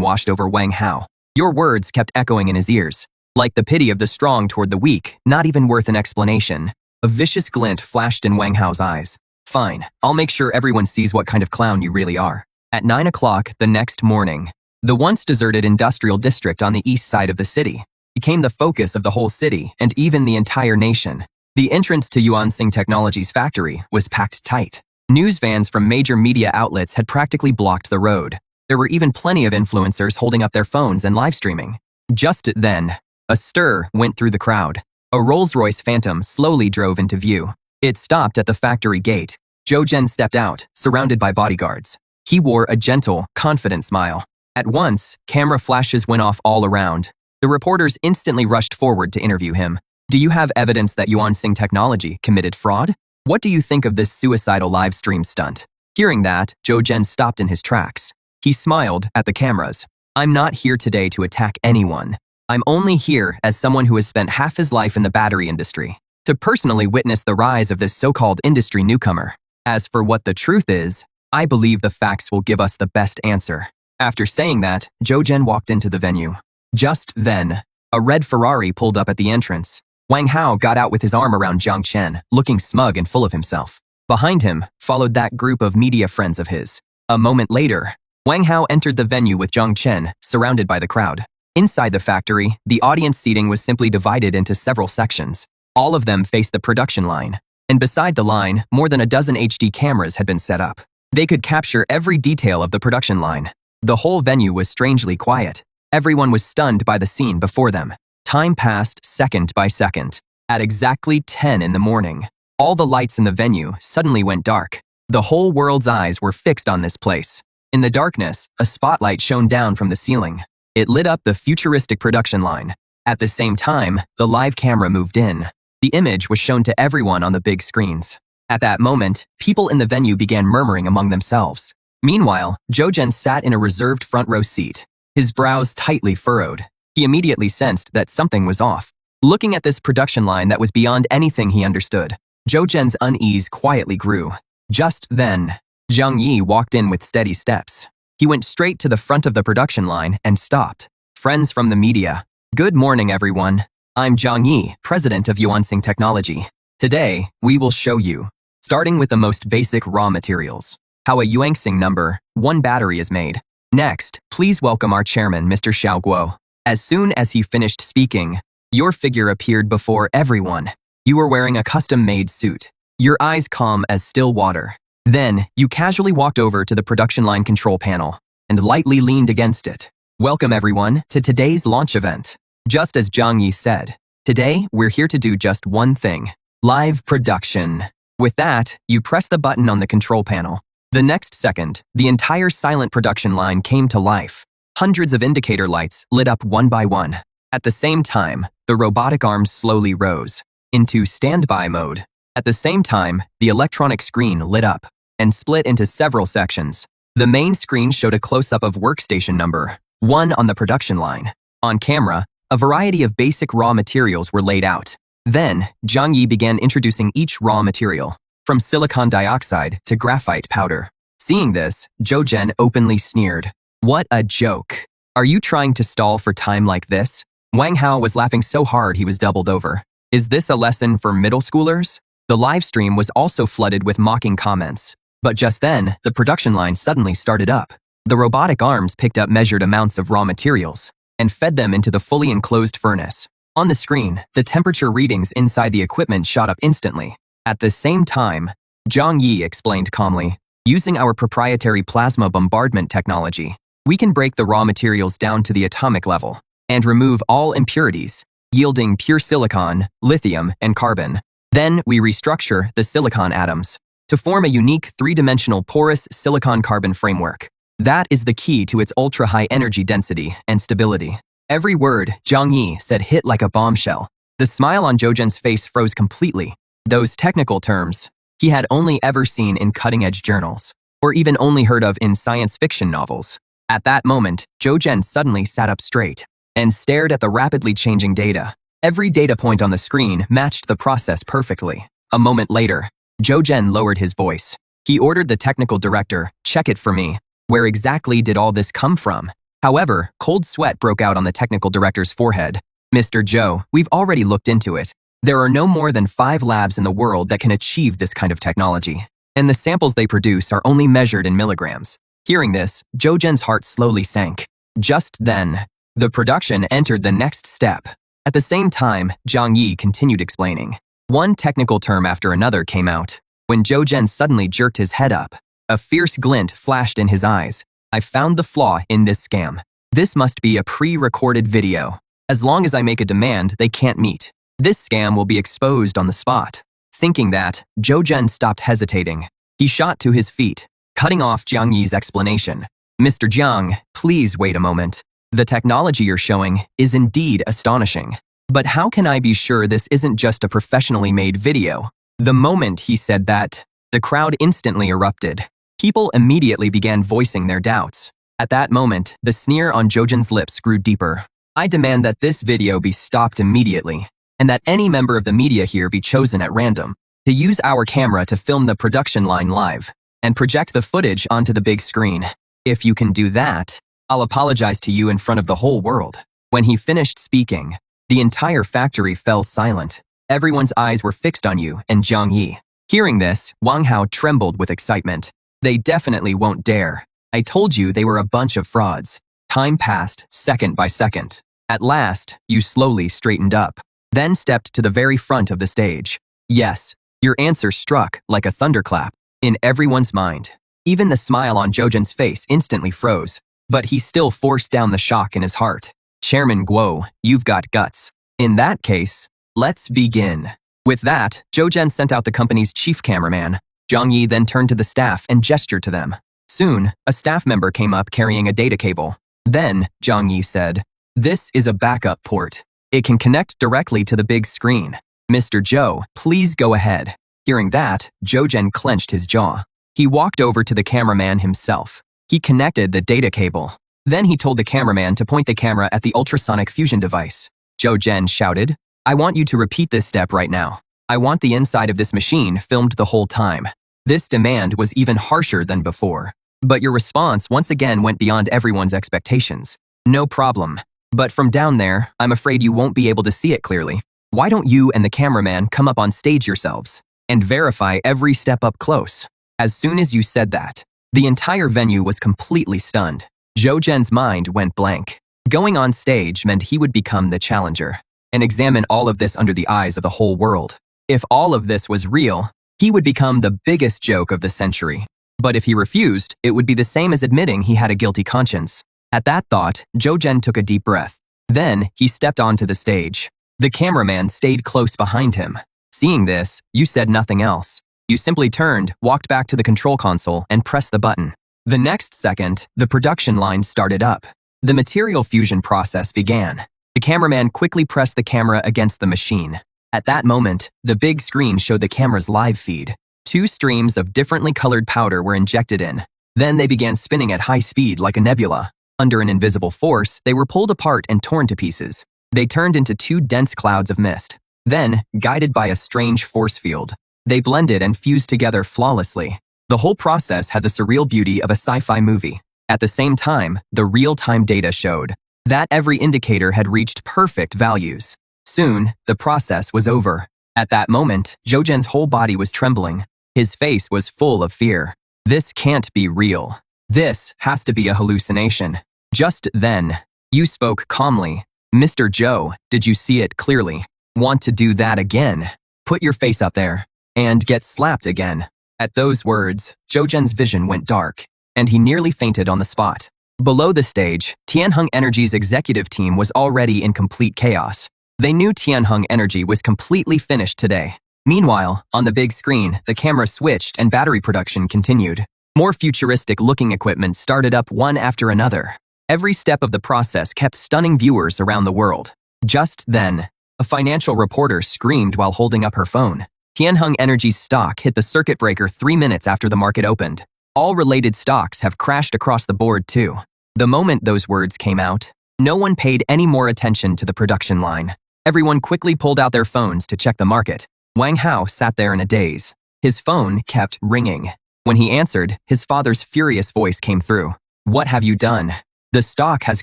washed over Wang Hao. Your words kept echoing in his ears, like the pity of the strong toward the weak, not even worth an explanation. A vicious glint flashed in Wang Hao's eyes. "Fine, I'll make sure everyone sees what kind of clown you really are." At 9 o'clock the next morning, the once deserted industrial district on the east side of the city became the focus of the whole city and even the entire nation. The entrance to Yuansing Technologies factory was packed tight. News vans from major media outlets had practically blocked the road. There were even plenty of influencers holding up their phones and live streaming. Just then, a stir went through the crowd. A Rolls-Royce Phantom slowly drove into view. It stopped at the factory gate. Zhou Zhen stepped out, surrounded by bodyguards. He wore a gentle, confident smile. At once, camera flashes went off all around. The reporters instantly rushed forward to interview him. Do you have evidence that Yuansing Technology committed fraud? What do you think of this suicidal live stream stunt? Hearing that, Zhou Zhen stopped in his tracks. He smiled at the cameras. I'm not here today to attack anyone. I'm only here as someone who has spent half his life in the battery industry, to personally witness the rise of this so-called industry newcomer. As for what the truth is, I believe the facts will give us the best answer. After saying that, Zhou Zhen walked into the venue. Just then, a red Ferrari pulled up at the entrance. Wang Hao got out with his arm around Jiang Chen, looking smug and full of himself. Behind him followed that group of media friends of his. A moment later, Wang Hao entered the venue with Jiang Chen, surrounded by the crowd. Inside the factory, the audience seating was simply divided into several sections. All of them faced the production line. And beside the line, more than a dozen HD cameras had been set up. They could capture every detail of the production line. The whole venue was strangely quiet. Everyone was stunned by the scene before them. Time passed second by second. At exactly 10 in the morning, all the lights in the venue suddenly went dark. The whole world's eyes were fixed on this place. In the darkness, a spotlight shone down from the ceiling. It lit up the futuristic production line. At the same time, the live camera moved in. The image was shown to everyone on the big screens. At that moment, people in the venue began murmuring among themselves. Meanwhile, Zhou Zhen sat in a reserved front row seat, his brows tightly furrowed. He immediately sensed that something was off. Looking at this production line that was beyond anything he understood, Zhou Zhen's unease quietly grew. Just then, Zhang Yi walked in with steady steps. He went straight to the front of the production line and stopped. Friends from the media. Good morning, everyone. I'm Zhang Yi, president of Yuansing Technology. Today, we will show you, starting with the most basic raw materials, how a Yuansing number 1 battery is made. Next, please welcome our chairman, Mr. Xiao Guo. As soon as he finished speaking, your figure appeared before everyone. You were wearing a custom-made suit, your eyes calm as still water. Then, you casually walked over to the production line control panel and lightly leaned against it. Welcome everyone to today's launch event. Just as Zhang Yi said, today we're here to do just one thing, live production. With that, you press the button on the control panel. The next second, the entire silent production line came to life. Hundreds of indicator lights lit up one by one. At the same time, the robotic arms slowly rose into standby mode. At the same time, the electronic screen lit up and split into several sections. The main screen showed a close-up of workstation number 1 on the production line. On camera, a variety of basic raw materials were laid out. Then, Zhang Yi began introducing each raw material, from silicon dioxide to graphite powder. Seeing this, Zhou Zhen openly sneered. What a joke. Are you trying to stall for time like this? Wang Hao was laughing so hard he was doubled over. Is this a lesson for middle schoolers? The live stream was also flooded with mocking comments. But just then, the production line suddenly started up. The robotic arms picked up measured amounts of raw materials and fed them into the fully enclosed furnace. On the screen, the temperature readings inside the equipment shot up instantly. At the same time, Zhang Yi explained calmly, using our proprietary plasma bombardment technology, we can break the raw materials down to the atomic level and remove all impurities, yielding pure silicon, lithium, and carbon. Then we restructure the silicon atoms to form a unique three-dimensional porous silicon-carbon framework. That is the key to its ultra-high energy density and stability. Every word Zhang Yi said hit like a bombshell. The smile on Zhou Zhen's face froze completely. Those technical terms he had only ever seen in cutting-edge journals, or even only heard of in science fiction novels. At that moment, Zhou Zhen suddenly sat up straight and stared at the rapidly changing data. Every data point on the screen matched the process perfectly. A moment later, Zhou Zhen lowered his voice. He ordered the technical director, check it for me. Where exactly did all this come from? However, cold sweat broke out on the technical director's forehead. Mr. Zhou, we've already looked into it. There are no more than 5 labs in the world that can achieve this kind of technology. And the samples they produce are only measured in milligrams. Hearing this, Zhou Zhen's heart slowly sank. Just then, the production entered the next step. At the same time, Zhang Yi continued explaining. One technical term after another came out. When Zhou Zhen suddenly jerked his head up, a fierce glint flashed in his eyes. I found the flaw in this scam. This must be a pre-recorded video. As long as I make a demand they can't meet, this scam will be exposed on the spot. Thinking that, Zhou Zhen stopped hesitating. He shot to his feet, cutting off Jiang Yi's explanation. Mr. Jiang, please wait a moment. The technology you're showing is indeed astonishing. But how can I be sure this isn't just a professionally made video? The moment he said that, the crowd instantly erupted. People immediately began voicing their doubts. At that moment, the sneer on Jojen's lips grew deeper. I demand that this video be stopped immediately, and that any member of the media here be chosen at random to use our camera to film the production line live and project the footage onto the big screen. If you can do that, I'll apologize to you in front of the whole world. When he finished speaking, the entire factory fell silent. Everyone's eyes were fixed on you and Jiang Yi. Hearing this, Wang Hao trembled with excitement. They definitely won't dare. I told you they were a bunch of frauds. Time passed, second by second. At last, you slowly straightened up, then stepped to the very front of the stage. Yes, your answer struck like a thunderclap in everyone's mind. Even the smile on Jojen's face instantly froze, but he still forced down the shock in his heart. Chairman Guo, you've got guts. In that case, let's begin. With that, Jojen sent out the company's chief cameraman. Jiang Yi then turned to the staff and gestured to them. Soon, a staff member came up carrying a data cable. Then, Jiang Yi said, "This is a backup port. It can connect directly to the big screen. Mr. Zhou, please go ahead." Hearing that, Jojen clenched his jaw. He walked over to the cameraman himself. He connected the data cable. Then he told the cameraman to point the camera at the ultrasonic fusion device. Jojen shouted, "I want you to repeat this step right now. I want the inside of this machine filmed the whole time." This demand was even harsher than before. But your response once again went beyond everyone's expectations. "No problem. But from down there, I'm afraid you won't be able to see it clearly. Why don't you and the cameraman come up on stage yourselves and verify every step up close?" As soon as you said that, the entire venue was completely stunned. Jojen's mind went blank. Going on stage meant he would become the challenger and examine all of this under the eyes of the whole world. If all of this was real, he would become the biggest joke of the century. But if he refused, it would be the same as admitting he had a guilty conscience. At that thought, Jojen took a deep breath. Then, he stepped onto the stage. The cameraman stayed close behind him. Seeing this, you said nothing else. You simply turned, walked back to the control console, and pressed the button. The next second, the production line started up. The material fusion process began. The cameraman quickly pressed the camera against the machine. At that moment, the big screen showed the camera's live feed. 2 streams of differently colored powder were injected in. Then they began spinning at high speed like a nebula. Under an invisible force, they were pulled apart and torn to pieces. They turned into 2 dense clouds of mist. Then, guided by a strange force field, they blended and fused together flawlessly. The whole process had the surreal beauty of a sci-fi movie. At the same time, the real-time data showed that every indicator had reached perfect values. Soon, the process was over. At that moment, Jojen's whole body was trembling. His face was full of fear. This can't be real. This has to be a hallucination. Just then, you spoke calmly. "Mr. Zhou, did you see it clearly? Want to do that again? Put your face up there and get slapped again." At those words, Jojen's vision went dark, and he nearly fainted on the spot. Below the stage, Tianheng Energy's executive team was already in complete chaos. They knew Tianheng Energy was completely finished today. Meanwhile, on the big screen, the camera switched and battery production continued. More futuristic-looking equipment started up one after another. Every step of the process kept stunning viewers around the world. Just then, a financial reporter screamed while holding up her phone. Tianheng Energy's stock hit the circuit breaker 3 minutes after the market opened. All related stocks have crashed across the board too. The moment those words came out, no one paid any more attention to the production line. Everyone quickly pulled out their phones to check the market. Wang Hao sat there in a daze. His phone kept ringing. When he answered, his father's furious voice came through. "What have you done? The stock has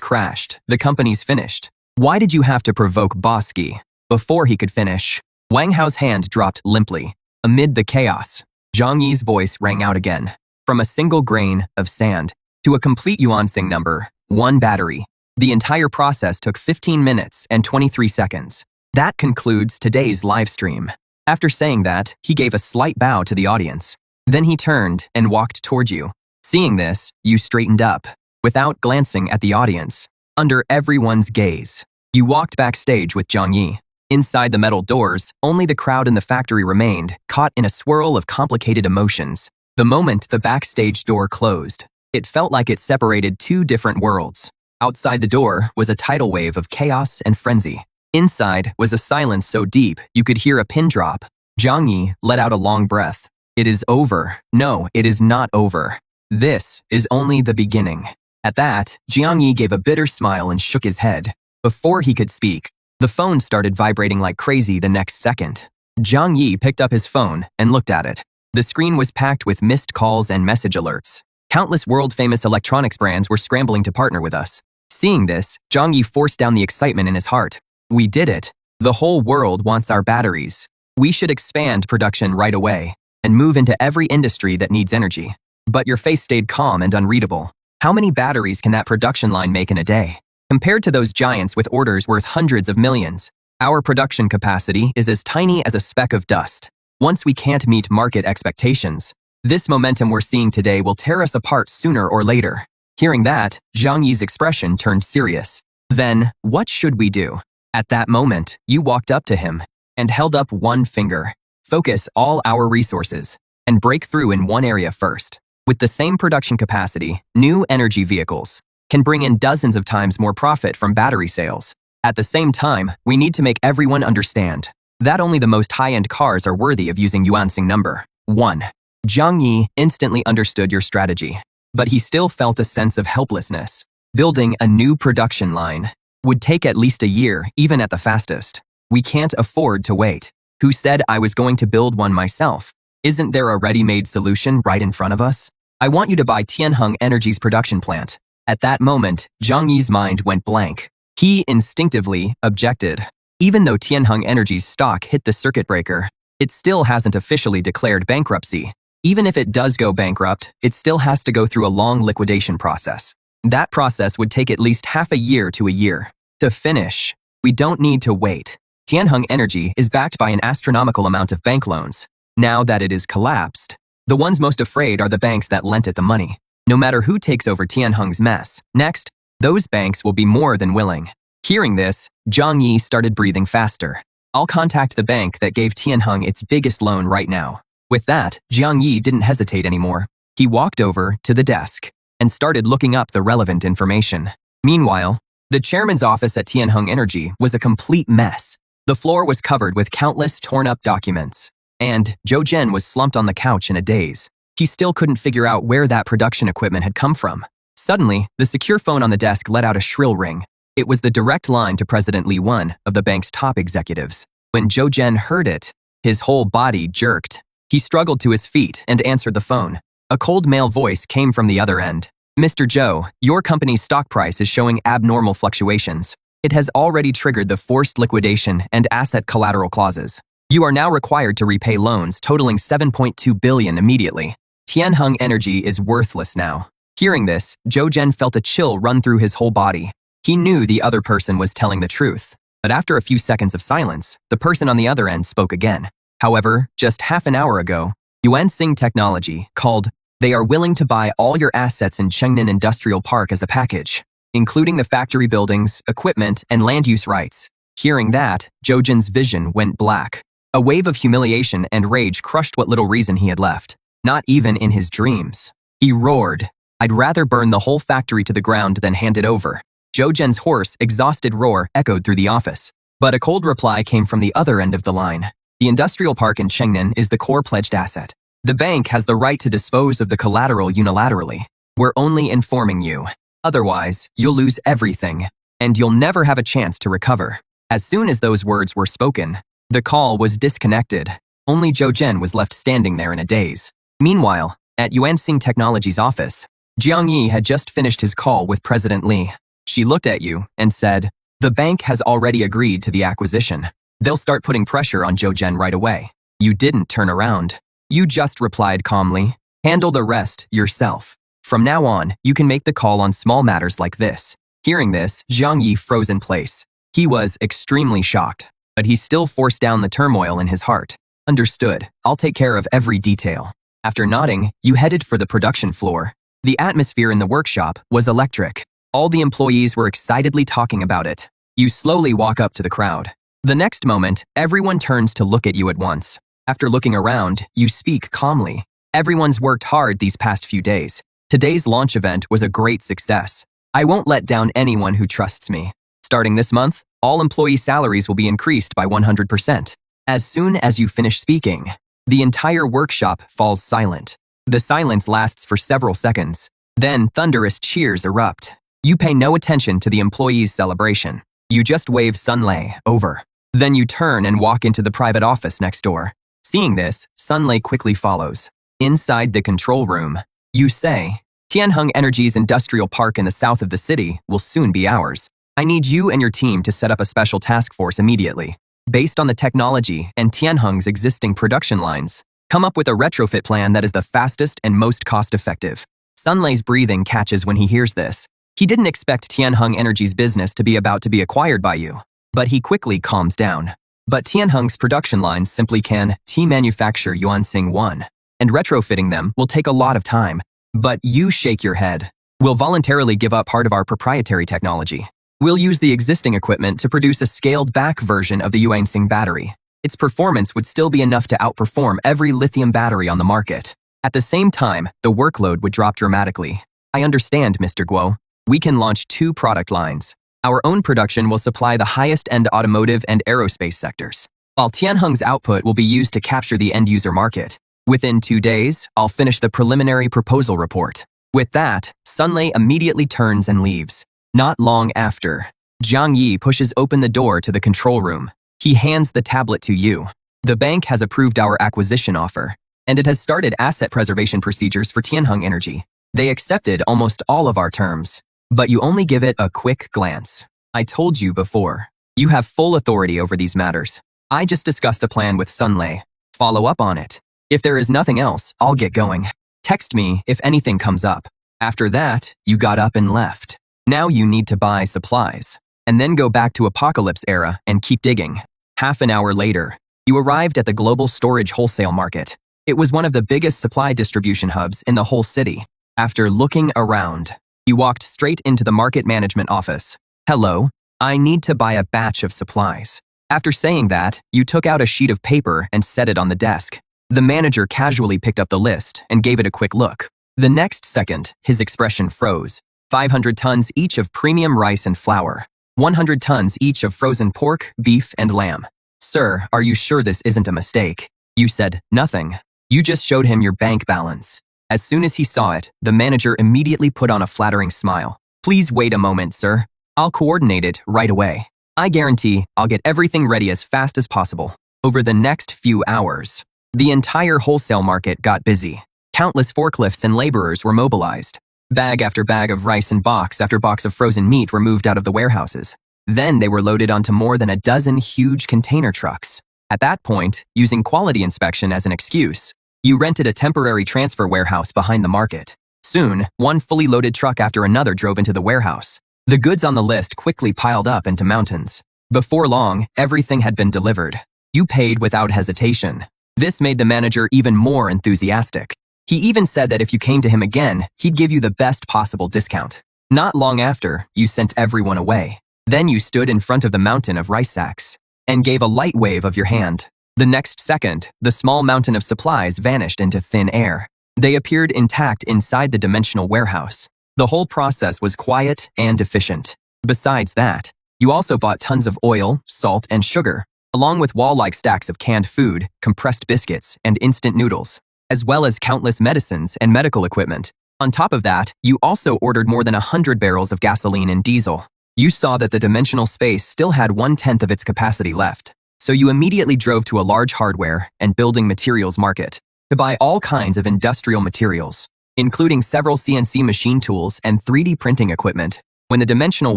crashed. The company's finished. Why did you have to provoke Bosky?" Before he could finish, Wang Hao's hand dropped limply. Amid the chaos, Zhang Yi's voice rang out again. From a single grain of sand to a complete yuansing number, 1 battery. The entire process took 15 minutes and 23 seconds. That concludes today's live stream. After saying that, he gave a slight bow to the audience. Then he turned and walked toward you. Seeing this, you straightened up. Without glancing at the audience, under everyone's gaze, you walked backstage with Jiang Yi. Inside the metal doors, only the crowd in the factory remained, caught in a swirl of complicated emotions. The moment the backstage door closed, it felt like it separated 2 different worlds. Outside the door was a tidal wave of chaos and frenzy. Inside was a silence so deep you could hear a pin drop. Jiang Yi let out a long breath. It is over. No, it is not over. This is only the beginning. At that, Jiang Yi gave a bitter smile and shook his head. Before he could speak, the phone started vibrating like crazy the next second. Jiang Yi picked up his phone and looked at it. The screen was packed with missed calls and message alerts. Countless world-famous electronics brands were scrambling to partner with us. Seeing this, Jiang Yi forced down the excitement in his heart. We did it. The whole world wants our batteries. We should expand production right away and move into every industry that needs energy. But your face stayed calm and unreadable. How many batteries can that production line make in a day? Compared to those giants with orders worth hundreds of millions, our production capacity is as tiny as a speck of dust. Once we can't meet market expectations, this momentum we're seeing today will tear us apart sooner or later. Hearing that, Jiang Yi's expression turned serious. Then, what should we do? At that moment, you walked up to him and held up one finger. Focus all our resources and break through in one area first. With the same production capacity, new energy vehicles can bring in dozens of times more profit from battery sales. At the same time, we need to make everyone understand that only the most high-end cars are worthy of using Yuansing number 1. Jiang Yi instantly understood your strategy, but he still felt a sense of helplessness. Building a new production line would take at least a year, even at the fastest. We can't afford to wait. Who said I was going to build one myself? Isn't there a ready-made solution right in front of us? I want you to buy Tianheng Energy's production plant. At that moment, Jiang Yi's mind went blank. He instinctively objected. Even though Tianheng Energy's stock hit the circuit breaker, it still hasn't officially declared bankruptcy. Even if it does go bankrupt, it still has to go through a long liquidation process. That process would take at least half a year to a year. To finish, we don't need to wait. Tianheng Energy is backed by an astronomical amount of bank loans. Now that it is collapsed, the ones most afraid are the banks that lent it the money. No matter who takes over Tianheng's mess, next, those banks will be more than willing. Hearing this, Jiang Yi started breathing faster. I'll contact the bank that gave Tianheng its biggest loan right now. With that, Jiang Yi didn't hesitate anymore. He walked over to the desk and started looking up the relevant information. Meanwhile, the chairman's office at Tianheng Energy was a complete mess. The floor was covered with countless torn-up documents, and Zhou Zhen was slumped on the couch in a daze. He still couldn't figure out where that production equipment had come from. Suddenly, the secure phone on the desk let out a shrill ring. It was the direct line to President Li, one of the bank's top executives. When Zhou Zhen heard it, his whole body jerked. He struggled to his feet and answered the phone. A cold male voice came from the other end. Mr. Zhou, your company's stock price is showing abnormal fluctuations. It has already triggered the forced liquidation and asset collateral clauses. You are now required to repay loans totaling 7.2 billion immediately. Tianheng Energy is worthless now. Hearing this, Zhou Zhen felt a chill run through his whole body. He knew the other person was telling the truth. But after a few seconds of silence, the person on the other end spoke again. However, just half an hour ago, Yuansing Technology called. They are willing to buy all your assets in Chengnan Industrial Park as a package, including the factory buildings, equipment, and land use rights. Hearing that, Zhou Zhen's vision went black. A wave of humiliation and rage crushed what little reason he had left. Not even in his dreams. He roared, I'd rather burn the whole factory to the ground than hand it over. Zhou Zhen's hoarse, exhausted roar echoed through the office. But a cold reply came from the other end of the line. The industrial park in Chengnan is the core pledged asset. The bank has the right to dispose of the collateral unilaterally. We're only informing you. Otherwise, you'll lose everything, and you'll never have a chance to recover. As soon as those words were spoken, the call was disconnected. Only Zhou Zhen was left standing there in a daze. Meanwhile, at Yuansing Technology's office, Jiang Yi had just finished his call with President Li. She looked at you and said, the bank has already agreed to the acquisition. They'll start putting pressure on Zhou Zhen right away. You didn't turn around. You just replied calmly, handle the rest yourself. From now on, you can make the call on small matters like this. Hearing this, Jiang Yi froze in place. He was extremely shocked, but he still forced down the turmoil in his heart. Understood, I'll take care of every detail. After nodding, you headed for the production floor. The atmosphere in the workshop was electric. All the employees were excitedly talking about it. You slowly walk up to the crowd. The next moment, everyone turns to look at you at once. After looking around, you speak calmly. Everyone's worked hard these past few days. Today's launch event was a great success. I won't let down anyone who trusts me. Starting this month, all employee salaries will be increased by 100%. As soon as you finish speaking, the entire workshop falls silent. The silence lasts for several seconds. Then thunderous cheers erupt. You pay no attention to the employee's celebration. You just wave Sunlei over. Then you turn and walk into the private office next door. Seeing this, Sunlei quickly follows. Inside the control room, you say, Tianheng Energy's industrial park in the south of the city will soon be ours. I need you and your team to set up a special task force immediately. Based on the technology and Tianheng's existing production lines, come up with a retrofit plan that is the fastest and most cost-effective. Sunlei's breathing catches when he hears this. He didn't expect Tianheng Energy's business to be about to be acquired by you, but he quickly calms down. But Tianheng's production lines simply can manufacture Yuansing 1, and retrofitting them will take a lot of time. But you shake your head. We'll voluntarily give up part of our proprietary technology. We'll use the existing equipment to produce a scaled-back version of the Yuansing battery. Its performance would still be enough to outperform every lithium battery on the market. At the same time, the workload would drop dramatically. I understand, Mr. Guo. We can launch 2 product lines. Our own production will supply the highest-end automotive and aerospace sectors, while Tianheng's output will be used to capture the end-user market. Within 2 days, I'll finish the preliminary proposal report. With that, Sunlei immediately turns and leaves. Not long after, Jiang Yi pushes open the door to the control room. He hands the tablet to you. The bank has approved our acquisition offer, and it has started asset preservation procedures for Tianheng Energy. They accepted almost all of our terms, but you only give it a quick glance. I told you before, you have full authority over these matters. I just discussed a plan with Sunlei. Follow up on it. If there is nothing else, I'll get going. Text me if anything comes up. After that, you got up and left. Now you need to buy supplies, and then go back to Apocalypse era and keep digging. Half an hour later, you arrived at the global storage wholesale market. It was one of the biggest supply distribution hubs in the whole city. After looking around, you walked straight into the market management office. Hello, I need to buy a batch of supplies. After saying that, you took out a sheet of paper and set it on the desk. The manager casually picked up the list and gave it a quick look. The next second, his expression froze. 500 tons each of premium rice and flour. 100 tons each of frozen pork, beef, and lamb. Sir, are you sure this isn't a mistake? You said nothing. You just showed him your bank balance. As soon as he saw it, the manager immediately put on a flattering smile. Please wait a moment, sir. I'll coordinate it right away. I guarantee I'll get everything ready as fast as possible. Over the next few hours, the entire wholesale market got busy. Countless forklifts and laborers were mobilized. Bag after bag of rice and box after box of frozen meat were moved out of the warehouses. Then they were loaded onto more than a dozen huge container trucks. At that point, using quality inspection as an excuse, you rented a temporary transfer warehouse behind the market. Soon, one fully loaded truck after another drove into the warehouse. The goods on the list quickly piled up into mountains. Before long, everything had been delivered. You paid without hesitation. This made the manager even more enthusiastic. He even said that if you came to him again, he'd give you the best possible discount. Not long after, you sent everyone away. Then you stood in front of the mountain of rice sacks and gave a light wave of your hand. The next second, the small mountain of supplies vanished into thin air. They appeared intact inside the dimensional warehouse. The whole process was quiet and efficient. Besides that, you also bought tons of oil, salt, and sugar, along with wall-like stacks of canned food, compressed biscuits, and instant noodles, as well as countless medicines and medical equipment. On top of that, you also ordered more than 100 barrels of gasoline and diesel. You saw that the dimensional space still had 1/10 of its capacity left, so you immediately drove to a large hardware and building materials market to buy all kinds of industrial materials, including several CNC machine tools and 3D printing equipment. When the dimensional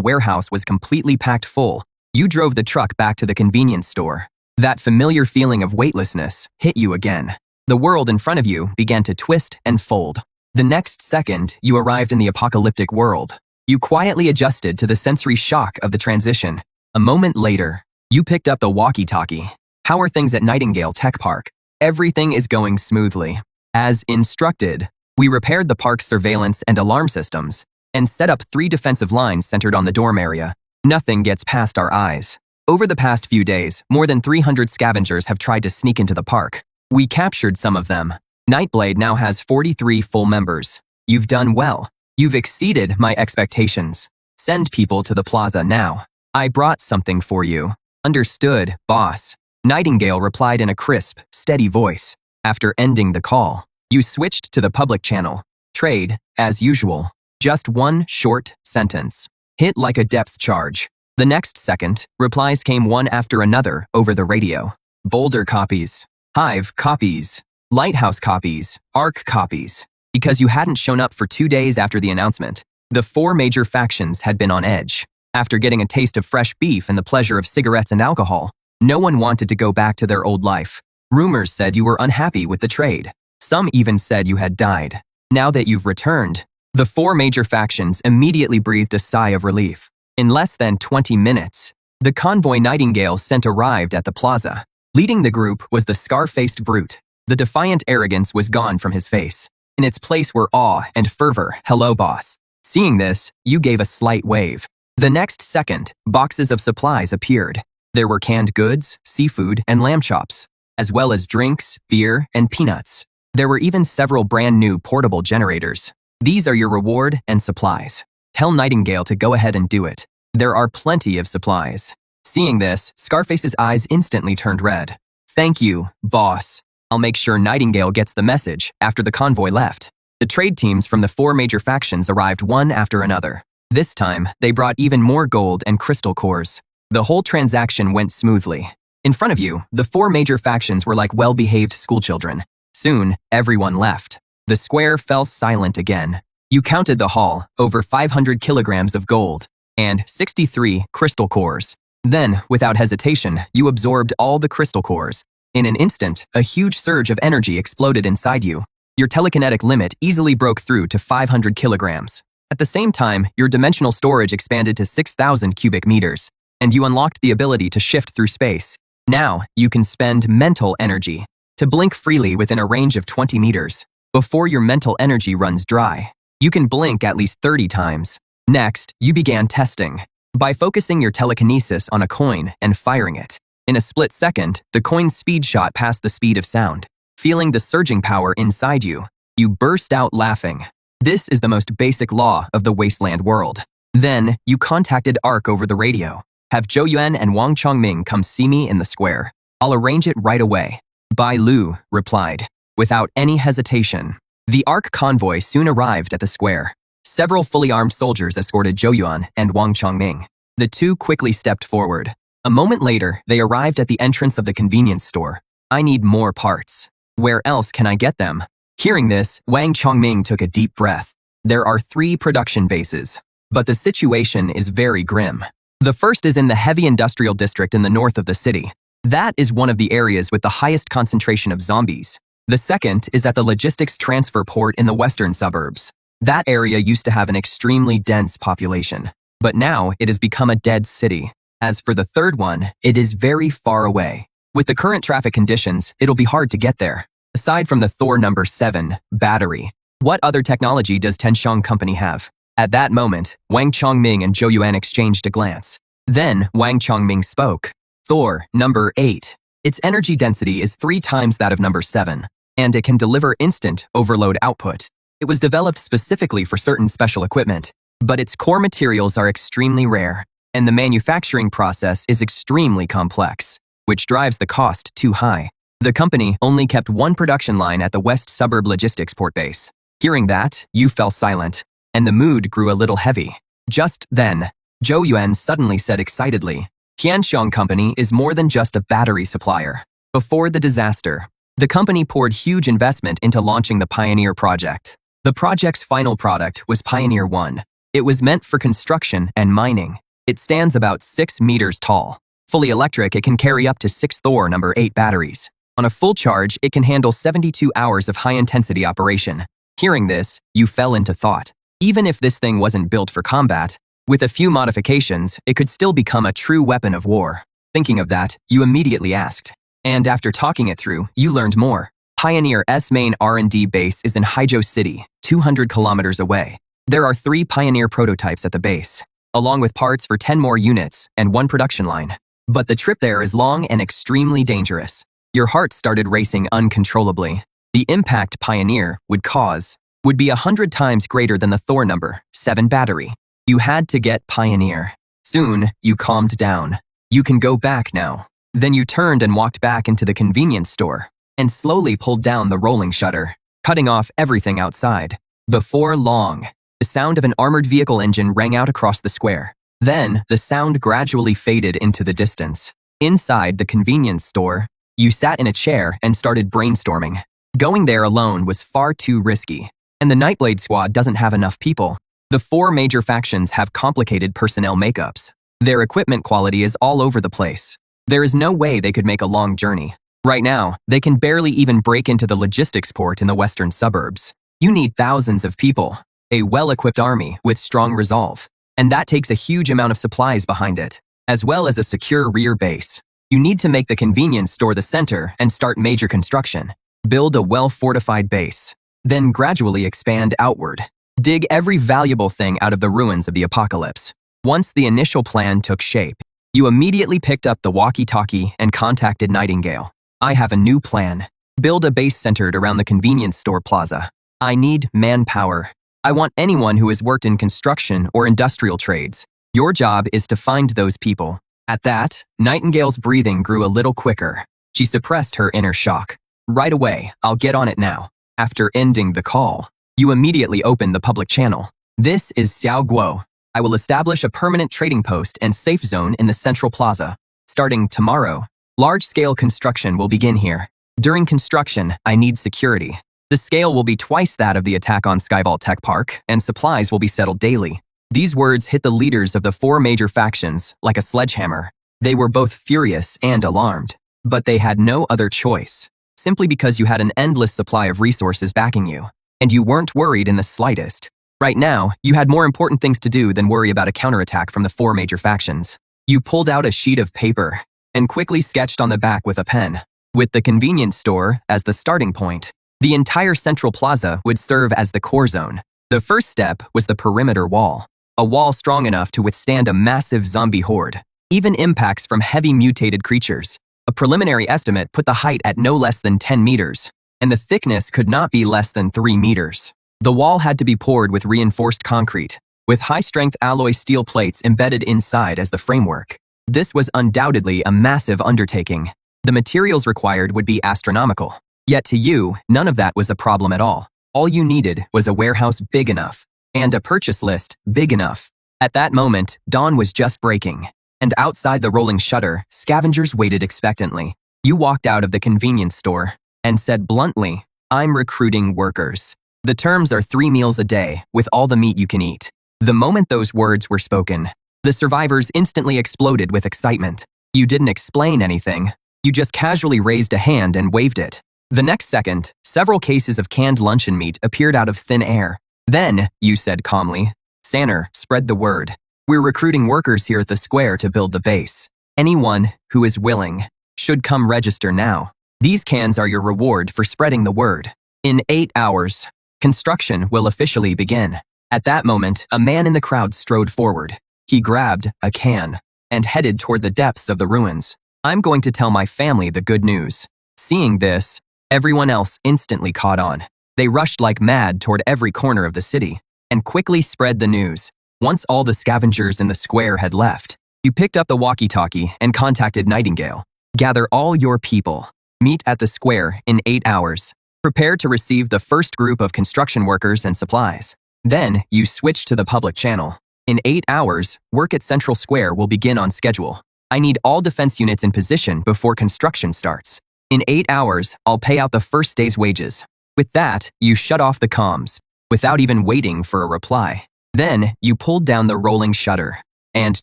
warehouse was completely packed full, you drove the truck back to the convenience store. That familiar feeling of weightlessness hit you again. The world in front of you began to twist and fold. The next second, you arrived in the apocalyptic world. You quietly adjusted to the sensory shock of the transition. A moment later, you picked up the walkie-talkie. How are things at Nightingale Tech Park? Everything is going smoothly. As instructed, we repaired the park's surveillance and alarm systems and set up 3 defensive lines centered on the dorm area. Nothing gets past our eyes. Over the past few days, more than 300 scavengers have tried to sneak into the park. We captured some of them. Nightblade now has 43 full members. You've done well. You've exceeded my expectations. Send people to the plaza now. I brought something for you. Understood, boss. Nightingale replied in a crisp, steady voice. After ending the call, you switched to the public channel. Trade, as usual. Just one short sentence. Hit like a depth charge. The next second, replies came one after another over the radio. Boulder copies. Hive copies. Lighthouse copies. Arc copies. Because you hadn't shown up for 2 days after the announcement, the 4 major factions had been on edge. After getting a taste of fresh beef and the pleasure of cigarettes and alcohol, no one wanted to go back to their old life. Rumors said you were unhappy with the trade. Some even said you had died. Now that you've returned, the 4 major factions immediately breathed a sigh of relief. In less than 20 minutes, the convoy Nightingale sent arrived at the plaza. Leading the group was the scar-faced brute. The defiant arrogance was gone from his face. In its place were awe and fervor. Hello, boss. Seeing this, you gave a slight wave. The next second, boxes of supplies appeared. There were canned goods, seafood, and lamb chops, as well as drinks, beer, and peanuts. There were even several brand new portable generators. These are your reward and supplies. Tell Nightingale to go ahead and do it. There are plenty of supplies. Seeing this, Scarface's eyes instantly turned red. Thank you, boss. I'll make sure Nightingale gets the message after the convoy left. The trade teams from the 4 major factions arrived one after another. This time, they brought even more gold and crystal cores. The whole transaction went smoothly. In front of you, the 4 major factions were like well-behaved schoolchildren. Soon, everyone left. The square fell silent again. You counted the haul, over 500 kilograms of gold, and 63 crystal cores. Then, without hesitation, you absorbed all the crystal cores. In an instant, a huge surge of energy exploded inside you. Your telekinetic limit easily broke through to 500 kilograms. At the same time, your dimensional storage expanded to 6,000 cubic meters, and you unlocked the ability to shift through space. Now, you can spend mental energy to blink freely within a range of 20 meters. Before your mental energy runs dry, you can blink at least 30 times. Next, you began testing. By focusing your telekinesis on a coin and firing it, in a split second, the coin's speed shot past the speed of sound. Feeling the surging power inside you, you burst out laughing. This is the most basic law of the wasteland world. Then, you contacted Ark over the radio. Have Zhou Yuan and Wang Chongming come see me in the square. I'll arrange it right away. Bai Lu replied, without any hesitation. The Ark convoy soon arrived at the square. Several fully armed soldiers escorted Zhou Yuan and Wang Chongming. The two quickly stepped forward. A moment later, they arrived at the entrance of the convenience store. I need more parts. Where else can I get them? Hearing this, Wang Chongming took a deep breath. There are 3 production bases, but the situation is very grim. The first is in the heavy industrial district in the north of the city. That is one of the areas with the highest concentration of zombies. The second is at the logistics transfer port in the western suburbs. That area used to have an extremely dense population, but now it has become a dead city. As for the third one, it is very far away. With the current traffic conditions, it'll be hard to get there. Aside from the Thor No. 7 battery, what other technology does Tenxiang Company have? At that moment, Wang Chongming and Zhou Yuan exchanged a glance. Then, Wang Chongming spoke. Thor No. 8. Its energy density is 3 times that of No. 7, and it can deliver instant overload output. It was developed specifically for certain special equipment, but its core materials are extremely rare, and the manufacturing process is extremely complex, which drives the cost too high. The company only kept 1 production line at the West Suburb Logistics Port Base. Hearing that, you fell silent, and the mood grew a little heavy. Just then, Zhou Yuan suddenly said excitedly, Tianxiang Company is more than just a battery supplier. Before the disaster, the company poured huge investment into launching the Pioneer project. The project's final product was Pioneer 1. It was meant for construction and mining. It stands about 6 meters tall. Fully electric, it can carry up to 6 Thor No. 8 batteries. On a full charge, it can handle 72 hours of high-intensity operation. Hearing this, you fell into thought. Even if this thing wasn't built for combat, with a few modifications, it could still become a true weapon of war. Thinking of that, you immediately asked. And after talking it through, you learned more. Pioneer's main R&D base is in Haizhou City, 200 kilometers away. There are 3 Pioneer prototypes at the base, along with parts for 10 more units and 1 production line. But the trip there is long and extremely dangerous. Your heart started racing uncontrollably. The impact Pioneer would cause would be 100 times greater than the Thor number 7 battery. You had to get Pioneer. Soon, you calmed down. You can go back now. Then you turned and walked back into the convenience store and slowly pulled down the rolling shutter, cutting off everything outside. Before long, the sound of an armored vehicle engine rang out across the square. Then, the sound gradually faded into the distance. Inside the convenience store, you sat in a chair and started brainstorming. Going there alone was far too risky, and the Nightblade squad doesn't have enough people. The 4 major factions have complicated personnel makeups. Their equipment quality is all over the place. There is no way they could make a long journey. Right now, they can barely even break into the logistics port in the western suburbs. You need thousands of people, a well-equipped army with strong resolve, and that takes a huge amount of supplies behind it, as well as a secure rear base. You need to make the convenience store the center and start major construction. Build a well-fortified base, then gradually expand outward. Dig every valuable thing out of the ruins of the apocalypse. Once the initial plan took shape, you immediately picked up the walkie-talkie and contacted Nightingale. I have a new plan. Build a base centered around the convenience store plaza. I need manpower. I want anyone who has worked in construction or industrial trades. Your job is to find those people. At that, Nightingale's breathing grew a little quicker. She suppressed her inner shock. Right away, I'll get on it now. After ending the call, you immediately opened the public channel. This is Xiao Guo. I will establish a permanent trading post and safe zone in the central plaza. Starting tomorrow, large-scale construction will begin here. During construction, I need security. The scale will be twice that of the attack on Skyvault Tech Park, and supplies will be settled daily. These words hit the leaders of the 4 major factions like a sledgehammer. They were both furious and alarmed, but they had no other choice, simply because you had an endless supply of resources backing you, and you weren't worried in the slightest. Right now, you had more important things to do than worry about a counterattack from the 4 major factions. You pulled out a sheet of paper and quickly sketched on the back with a pen. With the convenience store as the starting point, the entire central plaza would serve as the core zone. The first step was the perimeter wall, a wall strong enough to withstand a massive zombie horde, even impacts from heavy mutated creatures. A preliminary estimate put the height at no less than 10 meters, and the thickness could not be less than 3 meters. The wall had to be poured with reinforced concrete, with high-strength alloy steel plates embedded inside as the framework. This was undoubtedly a massive undertaking. The materials required would be astronomical. Yet to you, none of that was a problem at all. All you needed was a warehouse big enough, and a purchase list big enough. At that moment, dawn was just breaking, and outside the rolling shutter, scavengers waited expectantly. You walked out of the convenience store and said bluntly, "I'm recruiting workers. The terms are 3 meals a day, with all the meat you can eat." The moment those words were spoken, the survivors instantly exploded with excitement. You didn't explain anything. You just casually raised a hand and waved it. The next second, several cases of canned luncheon meat appeared out of thin air. Then, you said calmly, "Sanner, spread the word. We're recruiting workers here at the square to build the base. Anyone who is willing should come register now. These cans are your reward for spreading the word. In 8 hours, construction will officially begin." At that moment, a man in the crowd strode forward. He grabbed a can and headed toward the depths of the ruins. "I'm going to tell my family the good news." Seeing this, everyone else instantly caught on. They rushed like mad toward every corner of the city and quickly spread the news. Once all the scavengers in the square had left, you picked up the walkie-talkie and contacted Nightingale. "Gather all your people. Meet at the square in 8 hours. Prepare to receive the first group of construction workers and supplies." Then, you switched to the public channel. "In 8 hours, work at Central Square will begin on schedule. I need all defense units in position before construction starts. In 8 hours, I'll pay out the first day's wages." With that, you shut off the comms, without even waiting for a reply. Then, you pulled down the rolling shutter and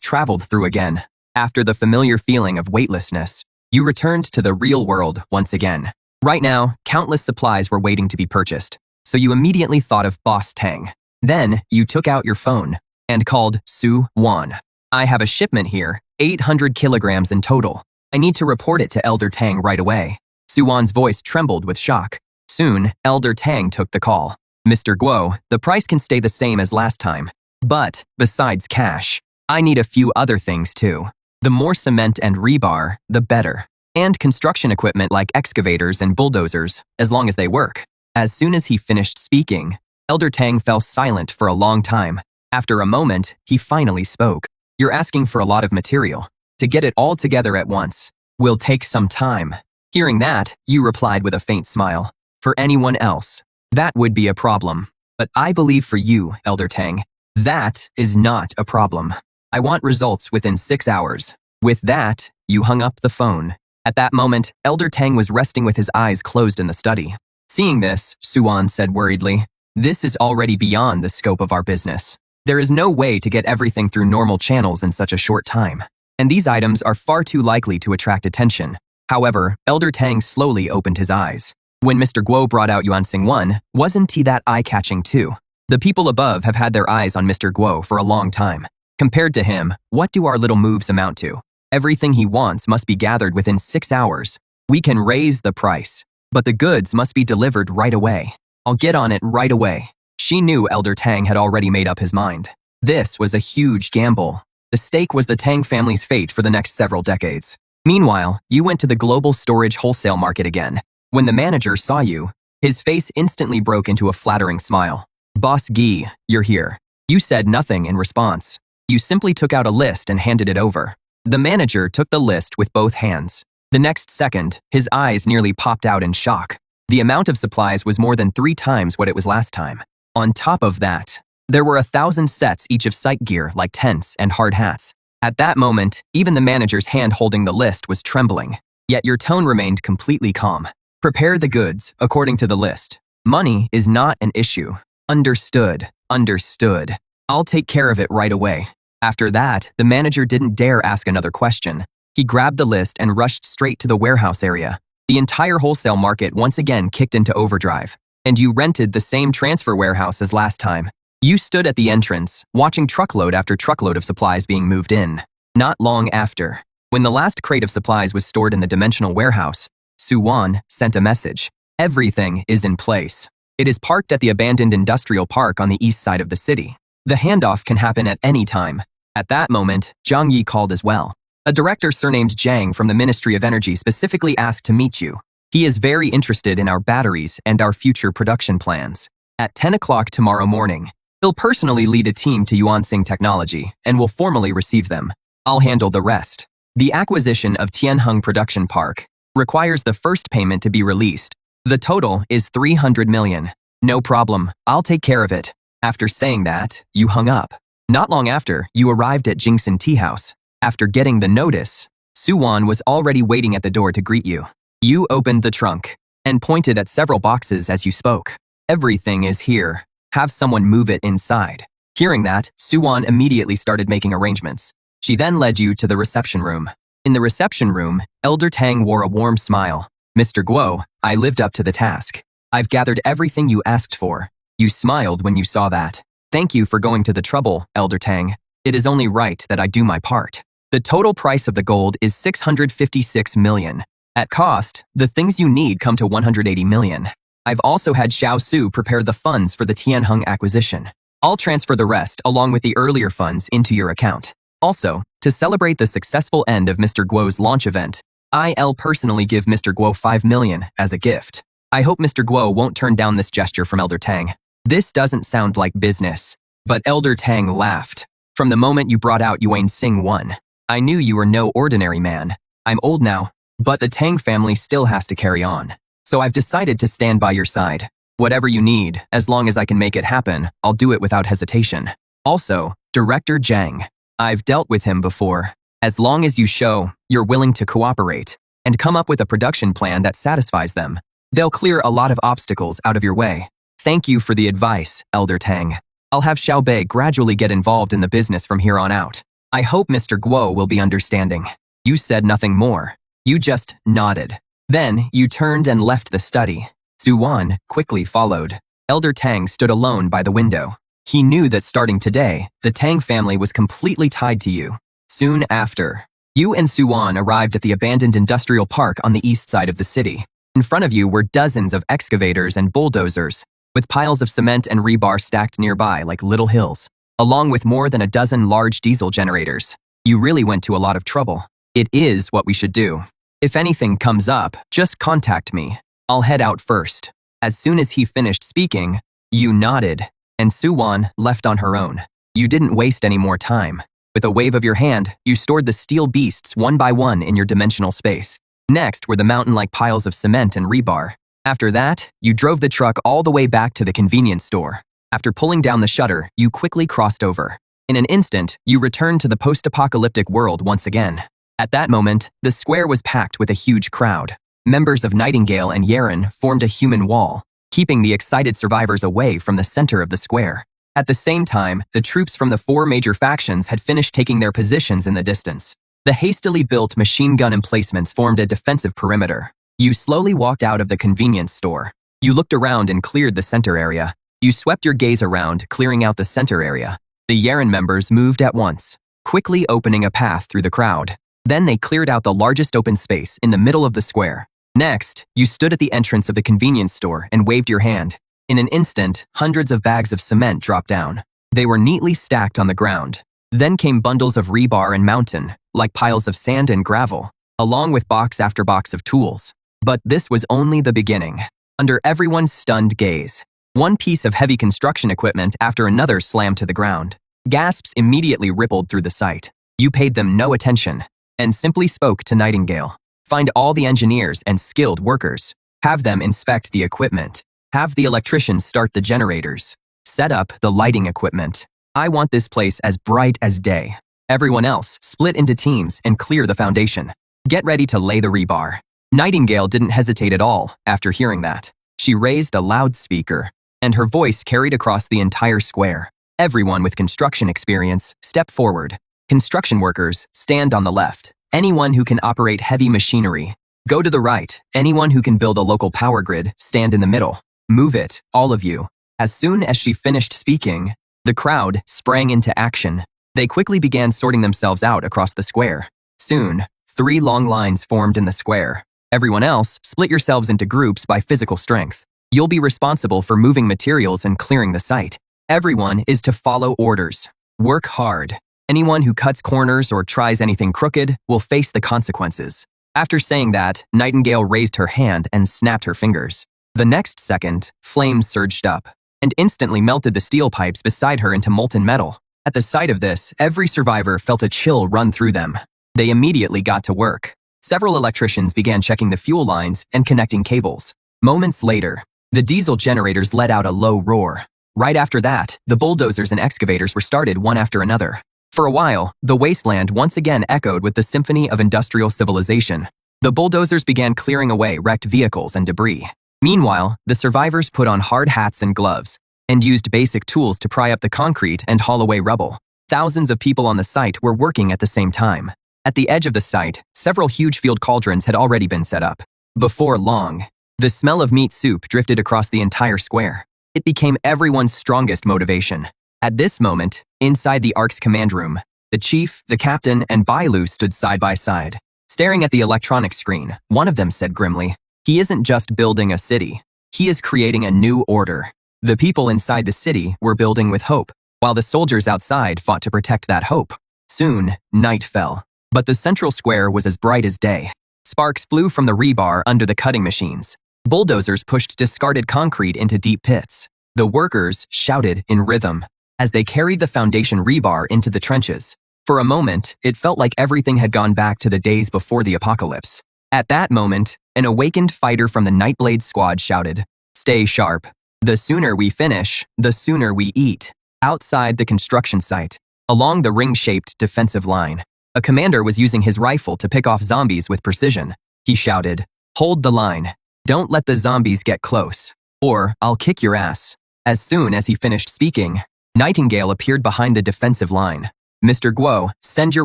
traveled through again. After the familiar feeling of weightlessness, you returned to the real world once again. Right now, countless supplies were waiting to be purchased, so you immediately thought of Boss Tang. Then, you took out your phone and called Su Wan. "I have a shipment here, 800 kilograms in total. I need to report it to Elder Tang right away." Su Wan's voice trembled with shock. Soon, Elder Tang took the call. "Mr. Guo, the price can stay the same as last time. But, besides cash, I need a few other things too. The more cement and rebar, the better. And construction equipment like excavators and bulldozers, as long as they work." As soon as he finished speaking, Elder Tang fell silent for a long time. After a moment, he finally spoke. You're asking for a lot of material. To get it all together at once will take some time. Hearing that, you replied with a faint smile. For anyone else, that would be a problem. But I believe for you, Elder Tang, that is not a problem. I want results within 6 hours. With that, you hung up the phone. At that moment, Elder Tang was resting with his eyes closed in the study. Seeing this, Suan said worriedly, this is already beyond the scope of our business. There is no way to get everything through normal channels in such a short time. And these items are far too likely to attract attention. However, Elder Tang slowly opened his eyes. When Mr. Guo brought out Yuan Xing 1, wasn't he that eye-catching too? The people above have had their eyes on Mr. Guo for a long time. Compared to him, what do our little moves amount to? Everything he wants must be gathered within 6 hours. We can raise the price, but the goods must be delivered right away. I'll get on it right away. She knew Elder Tang had already made up his mind. This was a huge gamble. The stake was the Tang family's fate for the next several decades. Meanwhile, you went to the global storage wholesale market again. When the manager saw you, his face instantly broke into a flattering smile. Boss Gi, you're here. You said nothing in response. You simply took out a list and handed it over. The manager took the list with both hands. The next second, his eyes nearly popped out in shock. The amount of supplies was more than 3 times what it was last time. On top of that, there were 1,000 sets each of sight gear like tents and hard hats. At that moment, even the manager's hand holding the list was trembling. Yet your tone remained completely calm. Prepare the goods according to the list. Money is not an issue. Understood. Understood. I'll take care of it right away. After that, the manager didn't dare ask another question. He grabbed the list and rushed straight to the warehouse area. The entire wholesale market once again kicked into overdrive. And you rented the same transfer warehouse as last time. You stood at the entrance, watching truckload after truckload of supplies being moved in. Not long after, when the last crate of supplies was stored in the dimensional warehouse, Suwan sent a message. Everything is in place. It is parked at the abandoned industrial park on the east side of the city. The handoff can happen at any time. At that moment, Zhang Yi called as well. A director surnamed Zhang from the Ministry of Energy specifically asked to meet you. He is very interested in our batteries and our future production plans. At 10 o'clock tomorrow morning, he'll personally lead a team to Yuanxing Technology and will formally receive them. I'll handle the rest. The acquisition of Tianheng Production Park requires the first payment to be released. The total is 300 million. No problem, I'll take care of it. After saying that, you hung up. Not long after, you arrived at Jingxin Tea House. After getting the notice, Suwan was already waiting at the door to greet you. You opened the trunk and pointed at several boxes as you spoke. Everything is here. Have someone move it inside. Hearing that, Suwan immediately started making arrangements. She then led you to the reception room. In the reception room, Elder Tang wore a warm smile. Mr. Guo, I lived up to the task. I've gathered everything you asked for. You smiled when you saw that. Thank you for going to the trouble, Elder Tang. It is only right that I do my part. The total price of the gold is 656 million. At cost, the things you need come to 180 million. I've also had Xiao Su prepare the funds for the Tianheng acquisition. I'll transfer the rest along with the earlier funds into your account. Also, to celebrate the successful end of Mr. Guo's launch event, I'll personally give Mr. Guo 5 million as a gift. I hope Mr. Guo won't turn down this gesture from Elder Tang. This doesn't sound like business. But Elder Tang laughed. From the moment you brought out Yuan Xing 1, I knew you were no ordinary man. I'm old now, but the Tang family still has to carry on. So I've decided to stand by your side. Whatever you need, as long as I can make it happen, I'll do it without hesitation. Also, Director Zhang. I've dealt with him before. As long as you show you're willing to cooperate and come up with a production plan that satisfies them, they'll clear a lot of obstacles out of your way. Thank you for the advice, Elder Tang. I'll have Xiaobei gradually get involved in the business from here on out. I hope Mr. Guo will be understanding. You said nothing more. You just nodded. Then, you turned and left the study. Suwan quickly followed. Elder Tang stood alone by the window. He knew that starting today, the Tang family was completely tied to you. Soon after, you and Suwan arrived at the abandoned industrial park on the east side of the city. In front of you were dozens of excavators and bulldozers, with piles of cement and rebar stacked nearby like little hills, along with more than a dozen large diesel generators. You really went to a lot of trouble. It is what we should do. If anything comes up, just contact me. I'll head out first. As soon as he finished speaking, You nodded, and Suwon left on her own. You didn't waste any more time. With a wave of your hand, you stored the steel beasts one by one in your dimensional space. Next were the mountain-like piles of cement and rebar. After that, you drove the truck all the way back to the convenience store. After pulling down the shutter, you quickly crossed over. In an instant, you returned to the post-apocalyptic world once again. At that moment, the square was packed with a huge crowd. Members of Nightingale and Yaren formed a human wall, keeping the excited survivors away from the center of the square. At the same time, the troops from the 4 major factions had finished taking their positions in the distance. The hastily built machine gun emplacements formed a defensive perimeter. You slowly walked out of the convenience store. You looked around and cleared the center area. You swept your gaze around, clearing out the center area. The Yaren members moved at once, quickly opening a path through the crowd. Then they cleared out the largest open space in the middle of the square. Next, you stood at the entrance of the convenience store and waved your hand. In an instant, hundreds of bags of cement dropped down. They were neatly stacked on the ground. Then came bundles of rebar and mountain, like piles of sand and gravel, along with box after box of tools. But this was only the beginning. Under everyone's stunned gaze, one piece of heavy construction equipment after another slammed to the ground. Gasps immediately rippled through the site. You paid them no attention, and simply spoke to Nightingale. Find all the engineers and skilled workers. Have them inspect the equipment. Have the electricians start the generators. Set up the lighting equipment. I want this place as bright as day. Everyone else, split into teams and clear the foundation. Get ready to lay the rebar. Nightingale didn't hesitate at all after hearing that. She raised a loudspeaker, and her voice carried across the entire square. Everyone with construction experience, step forward. Construction workers, stand on the left. Anyone who can operate heavy machinery, go to the right. Anyone who can build a local power grid, stand in the middle. Move it, all of you. As soon as she finished speaking, the crowd sprang into action. They quickly began sorting themselves out across the square. Soon, 3 long lines formed in the square. Everyone else, split yourselves into groups by physical strength. You'll be responsible for moving materials and clearing the site. Everyone is to follow orders. Work hard. Anyone who cuts corners or tries anything crooked will face the consequences. After saying that, Nightingale raised her hand and snapped her fingers. The next second, flames surged up and instantly melted the steel pipes beside her into molten metal. At the sight of this, every survivor felt a chill run through them. They immediately got to work. Several electricians began checking the fuel lines and connecting cables. Moments later, the diesel generators let out a low roar. Right after that, the bulldozers and excavators were started one after another. For a while, the wasteland once again echoed with the symphony of industrial civilization. The bulldozers began clearing away wrecked vehicles and debris. Meanwhile, the survivors put on hard hats and gloves and used basic tools to pry up the concrete and haul away rubble. Thousands of people on the site were working at the same time. At the edge of the site, several huge field cauldrons had already been set up. Before long, the smell of meat soup drifted across the entire square. It became everyone's strongest motivation. At this moment, inside the Ark's command room, the chief, the captain, and Bailu stood side by side. Staring at the electronic screen, one of them said grimly, "He isn't just building a city. He is creating a new order." The people inside the city were building with hope, while the soldiers outside fought to protect that hope. Soon, night fell, but the central square was as bright as day. Sparks flew from the rebar under the cutting machines. Bulldozers pushed discarded concrete into deep pits. The workers shouted in rhythm as they carried the foundation rebar into the trenches. For a moment, it felt like everything had gone back to the days before the apocalypse. At that moment, an awakened fighter from the Nightblade squad shouted, "Stay sharp. The sooner we finish, the sooner we eat." Outside the construction site, along the ring-shaped defensive line, a commander was using his rifle to pick off zombies with precision. He shouted, "Hold the line. Don't let the zombies get close, or I'll kick your ass." As soon as he finished speaking, Nightingale appeared behind the defensive line. "Mr. Guo, send your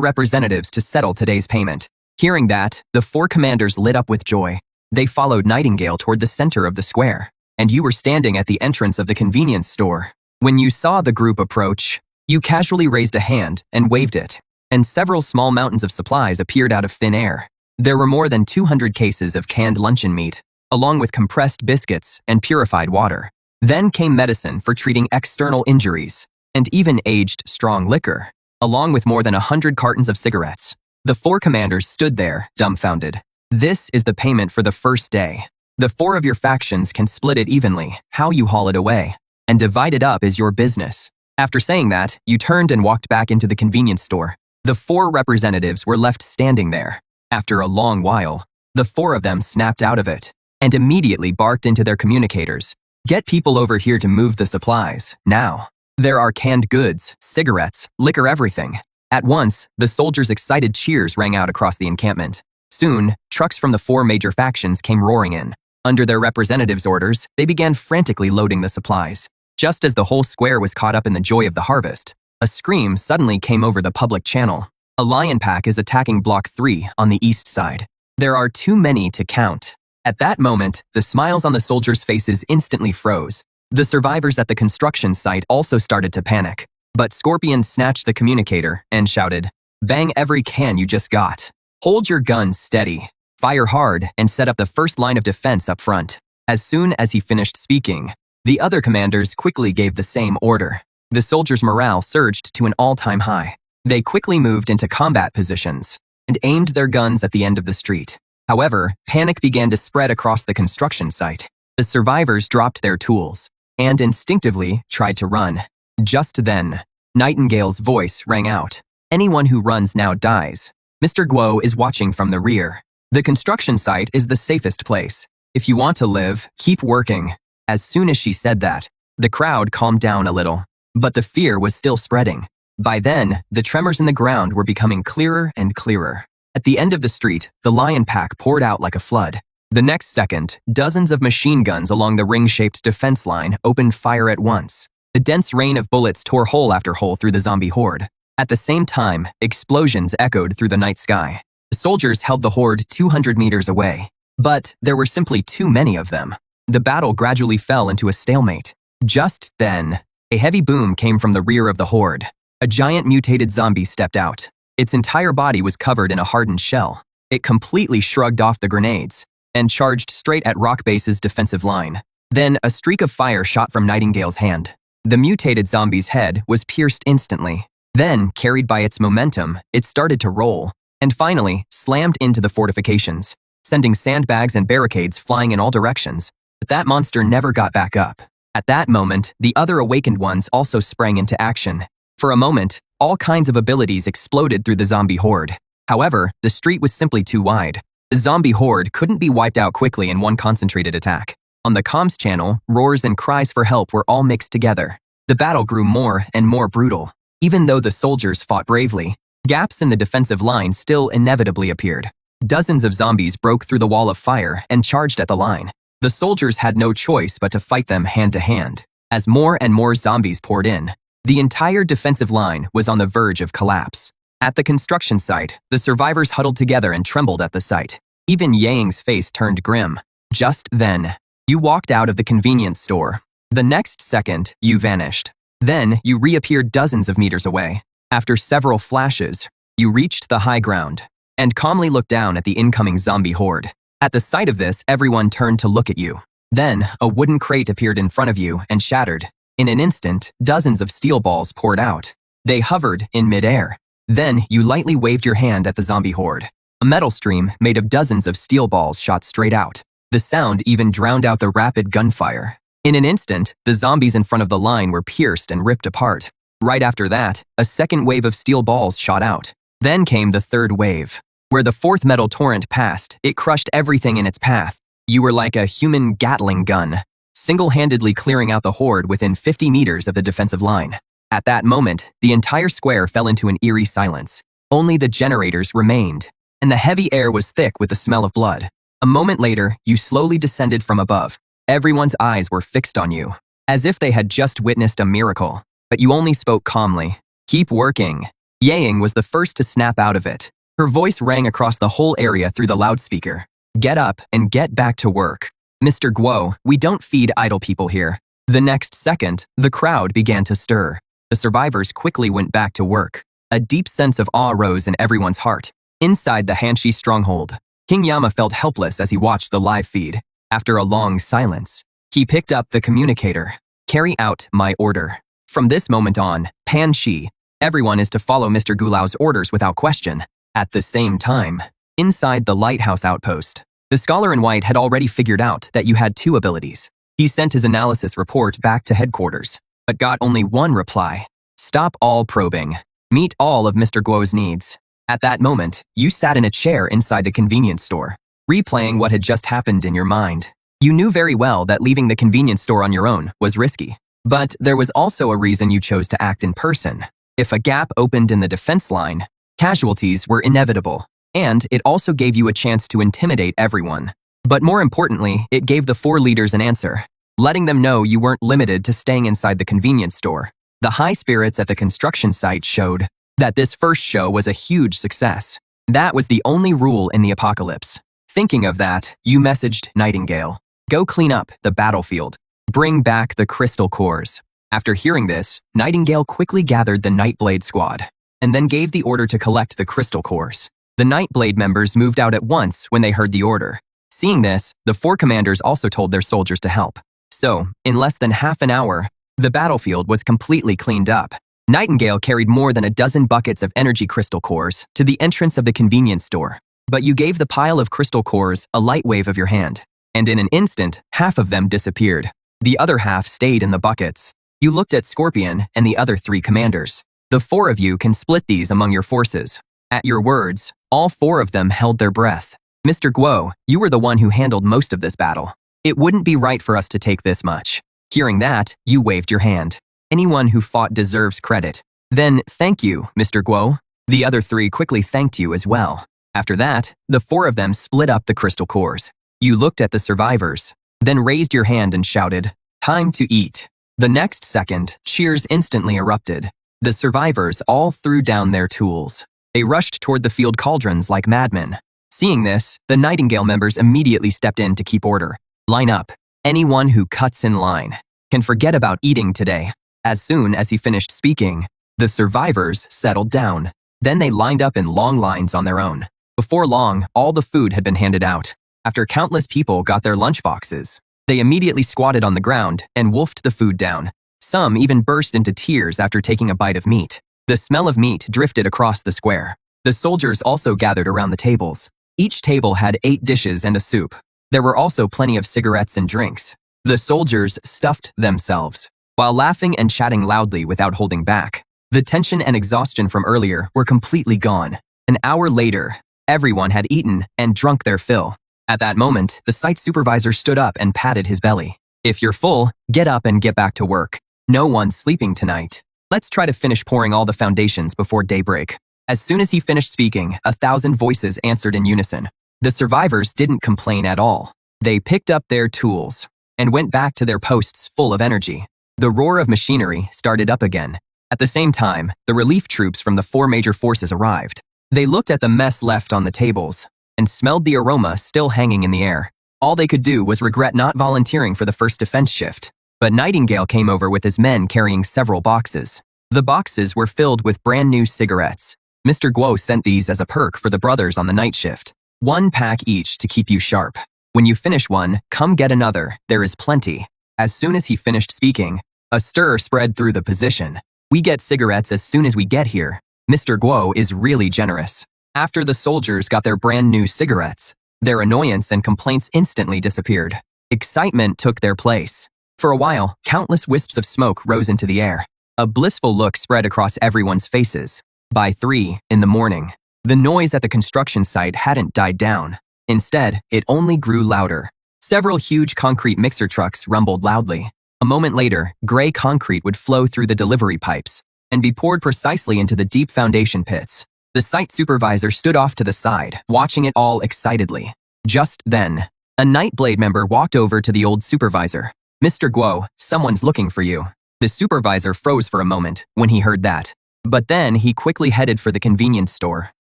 representatives to settle today's payment." Hearing that, the 4 commanders lit up with joy. They followed Nightingale toward the center of the square, and you were standing at the entrance of the convenience store. When you saw the group approach, you casually raised a hand and waved it, and several small mountains of supplies appeared out of thin air. There were more than 200 cases of canned luncheon meat, along with compressed biscuits and purified water. Then came medicine for treating external injuries, and even aged strong liquor, along with more than 100 cartons of cigarettes. The 4 commanders stood there, dumbfounded. "This is the payment for the first day. The 4 of your factions can split it evenly, how you haul it away." and divide it up as your business. After saying that, you turned and walked back into the convenience store. The 4 representatives were left standing there. After a long while, the 4 of them snapped out of it and immediately barked into their communicators. Get people over here to move the supplies, now. There are canned goods, cigarettes, liquor, everything. At once, the soldiers' excited cheers rang out across the encampment. Soon, trucks from the 4 major factions came roaring in. Under their representatives' orders, they began frantically loading the supplies. Just as the whole square was caught up in the joy of the harvest, a scream suddenly came over the public channel. A lion pack is attacking Block 3 on the east side. There are too many to count. At that moment, the smiles on the soldiers' faces instantly froze. The survivors at the construction site also started to panic. But Scorpion snatched the communicator and shouted, "Bang every can you just got. Hold your guns steady. Fire hard and set up the first line of defense up front." As soon as he finished speaking, the other commanders quickly gave the same order. The soldiers' morale surged to an all-time high. They quickly moved into combat positions and aimed their guns at the end of the street. However, panic began to spread across the construction site. The survivors dropped their tools and instinctively tried to run. Just then, Nightingale's voice rang out. "Anyone who runs now dies. Mr. Guo is watching from the rear. The construction site is the safest place. If you want to live, keep working." As soon as she said that, the crowd calmed down a little, but the fear was still spreading. By then, the tremors in the ground were becoming clearer and clearer. At the end of the street, the lion pack poured out like a flood. The next second, dozens of machine guns along the ring-shaped defense line opened fire at once. The dense rain of bullets tore hole after hole through the zombie horde. At the same time, explosions echoed through the night sky. The soldiers held the horde 200 meters away, but there were simply too many of them. The battle gradually fell into a stalemate. Just then, a heavy boom came from the rear of the horde. A giant mutated zombie stepped out. Its entire body was covered in a hardened shell. It completely shrugged off the grenades and charged straight at Rock Base's defensive line. Then a streak of fire shot from Nightingale's hand. The mutated zombie's head was pierced instantly. Then, carried by its momentum, it started to roll, and finally slammed into the fortifications, sending sandbags and barricades flying in all directions. But that monster never got back up. At that moment, the other awakened ones also sprang into action. For a moment, all kinds of abilities exploded through the zombie horde. However, the street was simply too wide. The zombie horde couldn't be wiped out quickly in one concentrated attack. On the comms channel, roars and cries for help were all mixed together. The battle grew more and more brutal. Even though the soldiers fought bravely, gaps in the defensive line still inevitably appeared. Dozens of zombies broke through the wall of fire and charged at the line. The soldiers had no choice but to fight them hand to hand. As more and more zombies poured in, the entire defensive line was on the verge of collapse. At the construction site, the survivors huddled together and trembled at the sight. Even Yang's face turned grim. Just then, you walked out of the convenience store. The next second, you vanished. Then, you reappeared dozens of meters away. After several flashes, you reached the high ground and calmly looked down at the incoming zombie horde. At the sight of this, everyone turned to look at you. Then, a wooden crate appeared in front of you and shattered. In an instant, dozens of steel balls poured out. They hovered in midair. Then, you lightly waved your hand at the zombie horde. A metal stream made of dozens of steel balls shot straight out. The sound even drowned out the rapid gunfire. In an instant, the zombies in front of the line were pierced and ripped apart. Right after that, a second wave of steel balls shot out. Then came the third wave. Where the fourth metal torrent passed, it crushed everything in its path. You were like a human Gatling gun, single-handedly clearing out the horde within 50 meters of the defensive line. At that moment, the entire square fell into an eerie silence. Only the generators remained, and the heavy air was thick with the smell of blood. A moment later, you slowly descended from above. Everyone's eyes were fixed on you, as if they had just witnessed a miracle. But you only spoke calmly. "Keep working." Yang was the first to snap out of it. Her voice rang across the whole area through the loudspeaker. "Get up and get back to work. Mr. Guo, we don't feed idle people here." The next second, the crowd began to stir. The survivors quickly went back to work. A deep sense of awe rose in everyone's heart. Inside the Hanshi stronghold, King Yama felt helpless as he watched the live feed. After a long silence, he picked up the communicator. "Carry out my order. From this moment on, Pan Shi, everyone is to follow Mr. Gulau's orders without question." At the same time, inside the lighthouse outpost, the scholar in white had already figured out that you had two abilities. He sent his analysis report back to headquarters, but got only one reply. Stop all probing. Meet all of Mr. Guo's needs. At that moment, you sat in a chair inside the convenience store, replaying what had just happened in your mind. You knew very well that leaving the convenience store on your own was risky, but there was also a reason you chose to act in person. If a gap opened in the defense line, casualties were inevitable, and it also gave you a chance to intimidate everyone. But more importantly, it gave the 4 leaders an answer, letting them know you weren't limited to staying inside the convenience store. The high spirits at the construction site showed that this first show was a huge success. That was the only rule in the apocalypse. Thinking of that, you messaged Nightingale. Go clean up the battlefield. Bring back the crystal cores. After hearing this, Nightingale quickly gathered the Nightblade squad, and then gave the order to collect the crystal cores. The Nightblade members moved out at once when they heard the order. Seeing this, the 4 commanders also told their soldiers to help. So, in less than half an hour, the battlefield was completely cleaned up. Nightingale carried more than a dozen buckets of energy crystal cores to the entrance of the convenience store. But you gave the pile of crystal cores a light wave of your hand, and in an instant, half of them disappeared. The other half stayed in the buckets. You looked at Scorpion and the other 3 commanders. The 4 of you can split these among your forces. At your words, all 4 of them held their breath. Mr. Guo, you were the one who handled most of this battle. It wouldn't be right for us to take this much. Hearing that, you waved your hand. Anyone who fought deserves credit. Then, thank you, Mr. Guo. The other 3 quickly thanked you as well. After that, the 4 of them split up the crystal cores. You looked at the survivors, then raised your hand and shouted, "Time to eat." The next second, cheers instantly erupted. The survivors all threw down their tools. They rushed toward the field cauldrons like madmen. Seeing this, the Nightingale members immediately stepped in to keep order. Line up. Anyone who cuts in line can forget about eating today. As soon as he finished speaking, the survivors settled down. Then they lined up in long lines on their own. Before long, all the food had been handed out. After countless people got their lunchboxes, they immediately squatted on the ground and wolfed the food down. Some even burst into tears after taking a bite of meat. The smell of meat drifted across the square. The soldiers also gathered around the tables. Each table had 8 dishes and a soup. There were also plenty of cigarettes and drinks. The soldiers stuffed themselves, while laughing and chatting loudly without holding back. The tension and exhaustion from earlier were completely gone. An hour later, everyone had eaten and drunk their fill. At that moment, the site supervisor stood up and patted his belly. If you're full, get up and get back to work. No one's sleeping tonight. Let's try to finish pouring all the foundations before daybreak. As soon as he finished speaking, 1,000 voices answered in unison. The survivors didn't complain at all. They picked up their tools and went back to their posts full of energy. The roar of machinery started up again. At the same time, the relief troops from the 4 major forces arrived. They looked at the mess left on the tables and smelled the aroma still hanging in the air. All they could do was regret not volunteering for the first defense shift. But Nightingale came over with his men carrying several boxes. The boxes were filled with brand new cigarettes. Mr. Guo sent these as a perk for the brothers on the night shift. 1 pack each to keep you sharp. When you finish one, come get another. There is plenty. As soon as he finished speaking, a stir spread through the position. We get cigarettes as soon as we get here. Mr. Guo is really generous. After the soldiers got their brand new cigarettes, their annoyance and complaints instantly disappeared. Excitement took their place. For a while, countless wisps of smoke rose into the air. A blissful look spread across everyone's faces. By 3 in the morning, the noise at the construction site hadn't died down. Instead, it only grew louder. Several huge concrete mixer trucks rumbled loudly. A moment later, gray concrete would flow through the delivery pipes and be poured precisely into the deep foundation pits. The site supervisor stood off to the side, watching it all excitedly. Just then, a Nightblade member walked over to the old supervisor. "Mr. Guo, someone's looking for you." The supervisor froze for a moment when he heard that. But then he quickly headed for the convenience store.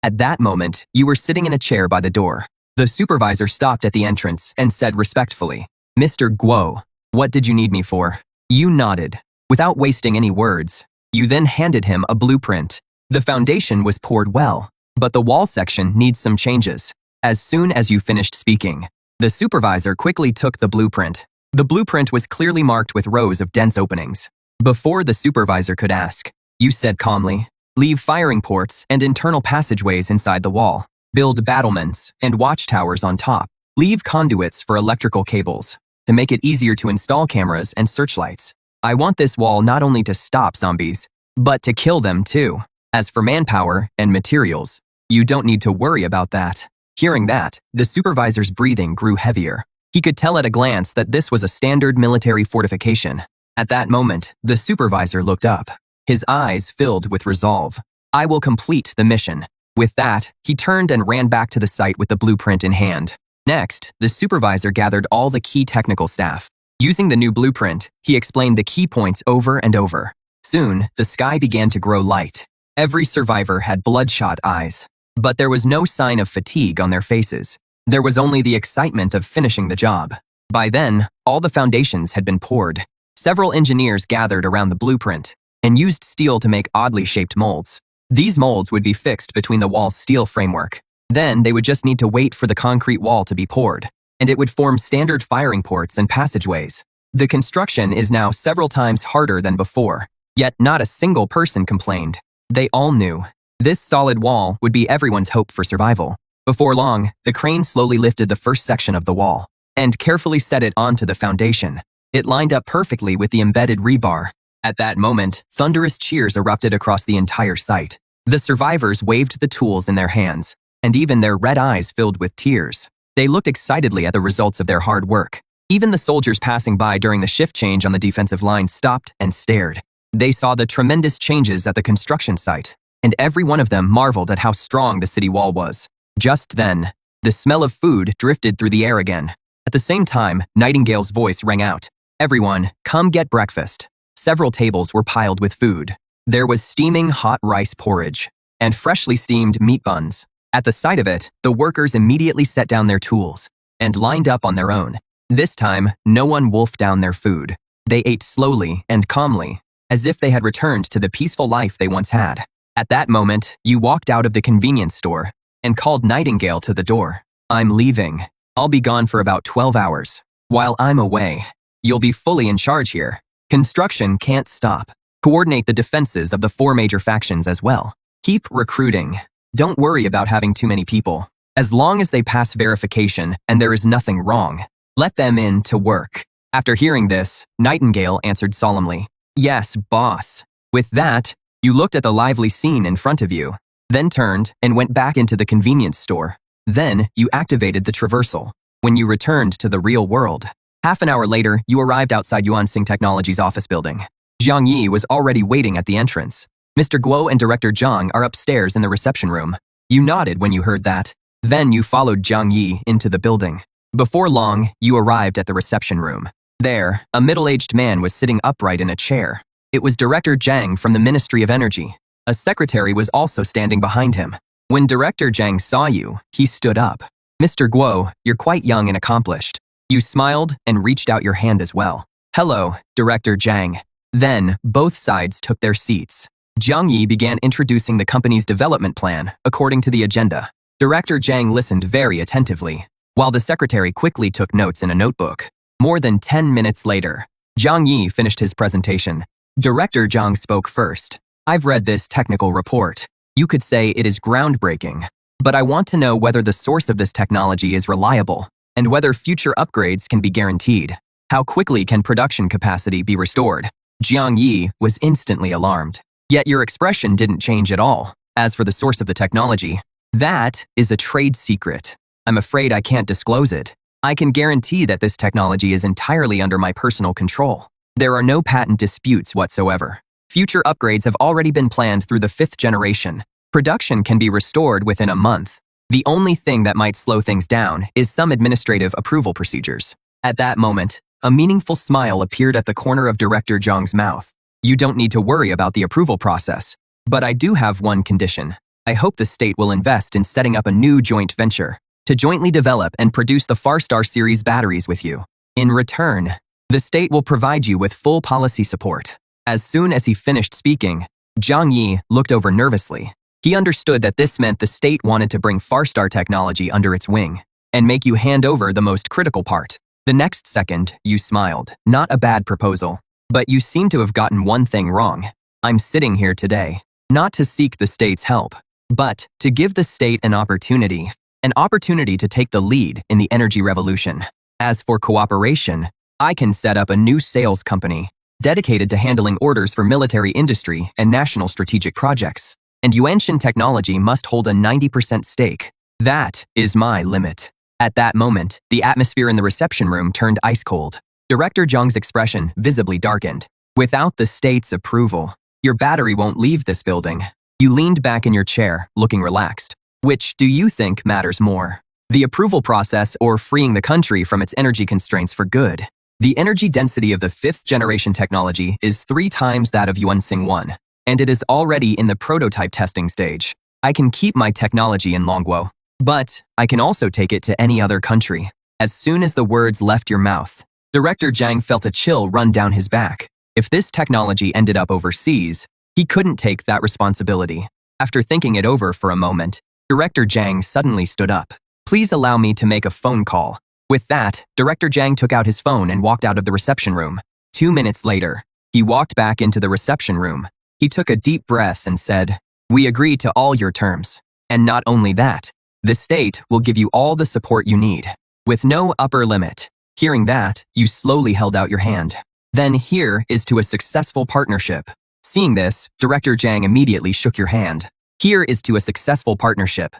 At that moment, you were sitting in a chair by the door. The supervisor stopped at the entrance and said respectfully, "Mr. Guo, what did you need me for?" You nodded. Without wasting any words, you then handed him a blueprint. The foundation was poured well, but the wall section needs some changes. As soon as you finished speaking, the supervisor quickly took the blueprint. The blueprint was clearly marked with rows of dense openings. Before the supervisor could ask, you said calmly, "Leave firing ports and internal passageways inside the wall. Build battlements and watchtowers on top. Leave conduits for electrical cables. to make it easier to install cameras and searchlights. I want this wall not only to stop zombies, but to kill them too. As for manpower and materials, you don't need to worry about that. Hearing that, the supervisor's breathing grew heavier. He could tell at a glance that this was a standard military fortification. At that moment, the supervisor looked up. His eyes filled with resolve. I will complete the mission. With that, he turned and ran back to the site with the blueprint in hand. Next, the supervisor gathered all the key technical staff. Using the new blueprint, he explained the key points over and over. Soon, the sky began to grow light. Every survivor had bloodshot eyes. But there was no sign of fatigue on their faces. There was only the excitement of finishing the job. By then, all the foundations had been poured. Several engineers gathered around the blueprint and used steel to make oddly shaped molds. These molds would be fixed between the wall's steel framework. Then they would just need to wait for the concrete wall to be poured, and it would form standard firing ports and passageways. The construction is now several times harder than before, yet not a single person complained. They all knew this solid wall would be everyone's hope for survival. Before long, the crane slowly lifted the first section of the wall and carefully set it onto the foundation. It lined up perfectly with the embedded rebar. At that moment, thunderous cheers erupted across the entire site. The survivors waved the tools in their hands, and even their red eyes filled with tears. They looked excitedly at the results of their hard work. Even the soldiers passing by during the shift change on the defensive line stopped and stared. They saw the tremendous changes at the construction site, and every one of them marveled at how strong the city wall was. Just then, the smell of food drifted through the air again. At the same time, Nightingale's voice rang out. Everyone, come get breakfast. Several tables were piled with food. There was steaming hot rice porridge and freshly steamed meat buns. At the sight of it, the workers immediately set down their tools and lined up on their own. This time, no one wolfed down their food. They ate slowly and calmly, as if they had returned to the peaceful life they once had. At that moment, you walked out of the convenience store and called Nightingale to the door. I'm leaving. I'll be gone for about 12 hours. While I'm away, you'll be fully in charge here. Construction can't stop. Coordinate the defenses of the 4 major factions as well. Keep recruiting. Don't worry about having too many people. As long as they pass verification and there is nothing wrong, let them in to work. After hearing this, Nightingale answered solemnly, Yes, boss. With that, you looked at the lively scene in front of you, then turned and went back into the convenience store. Then you activated the traversal. When you returned to the real world, half an hour later, you arrived outside Yuansing Technology's office building. Jiang Yi was already waiting at the entrance. Mr. Guo and Director Zhang are upstairs in the reception room. You nodded when you heard that. Then you followed Jiang Yi into the building. Before long, you arrived at the reception room. There, a middle-aged man was sitting upright in a chair. It was Director Zhang from the Ministry of Energy. A secretary was also standing behind him. When Director Zhang saw you, he stood up. Mr. Guo, you're quite young and accomplished. You smiled and reached out your hand as well. Hello, Director Zhang. Then, both sides took their seats. Jiang Yi began introducing the company's development plan according to the agenda. Director Zhang listened very attentively, while the secretary quickly took notes in a notebook. More than 10 minutes later, Jiang Yi finished his presentation. Director Zhang spoke first. I've read this technical report. You could say it is groundbreaking, but I want to know whether the source of this technology is reliable and whether future upgrades can be guaranteed. How quickly can production capacity be restored? Jiang Yi was instantly alarmed. Yet your expression didn't change at all. As for the source of the technology, that is a trade secret. I'm afraid I can't disclose it. I can guarantee that this technology is entirely under my personal control. There are no patent disputes whatsoever. Future upgrades have already been planned through the 5th generation. Production can be restored within a month. The only thing that might slow things down is some administrative approval procedures. At that moment, a meaningful smile appeared at the corner of Director Zhang's mouth. You don't need to worry about the approval process, but I do have one condition. I hope the state will invest in setting up a new joint venture to jointly develop and produce the Farstar series batteries with you. In return, the state will provide you with full policy support. As soon as he finished speaking, Jiang Yi looked over nervously. He understood that this meant the state wanted to bring Farstar technology under its wing and make you hand over the most critical part. The next second, you smiled. Not a bad proposal. But you seem to have gotten one thing wrong. I'm sitting here today, not to seek the state's help, but to give the state an opportunity to take the lead in the energy revolution. As for cooperation, I can set up a new sales company dedicated to handling orders for military industry and national strategic projects. And Yuanshan Technology must hold a 90% stake. That is my limit. At that moment, the atmosphere in the reception room turned ice cold. Director Zhang's expression visibly darkened. Without the state's approval, your battery won't leave this building. You leaned back in your chair, looking relaxed. Which do you think matters more? The approval process or freeing the country from its energy constraints for good? The energy density of the 5th generation technology is 3 times that of Yuansing 1, and it is already in the prototype testing stage. I can keep my technology in Longguo, but I can also take it to any other country. As soon as the words left your mouth, Director Zhang felt a chill run down his back. If this technology ended up overseas, he couldn't take that responsibility. After thinking it over for a moment, Director Zhang suddenly stood up. Please allow me to make a phone call. With that, Director Zhang took out his phone and walked out of the reception room. 2 minutes later, he walked back into the reception room. He took a deep breath and said, "We agree to all your terms. And not only that, the state will give you all the support you need, with no upper limit." Hearing that, you slowly held out your hand. Then here is to a successful partnership. Seeing this, Director Zhang immediately shook your hand. Here is to a successful partnership.